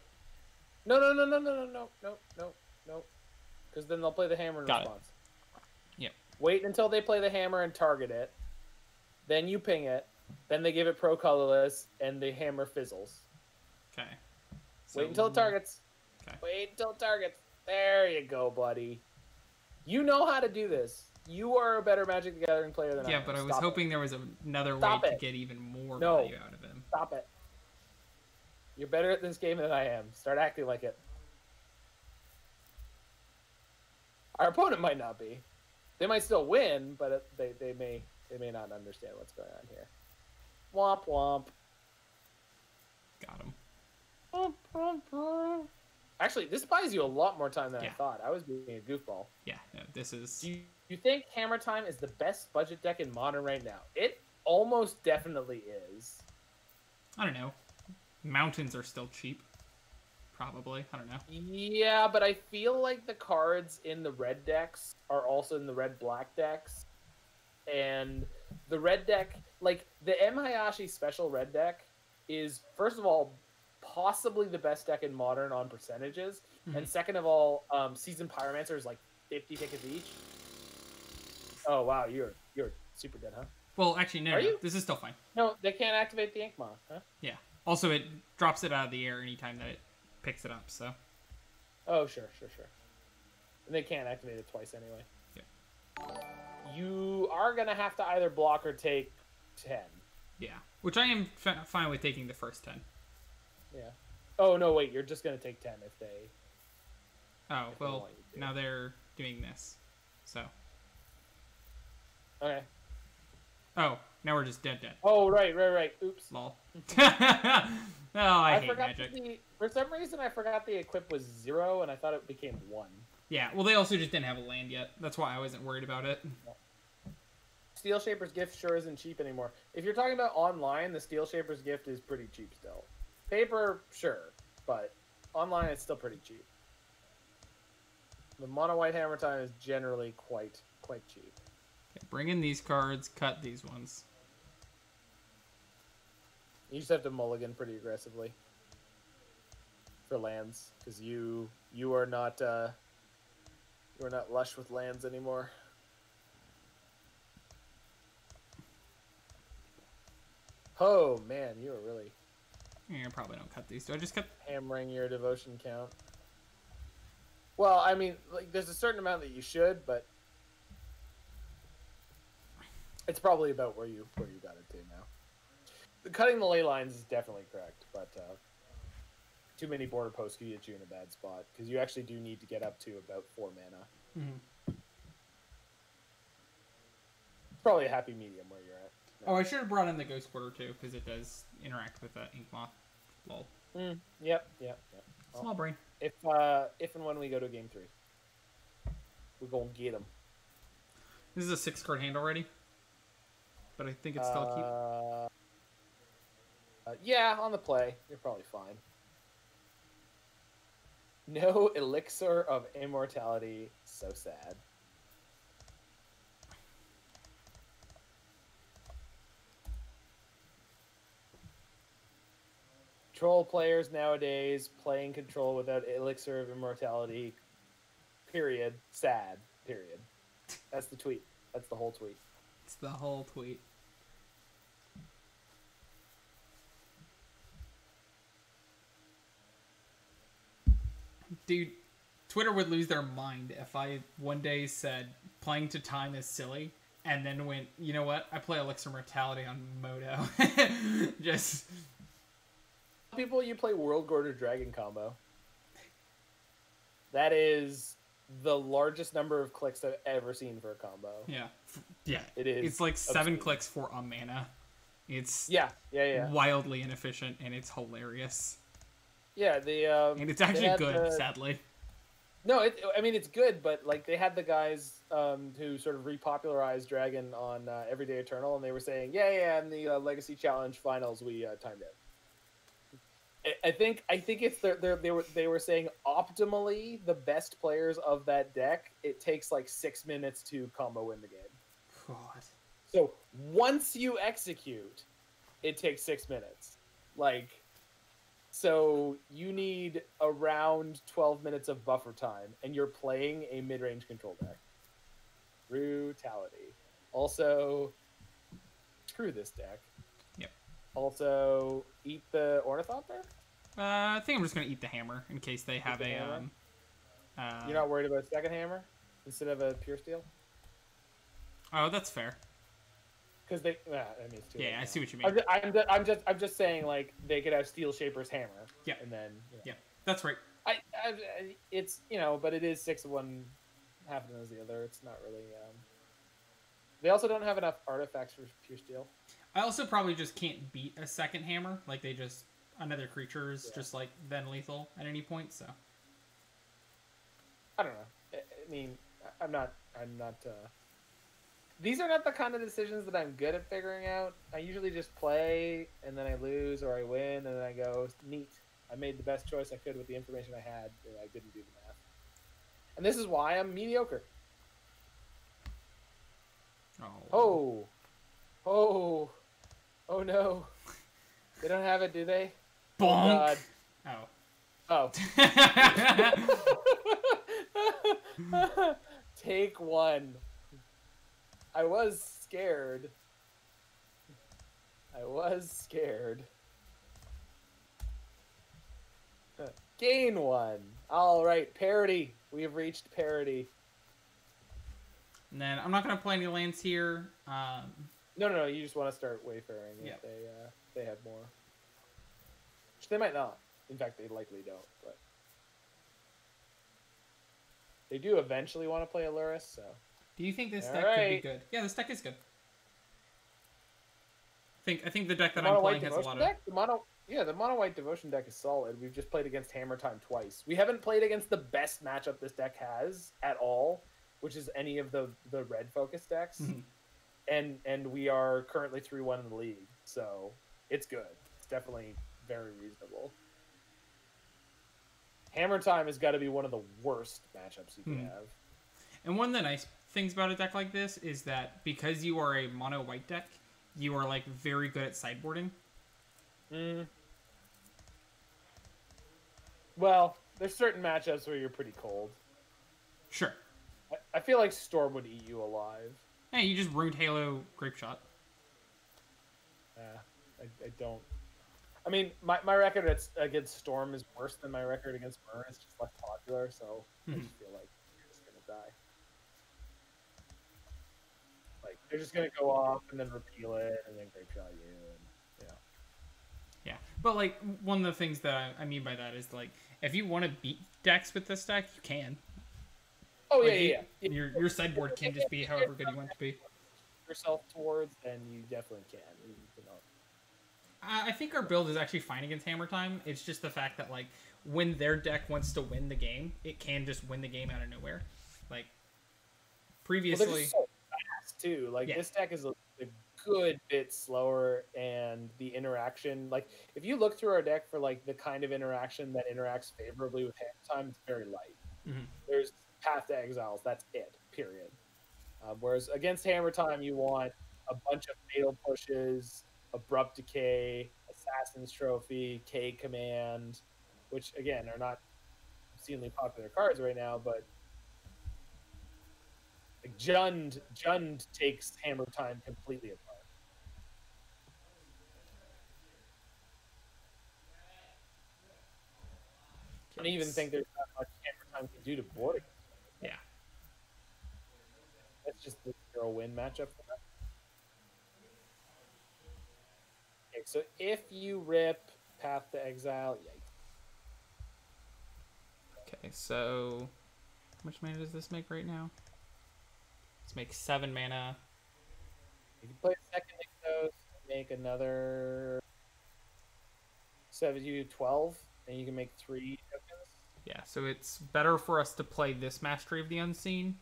No, no, no, no, no, no, no, no, no, no. Because then they'll play the hammer in Got it. response. Yep. Wait until they play the hammer and target it. Then you ping it. Then they give it pro colorless, and the hammer fizzles. Okay. Wait until it targets. Okay. Wait until it targets. There you go, buddy. You know how to do this. You are a better Magic the Gathering player than I am. Yeah, but I was hoping there was another way Stop to it. get even more No. value out of him. Stop it. You're better at this game than I am. Start acting like it. Our opponent might not be. They might still win, but they may not understand what's going on here. Womp womp. Got him. Actually, this buys you a lot more time than Yeah. I thought. I was being a goofball. Yeah, no, this is... Do you think Hammer Time is the best budget deck in Modern right now? It almost definitely is. I don't know. Mountains are still cheap. Probably. I don't know. Yeah, but I feel like the cards in the red decks are also in the red-black decks. And the red deck, like, the M. Hayashi special red deck is, first of all, possibly the best deck in Modern on percentages. Mhm. And second of all, Seasoned Pyromancer is like 50 tickets each. Oh, wow, you're super dead, huh? Well, actually, no. Are you? This is still fine. No, they can't activate the Ink Moth, huh? Yeah. Also, it drops it out of the air anytime that it picks it up, so... Oh, sure. And they can't activate it twice anyway. Yeah. You are going to have to either block or take 10. Yeah. Which I am fine with taking the first 10. Yeah. Oh, no, wait, you're just going to take 10 if they... Oh, If they well, want you to. now they're doing this. So... Okay. Oh, now we're just dead. Oh, right. Oops. Lol. Oh, I hate forgot Magic. for some reason, I forgot the equip was 0, and I thought it became 1. Yeah, well, they also just didn't have a land yet. That's why I wasn't worried about it. Steel Shaper's Gift sure isn't cheap anymore. If you're talking about online, the Steel Shaper's Gift is pretty cheap still. Paper, sure, but online it's still pretty cheap. The Mono White Hammer Time is generally quite cheap. Okay, bring in these cards, cut these ones. You just have to mulligan pretty aggressively for lands because you are not lush with lands anymore. Oh man, you are really Yeah, I probably don't cut these. Do I just cut? hammering your devotion count. Well, I mean, like there's a certain amount that you should, but it's probably about where you got it to now. Cutting the ley lines is definitely correct, but too many border posts could get you in a bad spot because you actually do need to get up to about 4 mana. Mm-hmm. It's probably a happy medium where you're at. Oh, I should have brought in the Ghost Quarter too, because it does interact with Ink Moth. Lol. Yep. Small brain. If and when we go to game 3, we're gonna get them. This is a 6-card hand already, but I think it's still cute. Yeah, on the play, you're probably fine. No Elixir of Immortality. So sad. Troll players nowadays playing Control without Elixir of Immortality. Period. Sad. Period. That's the tweet. That's the whole tweet. It's the whole tweet. Dude, Twitter would lose their mind if I one day said playing to time is silly, and then went, you know what? I play Elixir Mortality on Moto. Just People, you play World Gorder Dragon combo. That is the largest number of clicks I've ever seen for a combo. yeah, It is It's like 7 absurd. clicks for a mana. It's Yeah. wildly inefficient, and it's hilarious. Yeah, And it's they actually had good, sadly. No, I mean it's good, but like they had the guys who sort of repopularized Dragon on Everyday Eternal, and they were saying, yeah, in the Legacy Challenge finals we timed it. I think it's they were saying optimally the best players of that deck, it takes like 6 minutes to combo win the game. God. So once you execute, it takes 6 minutes. Like So you need around 12 minutes of buffer time, and you're playing a mid-range control deck. Brutality. Also, screw this deck. Yep. Also, eat the Ornithopter? I think I'm just gonna eat the hammer in case they have the a hammer? You're not worried about a second hammer instead of a pure steel? Oh, that's fair. Because they, I mean, it's too late Yeah, I now. see what you mean. I'm just saying, like, they could have Steel Shaper's hammer. Yeah. And then, Yeah, that's right. It's, but it is 6 of one, half of them is the other. It's not really. They also don't have enough artifacts for pure steel. I also probably just can't beat a second hammer. Like, they just another creature is just like then lethal at any point. So I don't know. I mean, I'm not. These are not the kind of decisions that I'm good at figuring out. I usually just play, and then I lose or I win, and then I go, neat. I made the best choice I could with the information I had, and I didn't do the math. And this is why I'm mediocre. Oh no. They don't have it, do they? Bonk. Oh. Take one. I was scared. Gain one. All right, parity. We have reached parity. And then I'm not gonna play any lands here. No. You just want to start wayfaring if they have more. Which they might not. In fact, they likely don't. But they do eventually want to play Aluris. So. Do you think this deck could be good? Yeah, this deck is good. I think the deck that I'm playing has a lot of. The mono white devotion deck is solid. We've just played against Hammer Time twice. We haven't played against the best matchup this deck has at all, which is any of the red focus decks. Mm-hmm. And we are currently 3-1 in the league, so it's good. It's definitely very reasonable. Hammer Time has got to be one of the worst matchups you can have. And one of the nice things about a deck like this is that because you are a mono white deck, you are like very good at sideboarding. Well, there's certain matchups where you're pretty cold. Sure. I feel like Storm would eat you alive. Hey, you just ruined Halo Grape Shot. I don't. I mean, my record against Storm is worse than my record against Burn. It's just less popular, so I just feel like you're just gonna die. Like they're just gonna go off and then repeal it and then Grape Shot you. Yeah, but like one of the things that I mean by that is like if you want to beat decks with this deck, you can. Oh like, yeah. Your sideboard can just be however good you want it to be. Yourself towards, then you definitely can. I think our build is actually fine against Hammer Time. It's just the fact that like when their deck wants to win the game, it can just win the game out of nowhere. Like previously, well, they're just so fast too. Like this deck is a good bit slower, and the interaction, like if you look through our deck for like the kind of interaction that interacts favorably with Hammer Time, it's very light. Mm-hmm. There's Path to Exiles, that's it, period. Whereas against Hammer Time, you want a bunch of Fatal Pushes, Abrupt Decay, Assassin's Trophy, K Command, which again are not obscenely popular cards right now, but like Jund takes Hammer Time completely apart. I don't even think there's not much Hammer Time can do to board it. Yeah. That's just the 0-win matchup for that. Okay, so if you rip Path to Exile, yikes. Okay, so how much mana does this make right now? Let's make 7 mana. You can play a second Nixos, make another 7, you do 12, and you can make 3 tokens. Yeah, so it's better for us to play this Mastery of the Unseen,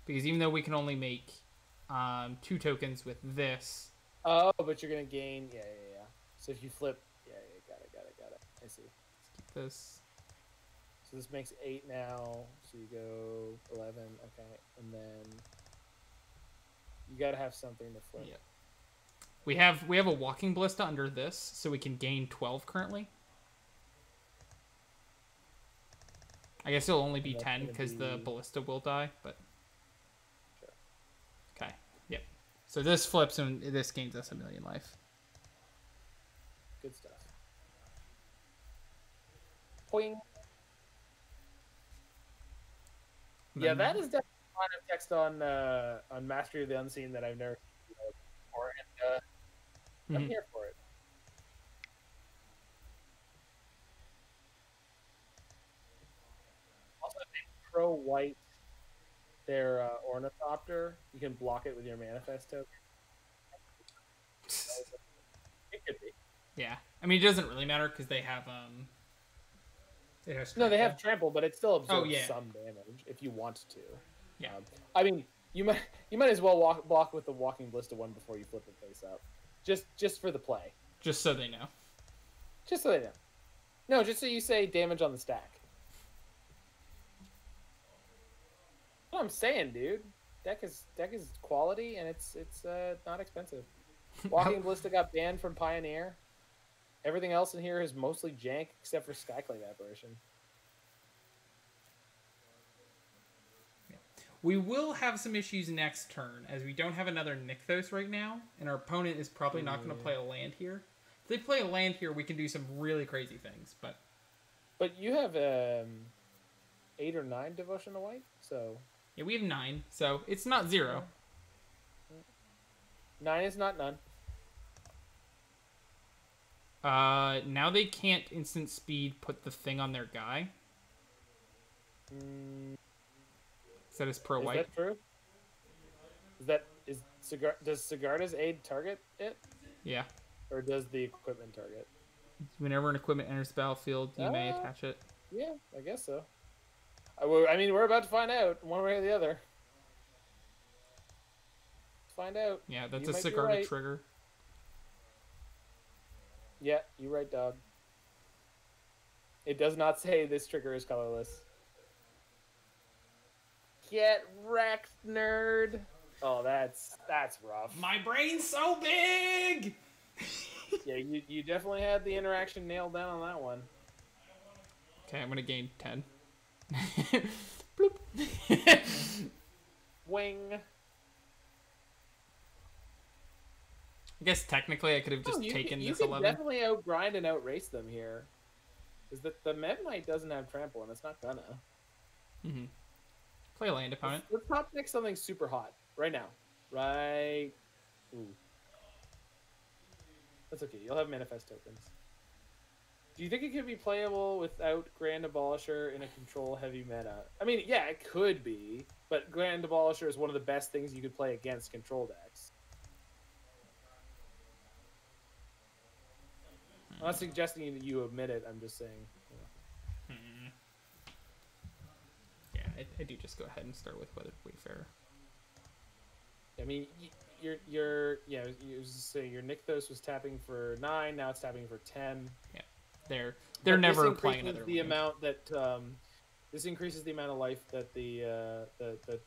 because even though we can only make 2 tokens with this. Oh, but you're gonna gain, yeah. So if you flip, got it. I see. Let's keep this. So this makes 8 now. So you go 11, okay, and then you gotta have something to flip. Yeah. We have a Walking Ballista under this, so we can gain 12 currently. I guess it'll only be that's 10 gonna because the be- ballista will die, but... Sure. Okay, yep. So this flips and this gains us 1,000,000 life. Good stuff. Poing. Yeah, that is definitely a line of text on Mastery of the Unseen that I've never seen before, and I'm Mhm. here for it. Also, if they pro white their Ornithopter, you can block it with your Manifest token. It could be. Yeah, I mean, it doesn't really matter because they have No, they trample. have trample, but it still absorbs yeah. some damage if you want to. Yeah. I mean, you might as well block with the Walking Ballista one before you flip it face up, just for the play. Just so they know. Just so they know. No, just so you say damage on the stack. What I'm saying, dude. Deck is quality and it's not expensive. Walking Ballista got banned from Pioneer. Everything else in here is mostly jank except for Skyclave Apparition. We will have some issues next turn, as we don't have another Nykthos right now, and our opponent is probably not going to play a land here. If they play a land here, we can do some really crazy things, but... But you have 8 or 9 Devotion to White, so... Yeah, we have 9, so it's not 0. 9 is not none. Now they can't instant speed put the thing on their guy. Is that his pro white? Is that true? Does Sigarda's aid target it? Yeah. Or does the equipment target? Whenever an equipment enters the battlefield, you may attach it. Yeah, I guess so. I mean, we're about to find out one way or the other. Let's find out. Yeah, that's You a might be Sigarda right. trigger. Yeah, you're right, dog. It does not say this trigger is colorless. Get wrecked, nerd. Oh, that's rough. My brain's so big! Yeah, you definitely had the interaction nailed down on that one. Okay, I'm gonna gain 10. Bloop. Wing. I guess technically I could have just taken you this could 11. definitely outgrind and outrace them here. Is that the Mevmite doesn't have trample and it's not gonna. Mm-hmm. Play a land opponent. Let's top deck something super hot right now. Right. Ooh. That's okay. You'll have manifest tokens. Do you think it could be playable without Grand Abolisher in a control heavy meta? I mean, yeah, it could be, but Grand Abolisher is one of the best things you could play against control decks. I'm not suggesting that you admit it. I'm just saying. You know. Yeah, I do just go ahead and start with Weathered Wayfarer. I mean, you're just saying your Nykthos was tapping for 9. Now it's tapping for 10. Yeah, they're never This playing increases another the land. amount that this increases the amount of life that the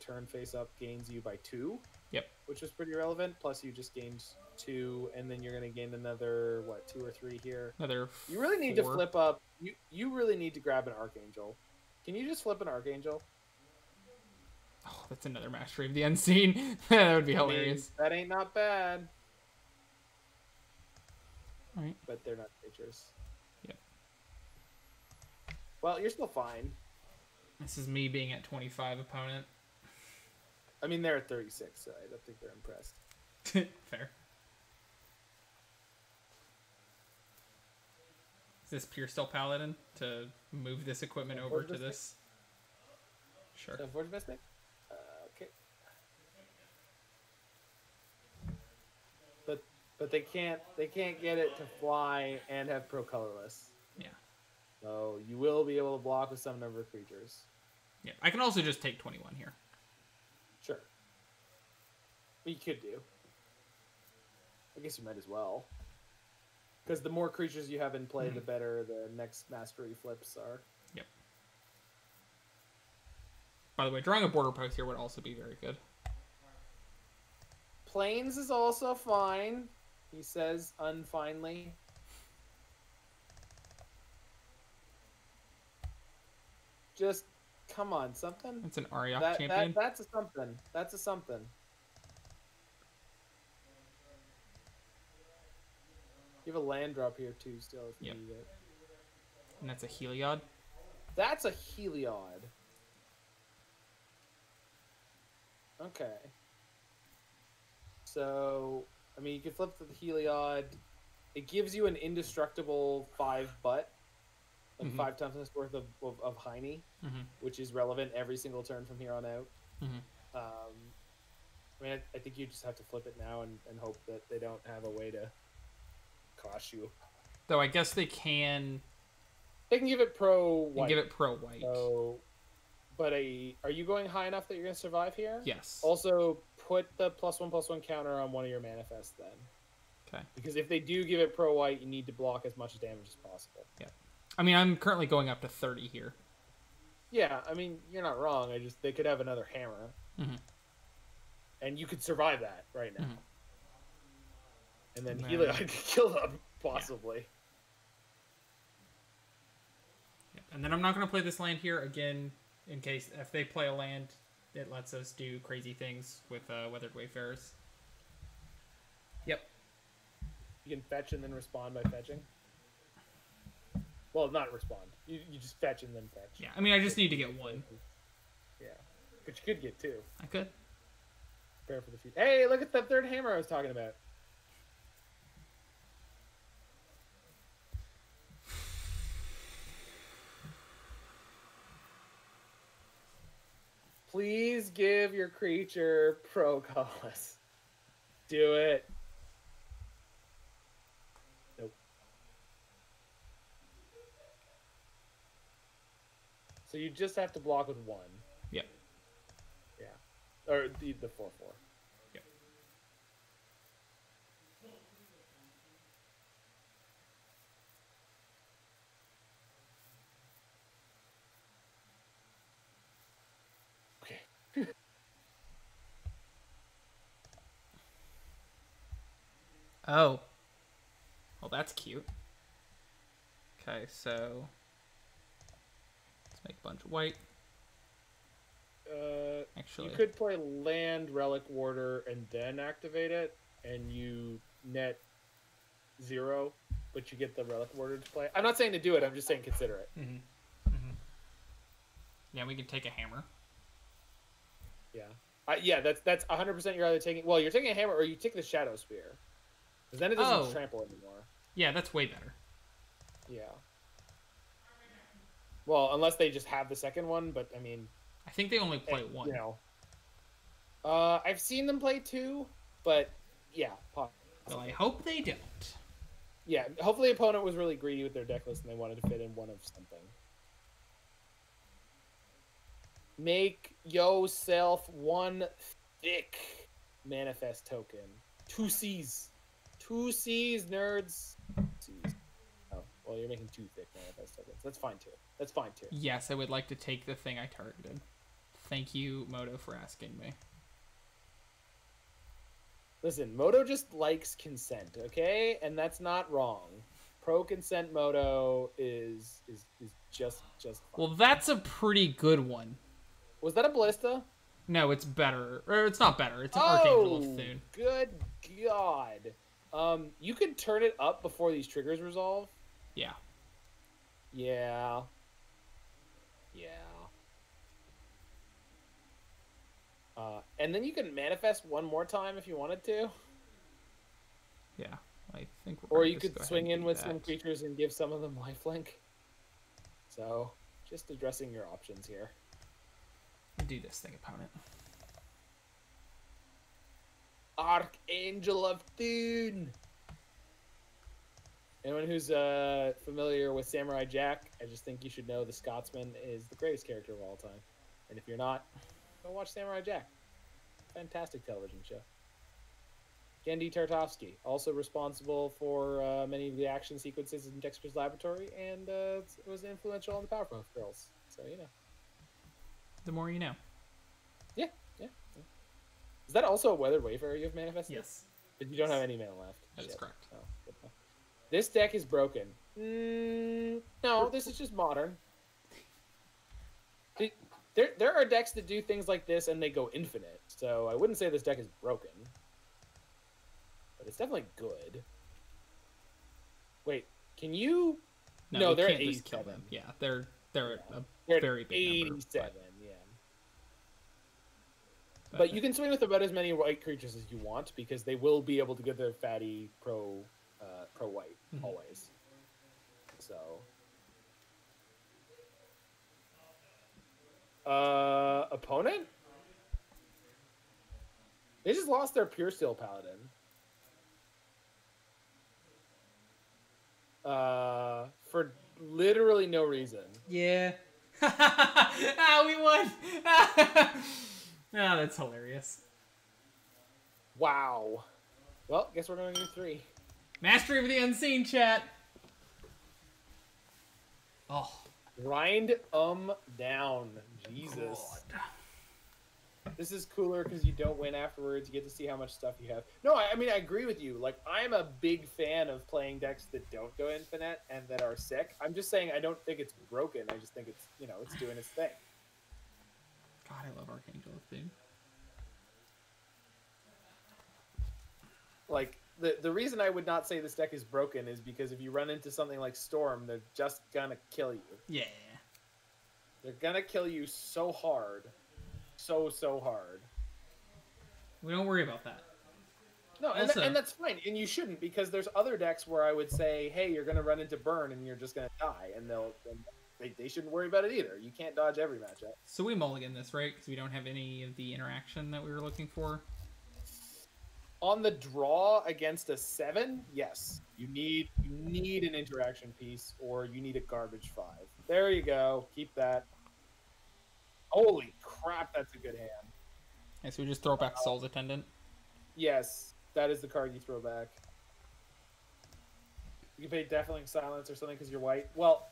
turn face up gains you by 2. Yep. Which is pretty relevant. Plus, you just gained 2, and then you're going to gain another 2 or 3 here. Another. You really need 4. to flip up. You really need to grab an Archangel. Can you just flip an Archangel? Oh, that's another Mastery of the Unseen. That would be I mean, hilarious. that ain't not bad. All right. But they're not creatures. Yep. Well, you're still fine. This is me being at 25 opponent. I mean, they're at 36, so I don't think they're impressed. Fair. Is this Pure Steel Paladin to move this equipment over to this? Sure. So, Forge Mystic? Okay. But they can't get it to fly and have pro colorless. Yeah. So you will be able to block with some number of creatures. Yeah. I can also just take 21 here. Sure. You could do. I guess you might as well. Because the more creatures you have in play, the better the next mastery flips are. Yep. By the way, drawing a border post here would also be very good. Plains is also fine, he says unfinely. Come on, something. It's an Ariok champion. That's a something. That's a something. You have a land drop here too, still if you need it. And that's a Heliod. That's a Heliod. Okay. So, I mean, you can flip to the Heliod. It gives you an indestructible 5 butt, like 5 toughness worth of Heine, which is relevant every single turn from here on out. I mean, I think you just have to flip it now and hope that they don't have a way to cost you. Though I guess they can. They can give it pro white. Give it pro white. So, but are you going high enough that you're going to survive here? Yes. Also, put the +1/+1 counter on one of your manifests then. Okay. Because if they do give it pro white, you need to block as much damage as possible. Yeah. I mean, I'm currently going up to 30 here. Yeah, I mean, you're not wrong. They could have another hammer. And you could survive that right now. And then Heliod could kill them, possibly. Yeah. And then I'm not going to play this land here again, in case if they play a land, it lets us do crazy things with Weathered Wayfarers. Yep. You can fetch and then respond by fetching. Well, not respond. You just fetch and then fetch. Yeah, I mean, I just need to get 1. Yeah. But you could get 2. I could. Prepare for the future. Hey, look at the 3rd hammer I was talking about. Please give your creature pro colorless. Do it. Nope. So you just have to block with 1. Yep. Yeah. Or the 4/4. Yep. Okay. Oh. Well, that's cute. Okay, so let's make a bunch of white. Actually, you could play land Relic Warder and then activate it, and you net 0, but you get the Relic Warder to play. I'm not saying to do it. I'm just saying consider it. Yeah, we can take a hammer. Yeah. Yeah, that's 100%. You're either taking. Well, you're taking a hammer or you take the Shadow Spear, because then it doesn't trample anymore. Yeah, that's way better. Yeah. Well, unless they just have the second one, but I mean. I think they only play 1. You know. I've seen them play 2, but yeah. Possibly. Well, I hope they don't. Yeah, hopefully the opponent was really greedy with their deck list and they wanted to fit in one of something. Make yourself 1 thick manifest token. 2 C's. 2 C's, nerds. C's. Oh, well, you're making 2 thick manifest tokens. That's fine too. That's fine too. Yes, I would like to take the thing I targeted. Thank you, Moto, for asking me. Listen, Moto just likes consent, okay? And that's not wrong. Pro consent Moto is just fine. Well, that's a pretty good one. Was that a Ballista? No, it's better. Or it's not better. It's an Archangel of Thune. Good God. You can turn it up before these triggers resolve? Yeah. Yeah. And then you can manifest 1 more time if you wanted to. Yeah, I think. Or you could swing in with some creatures and give some of them lifelink. So, just addressing your options here. Do this thing, opponent. Archangel of Thune. Anyone who's familiar with Samurai Jack, I just think you should know the Scotsman is the greatest character of all time. And if you're not, go watch Samurai Jack. Fantastic television show. Gendy Tartovsky, also responsible for many of the action sequences in Dexter's Laboratory, and it was influential on the Powerpuff Girls. So, you know. The more you know. Yeah. Is that also a Weathered Wayfarer you have manifested? Yes. But you don't have any mana left. That is correct. Oh, good enough. This deck is broken. No, this is just modern. There are decks that do things like this and they go infinite. So I wouldn't say this deck is broken, but it's definitely good. Wait, can you? No, you they're can't at just kill 87. them. Yeah, they're They're a at very big number. 87. Yeah. But you can swing with about as many white creatures as you want because they will be able to get their fatty pro white always. So, opponent? They just lost their Pure Steel Paladin. For literally no reason. Yeah. We won. That's hilarious. Wow. Well, guess we're going to do 3. Mastery of the Unseen, chat. Oh. Grind down. Jesus. God. This is cooler because you don't win afterwards. You get to see how much stuff you have. No, I mean, I agree with you. Like, I'm a big fan of playing decks that don't go infinite and that are sick. I'm just saying I don't think it's broken. I just think it's, it's doing its thing. God, I love Archangel of Doom. Like, the reason I would not say this deck is broken is because if you run into something like Storm, they're just gonna kill you. Yeah. They're gonna kill you so hard. So hard. We don't worry about that. No, and, and that's fine, and you shouldn't, because there's other decks where I would say, hey, you're gonna run into Burn and you're just gonna die, and they shouldn't worry about it either. You can't dodge every matchup. So we mulligan this, right? Because we don't have any of the interaction that we were looking for. On the draw against a 7, yes, you need an interaction piece, or you need a garbage 5. There you go. Keep that. Holy crap, that's a good hand. Yeah, so we just throw back Soul's Attendant. Yes, that is the card you throw back. You can pay Deafening Silence or something because you're white. Well,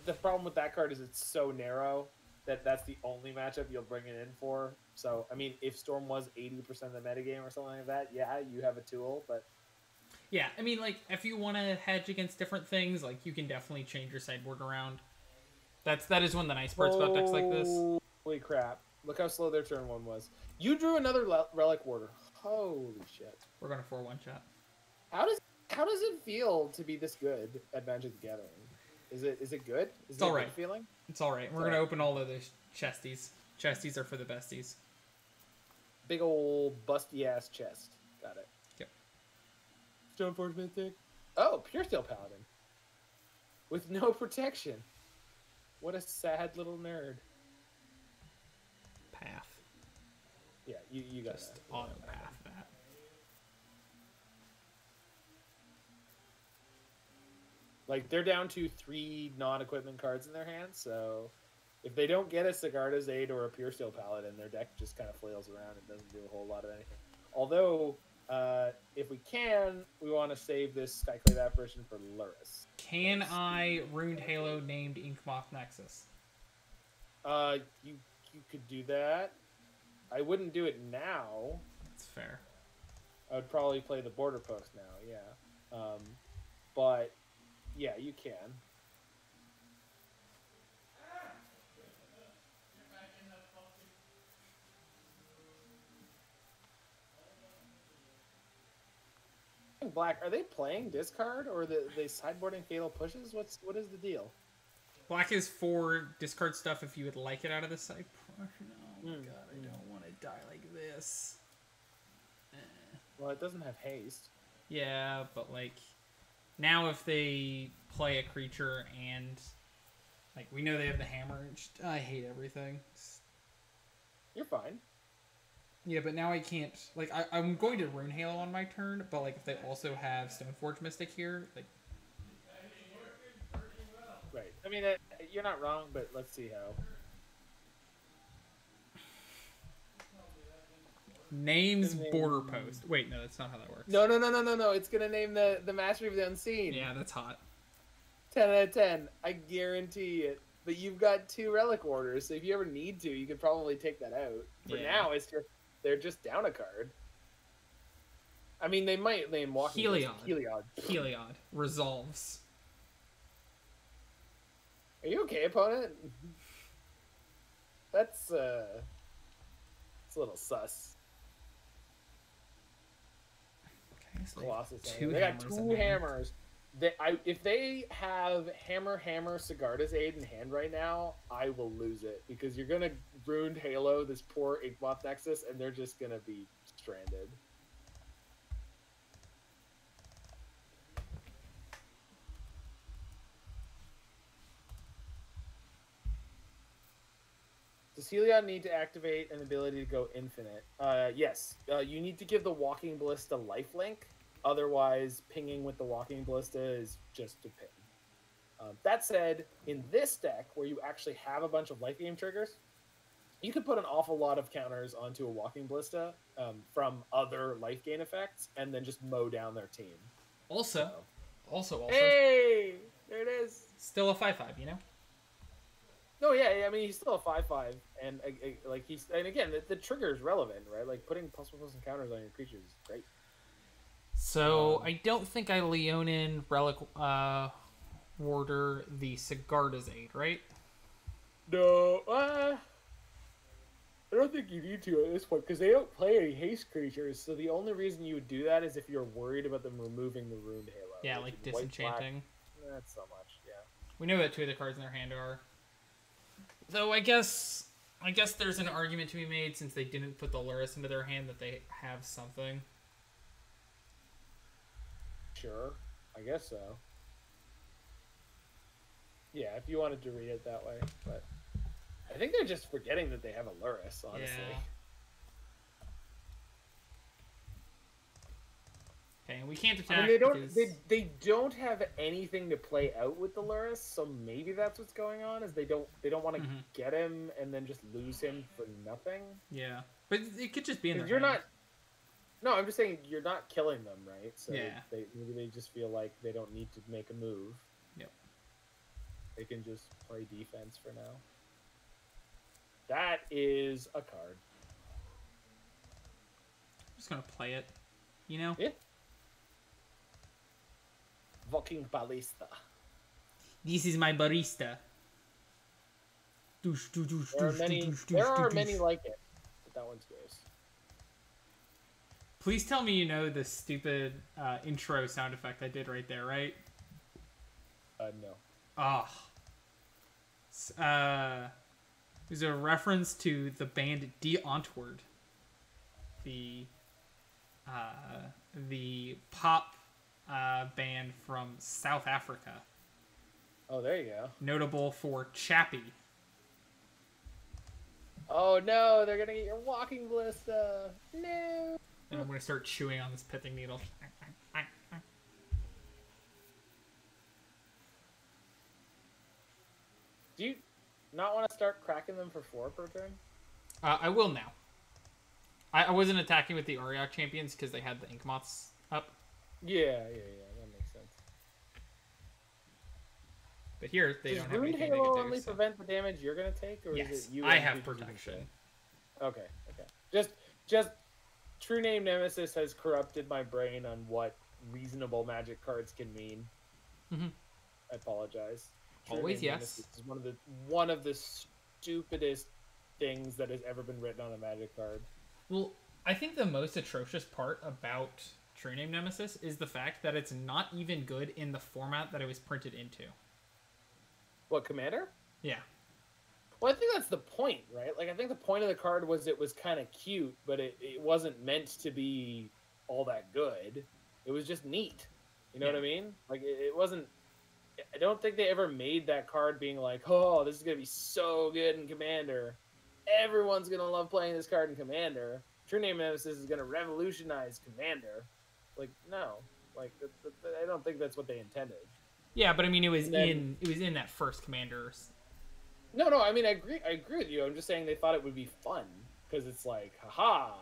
the problem with that card is it's so narrow that that's the only matchup you'll bring it in for. So, I mean, if Storm was 80% of the metagame or something like that, yeah, you have a tool, but... Yeah, I mean, like, if you want to hedge against different things, like, you can definitely change your sideboard around. That is one of the nice parts about decks like this. Holy crap. Look how slow their turn 1 was. You drew another Relic Warder. Holy shit. We're going to 4-1 shot. How does it feel to be this good at Magic the Gathering? Is it good? Is It's it all a right. good feeling? It's all right. We're going to open all of those chesties. Chesties are for the besties. Big old busty ass chest. Got it. Yep. Stoneforge Mythic. Oh, Pure Steel Paladin. With no protection. What a sad little nerd. Path. Yeah, you got Just that. auto path that. Like, they're down to 3 non-equipment cards in their hands, so if they don't get a Sigarda's Aid or a Pure Steel Paladin, their deck just kind of flails around and doesn't do a whole lot of anything. Although, if we can, we want to save this Skyclave Apparition for Lurrus. Can I Ruined Halo named Inkmoth Nexus? You could do that. I wouldn't do it now. That's fair. I would probably play the Border Post now, yeah. But, yeah, you can. Black, are they playing discard or they sideboarding Fatal Pushes? What is the deal? Black is for discard stuff if you would like it out of the side. Oh my god, I don't want to die like this. Well, it doesn't have haste. Yeah, but like now if they play a creature and like we know they have the hammer, I hate everything. You're fine. Yeah, but now I can't. Like I'm going to Rune Halo on my turn, but like if they also have Stoneforge Mystic here, like. Right. I mean, you're not wrong, but let's see how. Names Border Post. Wait, no, that's not how that works. No. It's gonna name the Mastery of the Unseen. Yeah, that's hot. 10 out of 10. I guarantee it. But you've got 2 Relic Warders, so if you ever need to, you could probably take that out. For now, it's just they're just down a card. I mean, they might name Walking Heliod resolves. Are you okay, opponent? That's it's a little sus. Okay, so Colossus. two They got hammers in two hand. hammers. If they have Hammer Sigarda's Aid in hand right now, I will lose it because you're gonna ruin Halo, this poor Inkmoth Nexus, and they're just gonna be stranded. Does Helion need to activate an ability to go infinite? Yes. You need to give the Walking Ballista lifelink. Otherwise, pinging with the Walking Ballista is just a ping. That said, in this deck, where you actually have a bunch of life gain triggers, you could put an awful lot of counters onto a Walking Ballista from other life gain effects, and then just mow down their team. Also, Hey! There it is! still a 5/5, you know? No, yeah, I mean he's still a 5/5, and like and again the trigger is relevant, right? Like putting +1/+1 counters on your creatures is great. So I don't think I Leonin Relic Warder the Sigarda's Aid, right? No, I don't think you need to at this point because they don't play any haste creatures. So the only reason you would do that is if you're worried about them removing the Ruined Halo. Yeah, like disenchanting. Not so much, yeah. We know that two of the cards in their hand are. Though I guess there's an argument to be made since they didn't put the Lurrus into their hand that they have something. Sure, I guess so. Yeah, if you wanted to read it that way, but I think they're just forgetting that they have a Lurrus, honestly. Yeah. Okay, and we can't attack. I mean, because... they don't have anything to play out with the Lurrus, so maybe that's what's going on. Is they don't want to get him and then just lose him for nothing. Yeah, but it could just be in their you're hand. not. No, I'm just saying you're not killing them, right? So yeah. Maybe they just feel like they don't need to make a move. Yep. They can just play defense for now. That is a card. I'm just gonna play it, you know. Yeah. Walking Ballista. This is my barista. There are many like it, but that one's gross. Please tell me you know the stupid intro sound effect I did right there, right? No. Ah. It was a reference to the band Die Antwoord. The pop band from South Africa. Oh, there you go. Notable for Chappie. Oh no, they're gonna get your Walking Ballista. No. And I'm gonna start chewing on this pithing needle. Do you not want to start cracking them for 4 per turn? I will now. I wasn't attacking with the Auriok champions because they had the Inkmoths up. Yeah, that makes sense. But here, they don't have Ruined anything Halo they can do. only prevent the damage you're going to take? Or Yes, is it you I and have people protection. Okay. Just True Name Nemesis has corrupted my brain on what reasonable Magic cards can mean. Mm-hmm. I apologize. True Always Name yes. Nemesis is one of the stupidest things that has ever been written on a Magic card. Well, I think the most atrocious part about True Name Nemesis is the fact that it's not even good in the format that it was printed into. What, Commander? Yeah. Well, I think that's the point, right? Like, I think the point of the card was it was kind of cute, but it wasn't meant to be all that good. It was just neat. You know what I mean? Like, it wasn't... I don't think they ever made that card being like, oh, this is going to be so good in Commander. Everyone's going to love playing this card in Commander. True Name Nemesis is going to revolutionize Commander. Like, no. Like, I don't think that's what they intended. Yeah, but I mean, it was in that first Commander's. No, I mean, I agree with you. I'm just saying they thought it would be fun because it's like, haha,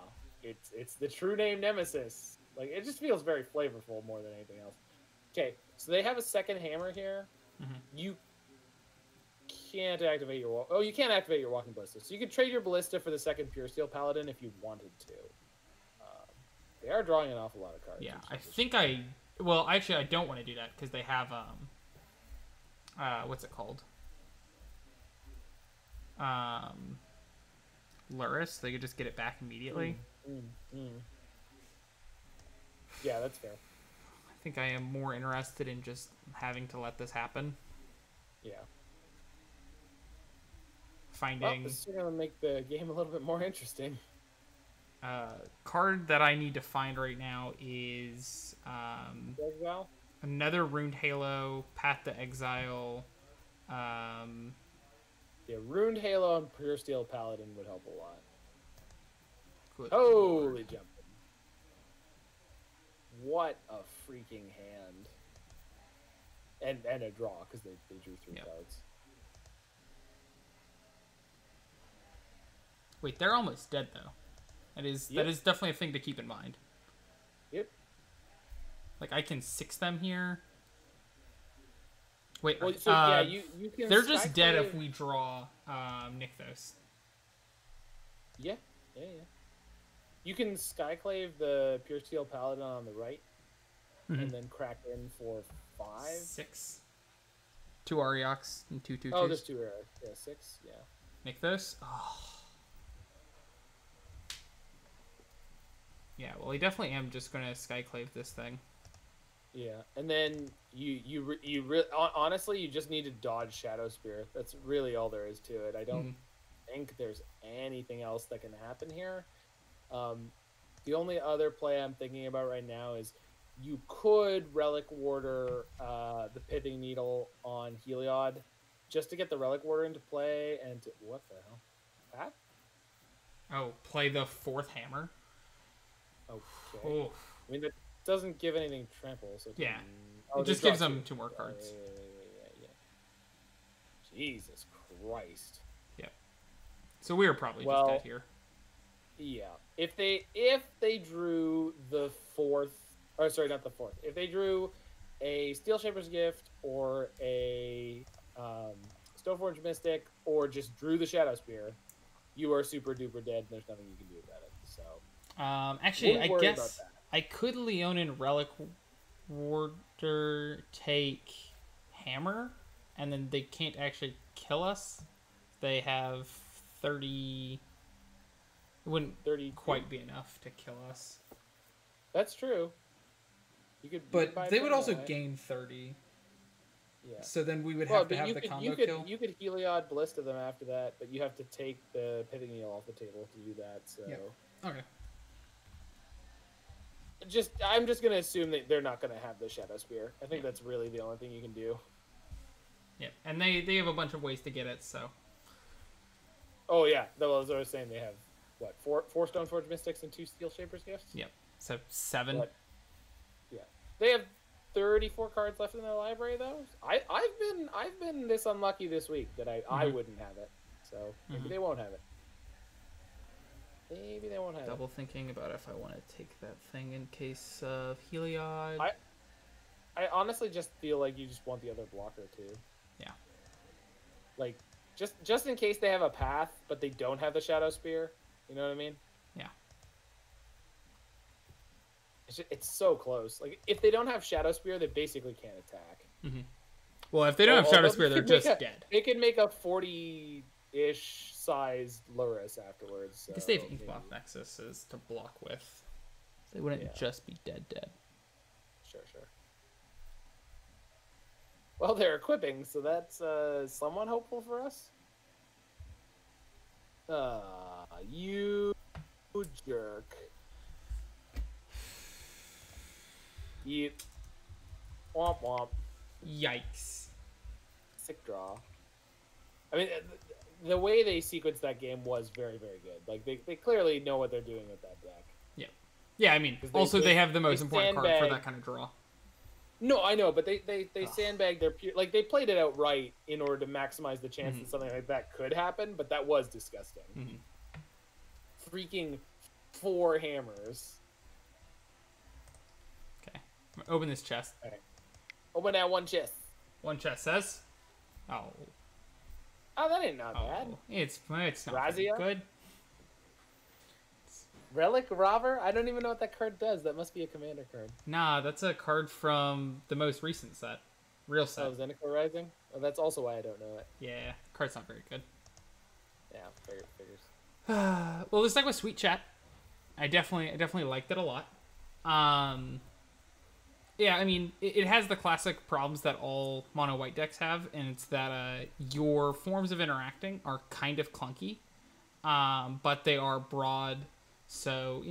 it's the True Name Nemesis. Like, it just feels very flavorful more than anything else. Okay, so they have a second hammer here. Mm-hmm. You can't activate your... Oh, you can't activate your Walking Ballista. So you could trade your Ballista for the second Pure Steel Paladin if you wanted to. They are drawing an awful lot of cards. Yeah, I think I... Well, actually, I don't want to do that because they have... what's it called? Luris, so they could just get it back immediately. Yeah, that's fair. I think I am more interested in just having to let this happen. Yeah. Finding this is going to make the game a little bit more interesting. Card that I need to find right now is Exile? another Ruined Halo, Path to Exile. Yeah, Ruined Halo and Pure Steel Paladin would help a lot. Good Holy Lord. jumping. What a freaking hand. And a draw, because they drew 3 cards. Wait, they're almost dead though. That is definitely a thing to keep in mind. Yep. Like I can 6 them here. Wait, well, so, you can they're just dead if we draw Nykthos. Yeah. You can Skyclave the Pure Steel Paladin on the right, and then crack in for 5. 6. 2 Ariox and 2/2/2s. Oh, there's 2 errors. Yeah, 6. Yeah. Nykthos. Oh. Yeah, well, I definitely am just gonna Skyclave this thing. Yeah, and then you honestly, you just need to dodge Shadow Spear. That's really all there is to it. I don't think there's anything else that can happen here. The only other play I'm thinking about right now is you could Relic Warder the Pithing Needle on Heliod just to get the Relic Warder into play and to, what the hell? Pat? Oh, play the 4th hammer. Okay. Oh. I mean, it doesn't give anything trample, so yeah. Oh, it just gives them 2 more cards. Yeah. Jesus Christ. Yeah. So we were probably just dead here. Yeah. If they drew the 4th, or sorry, not the 4th. If they drew a Steel Shaper's Gift or a Stoneforge Mystic or just drew the Shadow Spear, you are super duper dead and there's nothing you can do about it. So actually, I guess I could Leonin Relic Warder take Hammer, and then they can't actually kill us. They have 30. It wouldn't 30 quite be enough to kill us. That's true. But they would also gain 30. Yeah. So then we would have to have the combo kill. You could Heliod Ballista them after that, but you have to take the Pithing Needle off the table to do that. So. Yep. Okay. I'm just gonna assume that they're not gonna have the Shadow Spear. I think that's really the only thing you can do. Yeah, and they have a bunch of ways to get it. So. Oh yeah, as I was saying, they have what 4 Stoneforge Mystics and 2 Steel Shaper's Gifts. Yep. So 7. Yeah, they have 34 cards left in their library though. I've been this unlucky this week that I wouldn't have it. So maybe they won't have it. Maybe they won't have Double thinking about if I want to take that thing in case of Heliod. I honestly just feel like you just want the other blocker too. Yeah. Like just in case they have a path, but they don't have the Shadow Spear. You know what I mean? Yeah. It's so close. Like if they don't have Shadow Spear, they basically can't attack. Well, if they don't have Shadow Spear, they're just dead. They can make a 40-ish sized Luris afterwards. So I guess they have Inkmoth Nexuses to block with. They wouldn't just be dead. Sure. Well, they're equipping, so that's somewhat hopeful for us. You jerk. Yep. Womp womp. Yikes. Sick draw. I mean, the way they sequenced that game was very, very good. Like, they clearly know what they're doing with that deck. Yeah. Yeah, I mean, they have the most important card for that kind of draw. No, I know, but they sandbagged their pure... Like, they played it out right in order to maximize the chance that something like that could happen, but that was disgusting. Freaking 4 hammers. Okay. Open this chest. Okay. Open that one chest. One chest says... Oh, that ain't not bad. It's not Razia? good. Relic Robber? I don't even know what that card does. That must be a commander card. Nah, that's a card from the most recent set. Real set. Oh, Zenico Rising? Oh, that's also why I don't know it. Yeah, card's not very good. Yeah, figures. Well, this deck was Sweet Chat. I definitely liked it a lot. Um, yeah, I mean, it has the classic problems that all mono white decks have, and it's that your forms of interacting are kind of clunky, but they are broad. So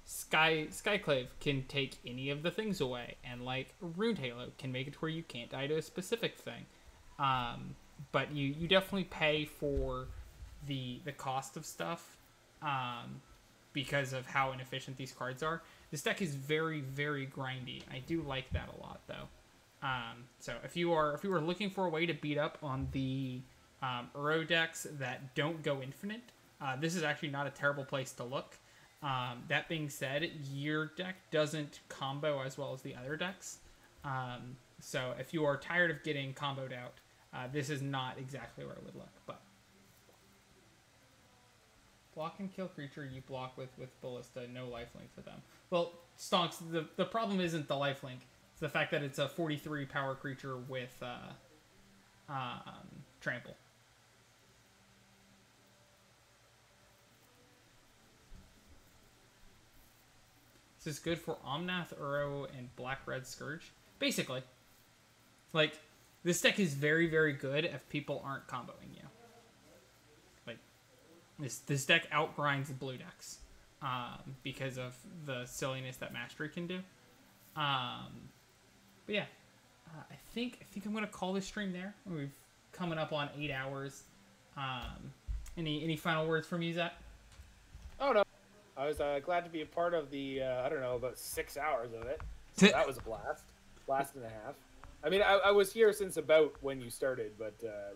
Skyclave can take any of the things away, and like Rune Halo can make it to where you can't die to a specific thing. But you definitely pay for the cost of stuff, because of how inefficient these cards are. This deck is very, very grindy. I do like that a lot, though. So if you are looking for a way to beat up on the Uro decks that don't go infinite, this is actually not a terrible place to look. That being said, your deck doesn't combo as well as the other decks. So if you are tired of getting comboed out, this is not exactly where I would look. But block and kill creature you block with Ballista, no lifelink for them. Well, Stonks, the problem isn't the lifelink. It's the fact that it's a 43 power creature with trample. This is good for Omnath, Uro, and Black-Red Scourge. Basically. Like, this deck is very, very good if people aren't comboing you. Like, this deck outgrinds blue decks. Because of the silliness that Mastery can do. But yeah. I think I'm going to call this stream there. We've coming up on 8 hours. Any final words from you, Zach? Oh, no. I was glad to be a part of the, I don't know, about 6 hours of it. So that was a blast. Blast and a half. I mean, I was here since about when you started, but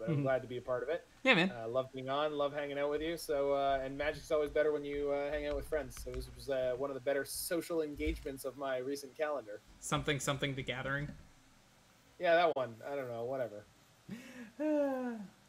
I'm glad to be a part of it. Yeah, man. Love being on, love hanging out with you. So, and Magic's always better when you hang out with friends. So this was one of the better social engagements of my recent calendar. Something the Gathering. Yeah, that one. I don't know, whatever.